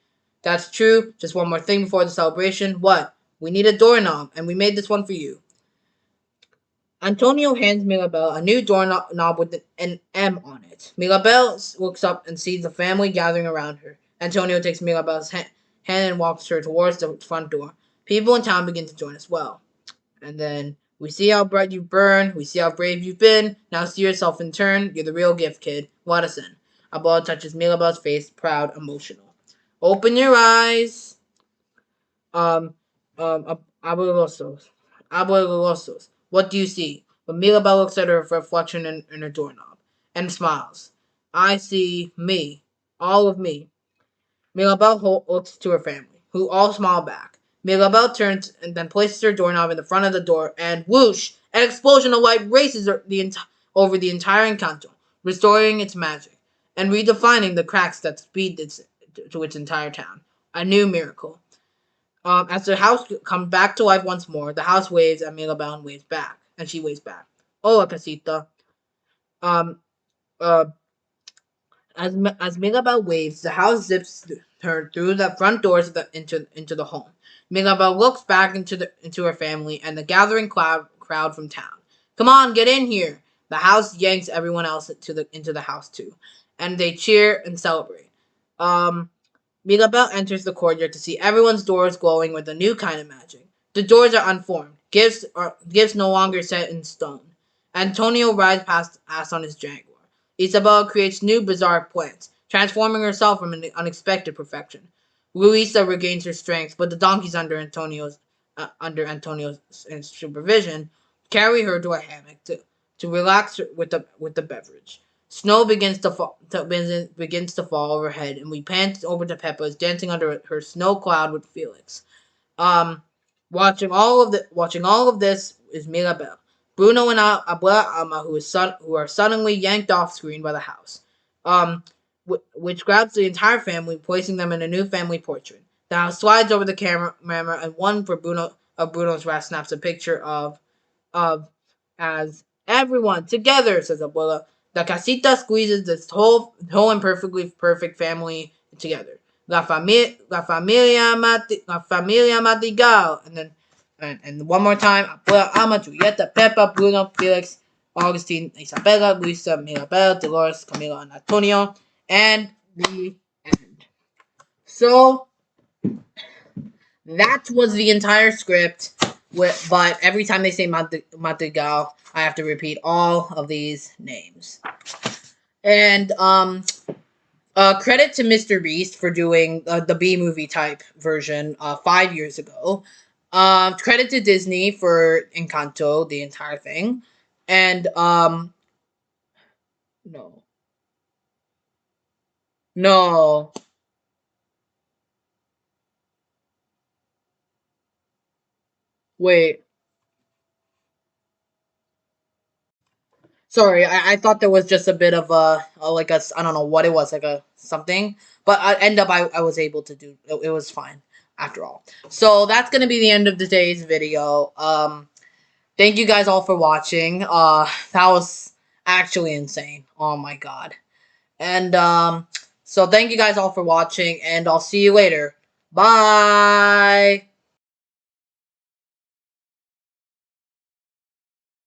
That's true. Just one more thing before the celebration. What? We need a doorknob, and we made this one for you. Antonio hands Mirabel a new doorknob with an M on it. Mirabel looks up and sees the family gathering around her. Antonio takes Mirabel's hand and walks her towards the front door. People in town begin to join as well. And then we see how bright you burn. We see how brave you've been. Now see yourself in turn. You're the real gift, kid. Let us in. Abuela touches Mirabel's face, proud, emotional. Open your eyes. Um, Abuelosos. Abuelosos. What do you see? But Mirabel looks at her reflection in her doorknob and smiles. I see me. All of me. Mirabel looks to her family, who all smile back. Mirabel turns and then places her doorknob in the front of the door, and whoosh! An explosion of light races over the entire Encanto, restoring its magic and redefining the cracks that speed to its entire town. A new miracle. As the house comes back to life once more, the house waves and Mirabel waves back, and she waves back. Oh, casita. Um, uh, as Mirabel waves, the house zips her through the front doors into the home. Mirabel looks back into her family and the gathering crowd from town. Come on, get in here! The house yanks everyone else into the house too, and they cheer and celebrate. Um, Mirabel enters the courtyard to see everyone's doors glowing with a new kind of magic. The doors are unformed, gifts no longer set in stone. Antonio rides past us on his Jaguar. Isabella creates new bizarre plans, transforming herself from an unexpected perfection. Luisa regains her strength, but the donkeys under Antonio's supervision carry her to a hammock to relax with the beverage. Snow begins to fall overhead, and we pan over to Peppa's dancing under her snow cloud with Felix. Um, watching all of this is Mirabel, Bruno, and Abuela Alma, who are suddenly yanked off screen by the house. Which grabs the entire family, placing them in a new family portrait. The house slides over the camera, and one for Bruno's wrath snaps a picture of as everyone together, says Abuela. The casita squeezes this whole imperfectly perfect family together. La familia Madrigal. And then, and one more time, Abuela, Alma, Julieta, Pepa, Bruno, Felix, Augustine, Isabella, Luisa, Mirabel, Dolores, Camila, and Antonio. And the end. So, that was the entire script. But every time they say Madrigal, I have to repeat all of these names. And credit to Mr. Beast for doing the B movie type version 5 years ago. Credit to Disney for Encanto, the entire thing. And no, no, wait. Sorry, I thought there was just a bit of I don't know what it was, like a something, but I was able to do it, was fine after all. So that's gonna be the end of today's video. Thank you guys all for watching. That was actually insane. Oh my god. And so thank you guys all for watching, and I'll see you later. Bye.